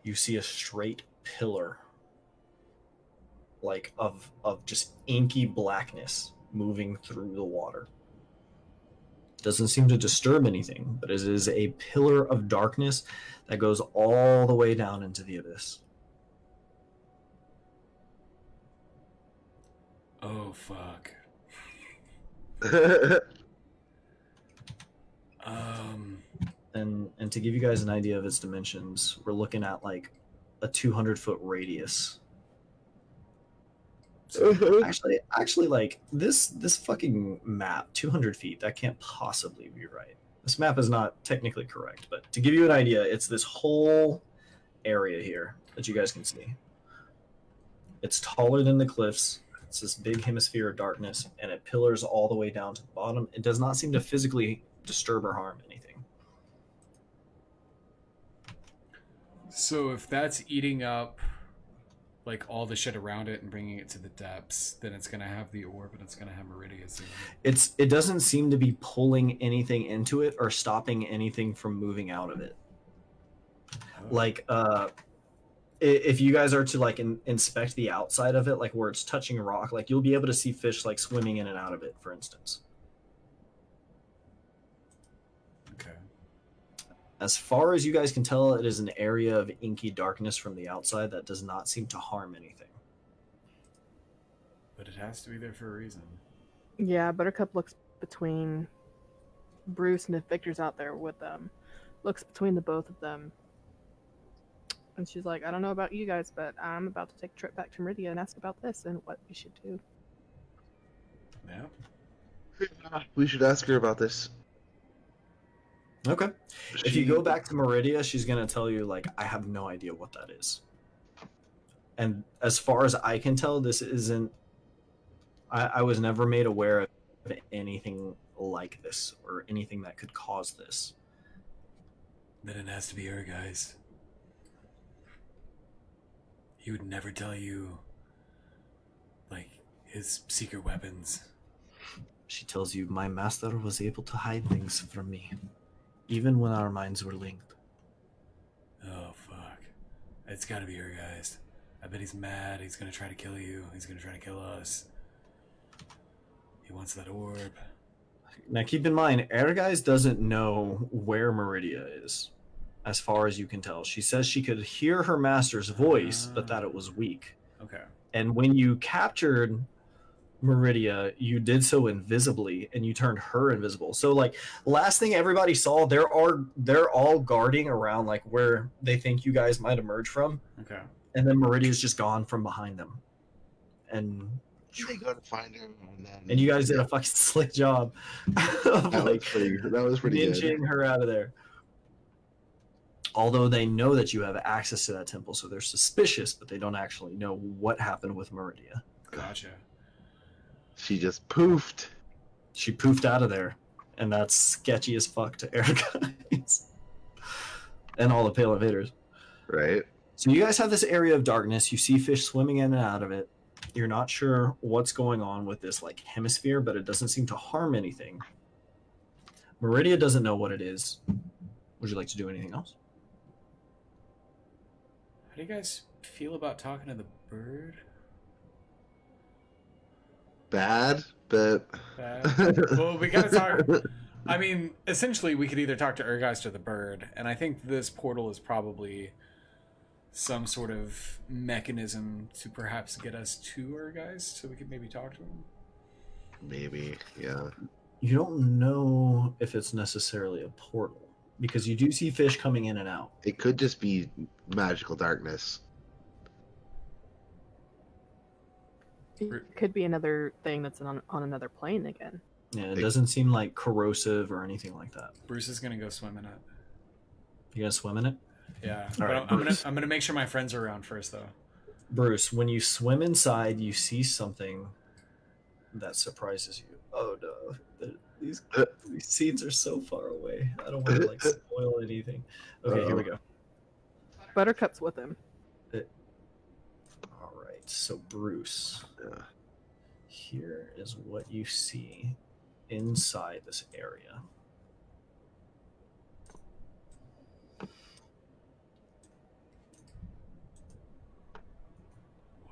you see a straight pillar, like of just inky blackness moving through the water. Doesn't seem to disturb anything, but it is a pillar of darkness that goes all the way down into the abyss. Oh fuck. And to give you guys an idea of its dimensions, we're looking at like a 200-foot radius. So actually, like this fucking map, 200 feet, that can't possibly be right. This map is not technically correct, but to give you an idea, it's this whole area here that you guys can see. It's taller than the cliffs. It's this big hemisphere of darkness, and it pillars all the way down to the bottom. It does not seem to physically disturb or harm anything. So if that's eating up like all the shit around it and bringing it to the depths, then it's gonna have the orb and it's gonna have Meridia soon. It doesn't seem to be pulling anything into it or stopping anything from moving out of it. Oh. Like if you guys are to like inspect the outside of it, like where it's touching rock, like you'll be able to see fish like swimming in and out of it, for instance. As far as you guys can tell, it is an area of inky darkness from the outside that does not seem to harm anything. But it has to be there for a reason. Yeah, Buttercup looks between Bruce, and if Victor's out there with them, looks between the both of them. And she's like, I don't know about you guys, but I'm about to take a trip back to Meridia and ask about this and what we should do. Yeah. We should ask her about this. Okay. If you go back to Meridia, she's going to tell you, like, I have no idea what that is. And as far as I can tell, this isn't... I was never made aware of anything like this or anything that could cause this. Then it has to be her, guys. He would never tell you, like, his secret weapons. She tells you, my master was able to hide things from me, even when our minds were linked. Oh, fuck. It's gotta be her, guys. I bet he's mad. He's gonna try to kill you. He's gonna try to kill us. He wants that orb. Now, keep in mind, Ehrgeist doesn't know where Meridia is, as far as you can tell. She says she could hear her master's voice, but that it was weak. Okay. And when you captured Meridia, you did so invisibly, and you turned her invisible. So, like, last thing everybody saw, they're all guarding around, like, where they think you guys might emerge from. Okay. And then Meridia's just gone from behind them. And They go to find her, and you guys did a fucking slick job of, that like, was pretty good. ninjing her out of there. Although they know that you have access to that temple, so they're suspicious, but they don't actually know what happened with Meridia. Gotcha. She just poofed. She poofed out of there, and that's sketchy as fuck to air guys and all the Pale Invaders. Right. So you guys have this area of darkness. You see fish swimming in and out of it. You're not sure what's going on with this, like, hemisphere, but it doesn't seem to harm anything. Meridia doesn't know what it is. Would you like to do anything else? How do you guys feel about talking to the bird? Bad, but... Well, we gotta talk... I mean, essentially, we could either talk to Ehrgeist or the bird, and I think this portal is probably some sort of mechanism to perhaps get us to Ehrgeist, so we could maybe talk to him. Maybe, yeah. You don't know if it's necessarily a portal, because you do see fish coming in and out. It could just be magical darkness. It could be another thing that's on another plane again. Yeah, it doesn't seem like corrosive or anything like that. Bruce is gonna go swim in it. You gonna swim in it? Yeah, All but right, I'm gonna make sure my friends are around first, though. Bruce, when you swim inside, you see something that surprises you. Oh no, these scenes are so far away. I don't want to, like, spoil anything. Okay, here we go. Buttercup's with him. All right, so Bruce, here is what you see inside this area.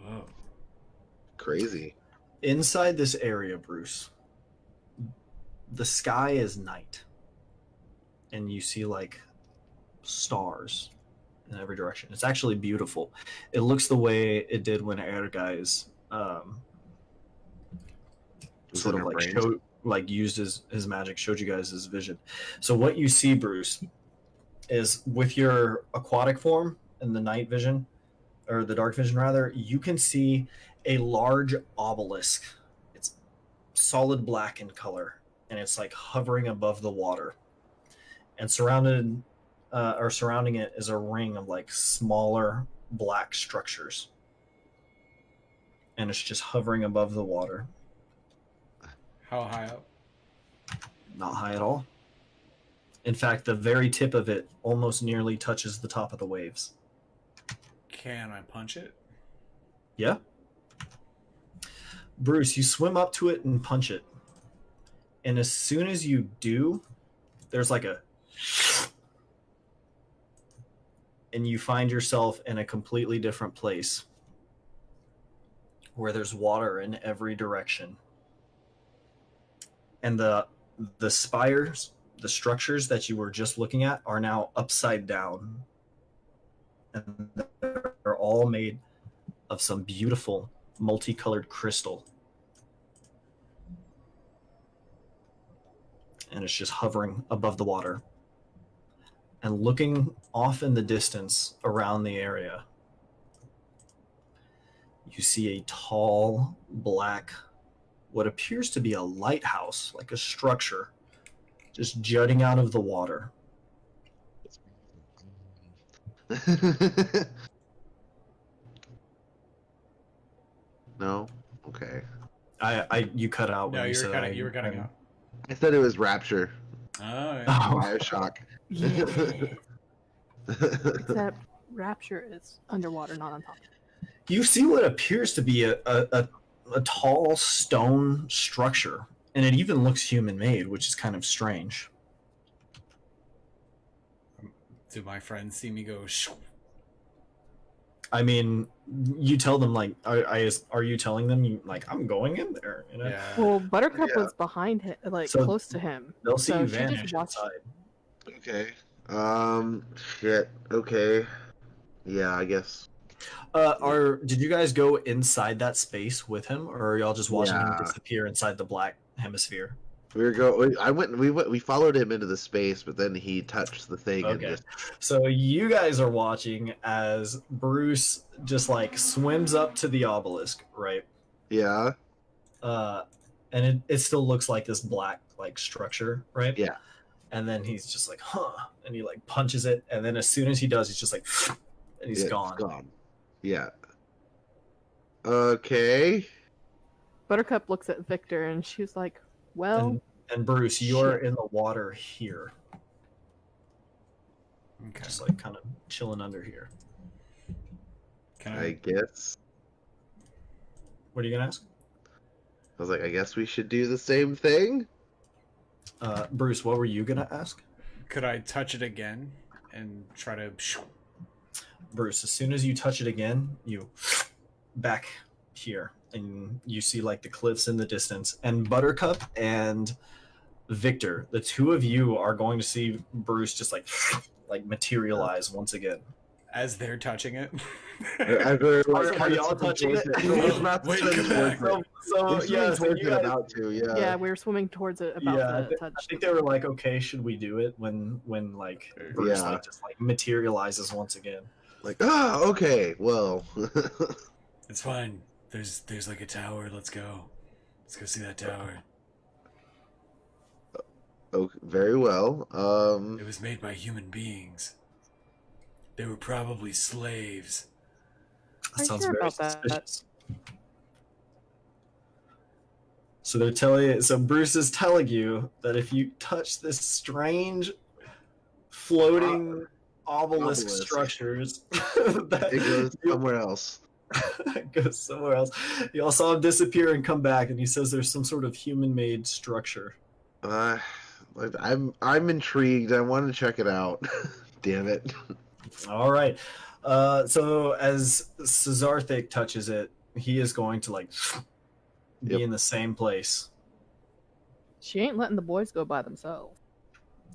Whoa. Crazy. Inside this area, Bruce, the sky is night, and you see, like, stars in every direction. It's actually beautiful. It looks the way it did when Ehrgeist sort of, like, used his magic, showed you guys his vision. So what you see, Bruce, is with your aquatic form and the night vision, or the dark vision rather, you can see a large obelisk. It's solid black in color, and it's, like, hovering above the water. And surrounding it is a ring of, like, smaller black structures. And it's just hovering above the water. How high up? Not high at all. In fact, the very tip of it almost nearly touches the top of the waves. Can I punch it? Yeah. Bruce, you swim up to it and punch it. And as soon as you do, there's like a... And you find yourself in a completely different place where there's water in every direction. And the spires the structures that you were just looking at are now upside down, and they're all made of some beautiful multicolored crystal. And it's just hovering above the water. And looking off in the distance around the area, you see a tall, black, what appears to be a lighthouse, like a structure, just jutting out of the water. No? Okay. You cut out No, when you you were said cutting. You were cutting out. I said it was Rapture. Oh, yeah. Oh. Bioshock. Yeah. Except Rapture is underwater, not on top. You see what appears to be a tall stone structure, and it even looks human-made, which is kind of strange. Do my friends see me go? Shoo? I mean, you tell them like, are you telling them you like I'm going in there? You know, Yeah. Well, Buttercup Yeah. was behind him, like So close to him. they'll see So you she just vanish watched- inside. Okay. Shit. Okay. Yeah, I guess. Did you guys go inside that space with him, or are y'all just watching him Yeah. disappear inside the black hemisphere? We followed him into the space, but then he touched the thing and Okay. just So you guys are watching as Bruce just like swims up to the obelisk, right? yeah. And it still looks like this black like structure, right? Yeah. And then he's just like, huh, and he like punches it, and then as soon as he does, he's just like, and he's It's gone. gone. Yeah. Okay. Buttercup looks at Victor and she's like, "Well, And Bruce, you're shit. in the water here, Okay. just like kind of chilling under here. Can I I? guess. What are you gonna ask? I was like, I guess we should do the same thing. Bruce, what were you gonna ask? Could I touch it again and try to? Shoo? Bruce, as soon as you touch it again, you back here, and you see like the cliffs in the distance. And Buttercup and Victor, the two of you are going to see Bruce just like materialize once again. As they're touching it. Are y'all touching it? Wait, come back. So yeah, so you guys, about to, yeah. yeah, we were swimming towards it about yeah, to touch." I think they were like, okay, should we do it when like Bruce Yeah. like just like materializes once again? Like, okay, well. It's fine. There's like a tower. Let's go. Let's go see that tower. Oh, very well. It was made by human beings. They were probably slaves. Are you Sounds sure very about that? suspicious. So they're telling you. So Bruce is telling you that if you touch this strange floating obelisk Obelisk. structures, that It goes somewhere else. it goes somewhere else. You all saw him disappear and come back, and he says there's some sort of human-made structure. I'm intrigued. I want to check it out. Damn it. All right. So as Cesarthic touches it, he is going to like be Yep. in the same place. She ain't letting the boys go by themselves.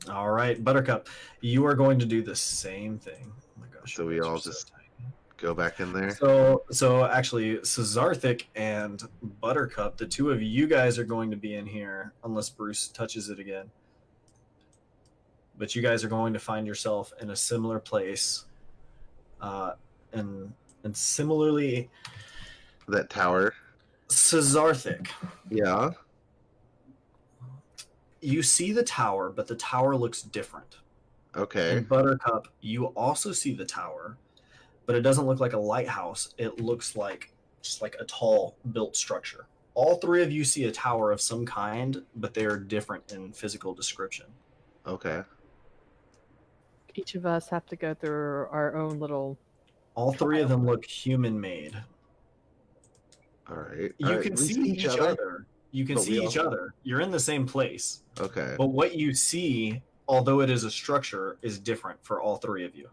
All right, Buttercup, you are going to do the same thing. Oh my gosh. So we you guys all are so just- tight. Go back in there. So actually, Cesarthic and Buttercup, the two of you guys are going to be in here unless Bruce touches it again. But you guys are going to find yourself in a similar place, and similarly, That tower. Cesarthic. Yeah. You see the tower, but the tower looks different. Okay. And Buttercup, you also see the tower, but it doesn't look like a lighthouse. It looks like just like a tall built structure. All three of you see a tower of some kind, but they are different in physical description. Okay. Each of us have to go through our own little. All three of them look human made. All right. You can see each other. You can but see we each all- other. You're in the same place. Okay. But what you see, although it is a structure, is different for all three of you.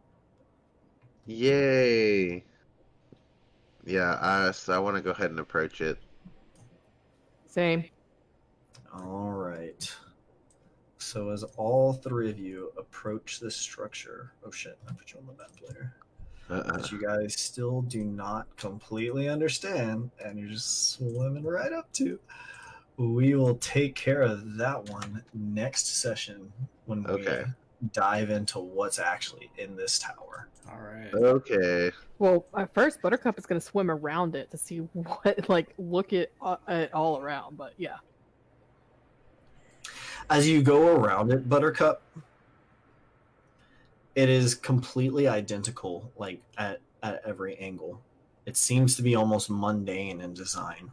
Yay. Yeah, so I want to go ahead and approach it. Same. All right. So as all three of you approach this structure, oh shit, I put you on the map later. But you guys still do not completely understand, and you're just swimming right up to. We will take care of that one next session when we dive into what's actually in this tower. All right. Okay. Well, at first, Buttercup is going to swim around it to see what, like, look at it all around. But yeah. As you go around it, Buttercup, it is completely identical, like at every angle. It seems to be almost mundane in design.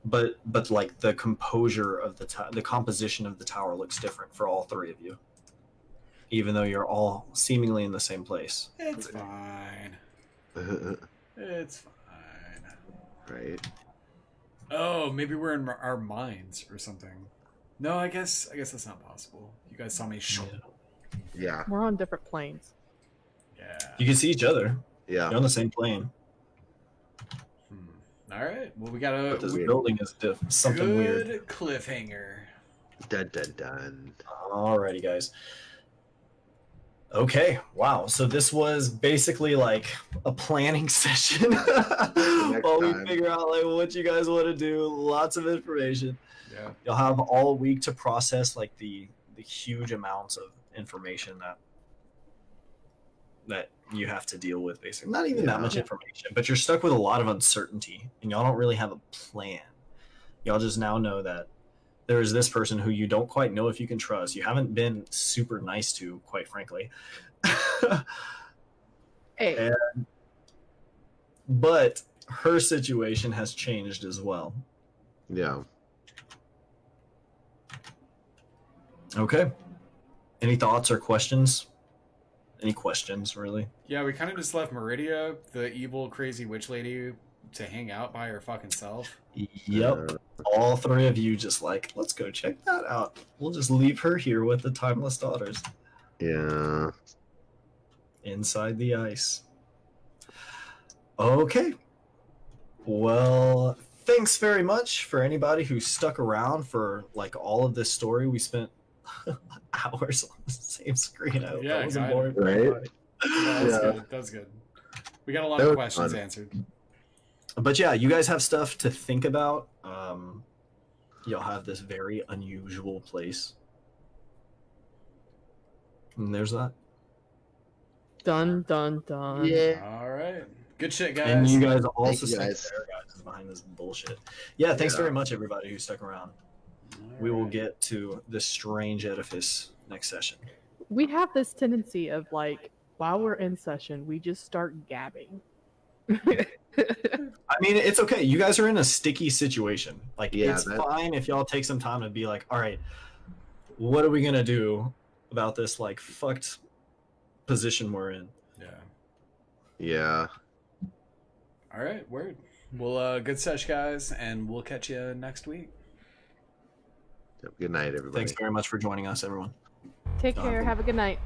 But like the composure of the composition of the tower looks different for all three of you, even though you're all seemingly in the same place. It's fine. It's fine. Right. Oh, maybe we're in our minds or something. No, I guess that's not possible. You guys saw me. Yeah. We're on different planes. Yeah. You can see each other. Yeah. You're on the same plane. All right. Well, we But this building is something good weird. Cliffhanger. Dun dun dun. Alrighty, guys. Okay, wow. So this was basically like a planning session while we figure out like what you guys want to do. Lots of information. Yeah. You'll have all week to process like the huge amounts of information that you have to deal with, basically. Not even that much information, but you're stuck with a lot of uncertainty, and y'all don't really have a plan. Y'all just now know that there is this person who you don't quite know if you can trust. You haven't been super nice to, quite frankly. Hey. But her situation has changed as well. Yeah. Okay. Any thoughts or questions? Any questions, really? Yeah, we kind of just left Meridia, the evil, crazy witch lady, to hang out by her fucking self. Yep. All three of you just like, let's go check that out. We'll just leave her here with the Timeless Daughters. Yeah. Inside the ice. Okay. Well, thanks very much for anybody who stuck around for like all of this story. We spent hours on the same screen. I hope that wasn't boring for anybody. Yeah, that's good. We got a lot of questions answered. But yeah, you guys have stuff to think about. You'll have this very unusual place. And there's that. Dun, dun, dun. Yeah. All right. Good shit, guys. And you guys also you think guys. there guys behind this bullshit. Yeah, thanks very much, everybody who stuck around. We will get to this strange edifice next session. We have this tendency of like, while we're in session, we just start gabbing. I mean, it's okay. You guys are in a sticky situation. Like, Yeah, it's fine if y'all take some time to be like, all right, what are we going to do about this, like, fucked position we're in? Yeah. Yeah. All right, word. Well, good sesh, guys, and we'll catch you next week. Good night, everybody. Thanks very much for joining us, everyone. Take care. Have a good night.